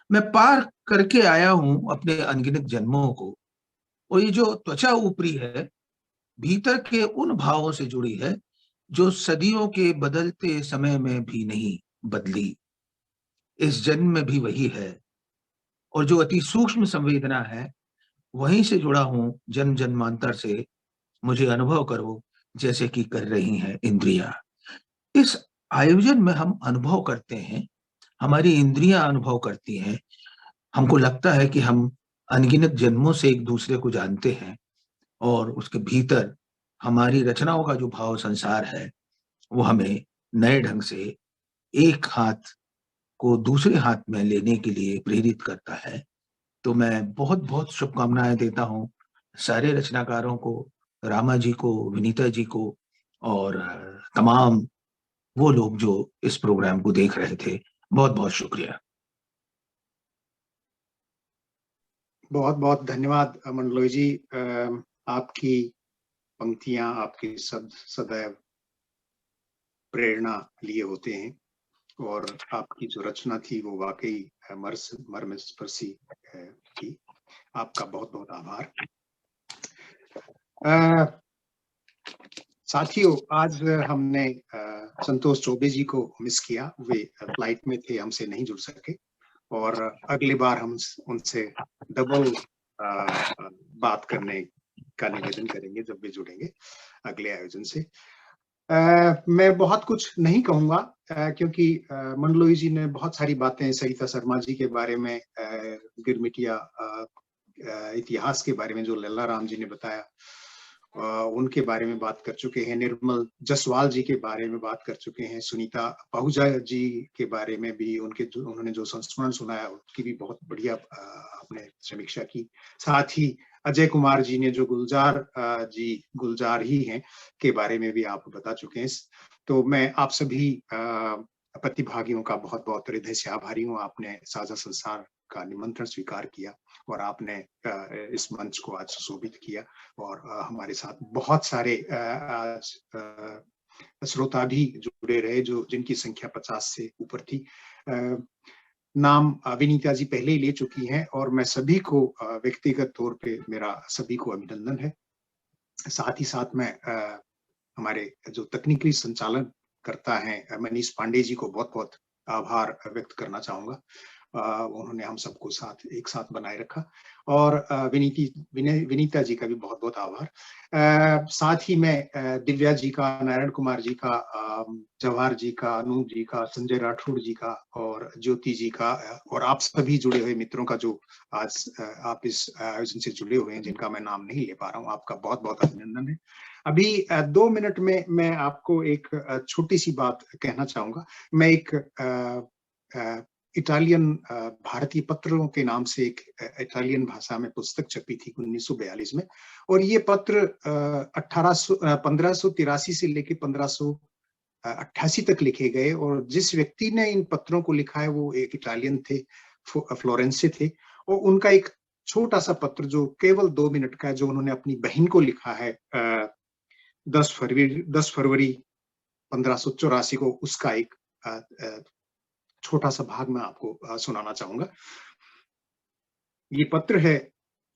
मैं पार करके आया हूं अपने अनगिनत जन्मों को, और ये जो त्वचा ऊपरी है भीतर के उन भावों से जुड़ी है जो सदियों के बदलते समय में भी नहीं बदली। इस जन्म में भी वही है, और जो अति सूक्ष्म संवेदना है वहीं से जुड़ा हूं जन्म जन्मांतर से। मुझे अनुभव करो जैसे कि कर रही हैं इंद्रियां। इस आयोजन में हम अनुभव करते हैं, हमारी इंद्रियां अनुभव करती हैं। हमको लगता है कि हम अनगिनत जन्मों से एक दूसरे को जानते हैं, और उसके भीतर हमारी रचनाओं का जो भाव संसार है वो हमें नए ढंग से एक हाथ को दूसरे हाथ में लेने के लिए प्रेरित करता है। तो मैं बहुत बहुत शुभकामनाएं देता हूँ सारे रचनाकारों को, रामा जी को, विनीता जी को, और तमाम वो लोग जो इस प्रोग्राम को देख रहे थे। बहुत बहुत शुक्रिया। बहुत बहुत धन्यवाद मंडलोई जी। आपकी पंक्तियां, आपके शब्द सदैव प्रेरणा लिए होते हैं, और आपकी जो रचना थी वो वाकई मर्मस्पर्शी थी। आपका बहुत बहुत आभार। साथियों, आज हमने संतोष चौबे जी को मिस किया। वे फ्लाइट में थे, हमसे नहीं जुड़ सके, और अगली बार हम उनसे डबल बात करने का निवेदन करेंगे जब वे जुड़ेंगे अगले आयोजन से। मैं बहुत कुछ नहीं कहूंगा क्योंकि मंडलोई जी ने बहुत सारी बातें सरिता शर्मा जी के बारे में, गिरमिटिया इतिहास के बारे में जो लल्ला राम जी ने बताया उनके बारे में बात कर चुके हैं, निर्मल जसवाल जी के बारे में बात कर चुके हैं, सुनीता पाहुजा जी के बारे में भी उन्होंने जो संस्मरण सुनाया उसकी भी बहुत बढ़िया आपने समीक्षा की। साथ ही अजय कुमार जी ने जो गुलजार ही हैं के बारे में भी आप बता चुके हैं। तो मैं आप सभी प्रतिभागियों का बहुत बहुत हृदय से आभारी हूँ। आपने साझा संसार का निमंत्रण स्वीकार किया और आपने इस मंच को आज सुशोभित किया, और हमारे साथ बहुत सारे श्रोता भी जुड़े रहे जिनकी संख्या 50 से ऊपर थी। नाम विनीता जी पहले ही ले चुकी हैं, और मैं सभी को व्यक्तिगत तौर पे मेरा सभी को अभिनंदन है। साथ ही साथ मैं हमारे जो तकनीकी संचालन करता है मनीष पांडे जी को बहुत बहुत आभार व्यक्त करना चाहूंगा। उन्होंने हम सबको एक साथ बनाए रखा, और विनीता जी का भी बहुत बहुत आभार। साथ ही मैं दिव्या जी का, नारायण कुमार जी का, जवाहर जी का, अनूप जी का, संजय राठौड़ जी का, और ज्योति जी का, और आप सभी जुड़े हुए मित्रों का जो आज आप इस आयोजन से जुड़े हुए हैं, जिनका मैं नाम नहीं ले पा रहा हूँ, आपका बहुत बहुत अभिनंदन है। अभी 2 मिनट में मैं आपको एक छोटी सी बात कहना चाहूंगा। मैं एक इटालियन भारतीय पत्रों के नाम से एक इटालियन भाषा में पुस्तक छपी थी 1942 में, और ये पत्र 1583 से लेके 1588 तक लिखे गए, और जिस व्यक्ति ने इन पत्रों को लिखा है वो एक इटालियन थे, फ्लोरेंस से थे। और उनका एक छोटा सा पत्र जो केवल 2 मिनट का है, जो उन्होंने अपनी बहन को लिखा है, 10 फरवरी 1584 को उसका एक छोटा सा भाग मैं आपको सुनाना चाहूंगा। ये पत्र है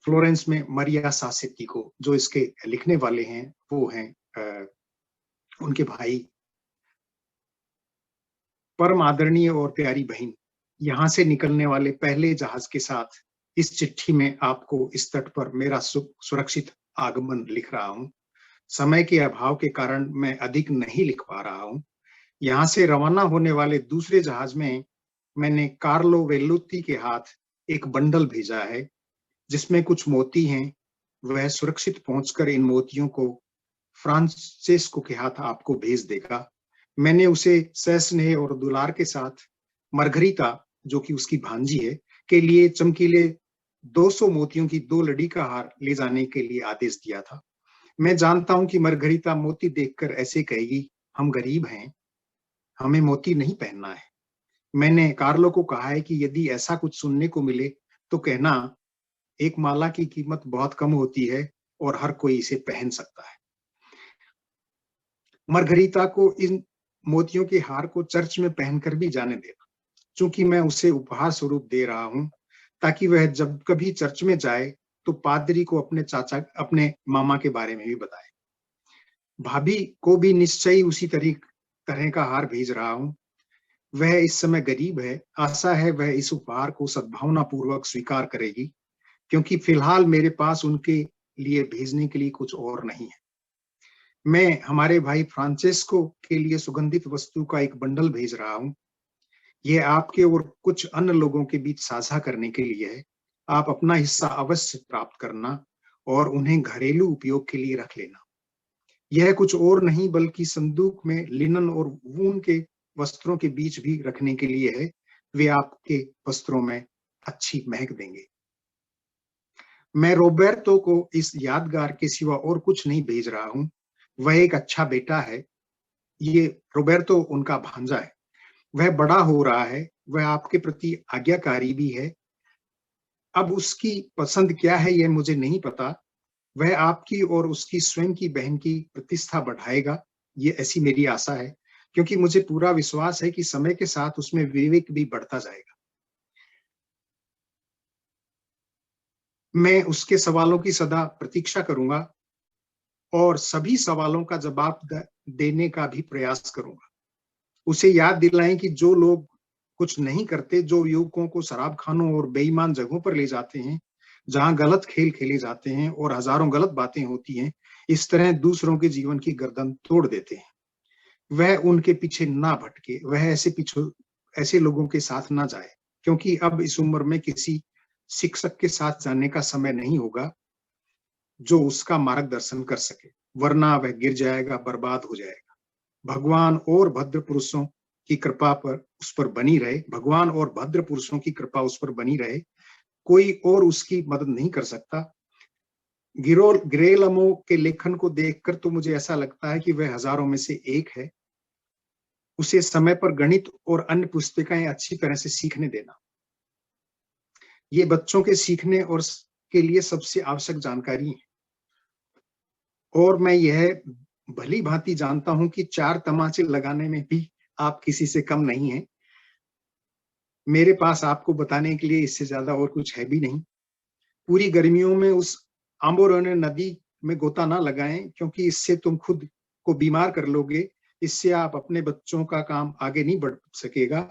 फ्लोरेंस में मरिया सासेती को। जो इसके लिखने वाले हैं वो हैं उनके भाई। परम आदरणीय और प्यारी बहन, यहाँ से निकलने वाले पहले जहाज के साथ इस चिट्ठी में आपको इस तट पर मेरा सुरक्षित आगमन लिख रहा हूँ। समय के अभाव के कारण मैं अधिक नहीं लिख पा रहा हूँ। यहाँ से रवाना होने वाले दूसरे जहाज में मैंने कार्लो वेल्लुती के हाथ एक बंडल भेजा है जिसमें कुछ मोती हैं। वह सुरक्षित पहुंचकर इन मोतियों को फ्रांसेस्को के हाथ आपको भेज देगा। मैंने उसे सहस्नेह और दुलार के साथ मरघरीता, जो कि उसकी भांजी है, के लिए चमकीले 200 मोतियों की 2 लड़ी का हार ले जाने के लिए आदेश दिया था। मैं जानता हूं कि मरघरीता मोती देखकर ऐसे कहेगी, हम गरीब हैं, हमें मोती नहीं पहनना है। मैंने कार्लो को कहा है कि यदि ऐसा कुछ सुनने को मिले तो कहना, एक माला की कीमत बहुत कम होती है और हर कोई इसे पहन सकता है। मरघरीता को इन मोतियों के हार को चर्च में पहनकर भी जाने देना, क्योंकि मैं उसे उपहार स्वरूप दे रहा हूं, ताकि वह जब कभी चर्च में जाए तो पादरी को अपने मामा के बारे में भी बताए। भाभी को भी निश्चय उसी तरह का हार भेज रहा हूं। वह इस समय गरीब है। आशा है वह इस उपहार को सद्भावना पूर्वक स्वीकार करेगी, क्योंकि फिलहाल मेरे पास उनके लिए भेजने के लिए कुछ और नहीं है। मैं हमारे भाई फ्रांसेस्को के लिए सुगंधित वस्तु का एक बंडल भेज रहा हूं। यह आपके और कुछ अन्य लोगों के बीच साझा करने के लिए है। आप अपना हिस्सा अवश्य प्राप्त करना और उन्हें घरेलू उपयोग के लिए रख लेना। यह कुछ और नहीं बल्कि संदूक में लिनन और वून के वस्त्रों के बीच भी रखने के लिए है। वे आपके वस्त्रों में अच्छी महक देंगे। मैं रोबर्टो को इस यादगार के सिवा और कुछ नहीं भेज रहा हूं। वह एक अच्छा बेटा है। ये रोबर्टो उनका भांजा है। वह बड़ा हो रहा है। वह आपके प्रति आज्ञाकारी भी है। अब उसकी पसंद क्या है यह मुझे नहीं पता। वह आपकी और उसकी स्वयं की बहन की प्रतिष्ठा बढ़ाएगा, ये ऐसी मेरी आशा है, क्योंकि मुझे पूरा विश्वास है कि समय के साथ उसमें विवेक भी बढ़ता जाएगा। मैं उसके सवालों की सदा प्रतीक्षा करूंगा और सभी सवालों का जवाब देने का भी प्रयास करूंगा। उसे याद दिलाएं कि जो लोग कुछ नहीं करते, जो युवकों को शराब खानों और बेईमान जगहों पर ले जाते हैं, जहां गलत खेल खेले जाते हैं और हजारों गलत बातें होती हैं, इस तरह दूसरों के जीवन की गर्दन तोड़ देते हैं। वह उनके पीछे ना भटके। वह ऐसे लोगों के साथ ना जाए, क्योंकि अब इस उम्र में किसी शिक्षक के साथ जाने का समय नहीं होगा जो उसका मार्गदर्शन कर सके, वरना वह गिर जाएगा, बर्बाद हो जाएगा। भगवान और भद्र पुरुषों की कृपा उस पर बनी रहे। भगवान और भद्र पुरुषों की कृपा उस पर बनी रहे। कोई और उसकी मदद नहीं कर सकता। गिरेलमो के लेखन को देखकर तो मुझे ऐसा लगता है कि वह हजारों में से एक है। उसे समय पर गणित और अन्य पुस्तिकाएं अच्छी तरह से सीखने देना। ये बच्चों के सीखने और के लिए सबसे आवश्यक जानकारी है। और मैं यह भली भांति जानता हूं कि 4 तमाचे लगाने में भी आप किसी से कम नहीं हैं। मेरे पास आपको बताने के लिए इससे ज्यादा और कुछ है भी नहीं। पूरी गर्मियों में उस आम्बोरोने नदी में गोता ना लगाएं, क्योंकि इससे तुम खुद को बीमार कर लोगे। इससे आप अपने बच्चों का काम आगे नहीं बढ़ सकेगा,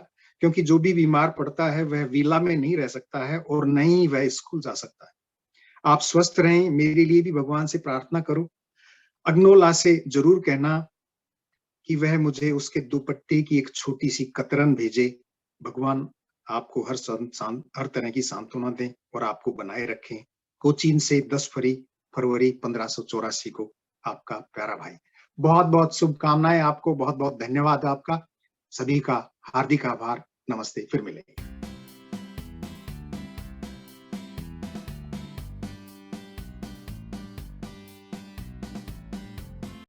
क्योंकि जो भी बीमार पड़ता है वह विला में नहीं रह सकता है और न ही वह स्कूल जा सकता है। आप स्वस्थ रहें। मेरे लिए भी भगवान से प्रार्थना करो। अग्नोला से जरूर कहना कि वह मुझे उसके दुपट्टे की एक छोटी सी कतरन भेजे। भगवान आपको हर तरह की सांत्वना दें और आपको बनाए रखें। कोचीन से 10 फरवरी 1584 को आपका प्यारा भाई। बहुत बहुत शुभकामनाएं आपको। बहुत बहुत धन्यवाद आपका। सभी का हार्दिक आभार। नमस्ते। फिर मिलेंगे।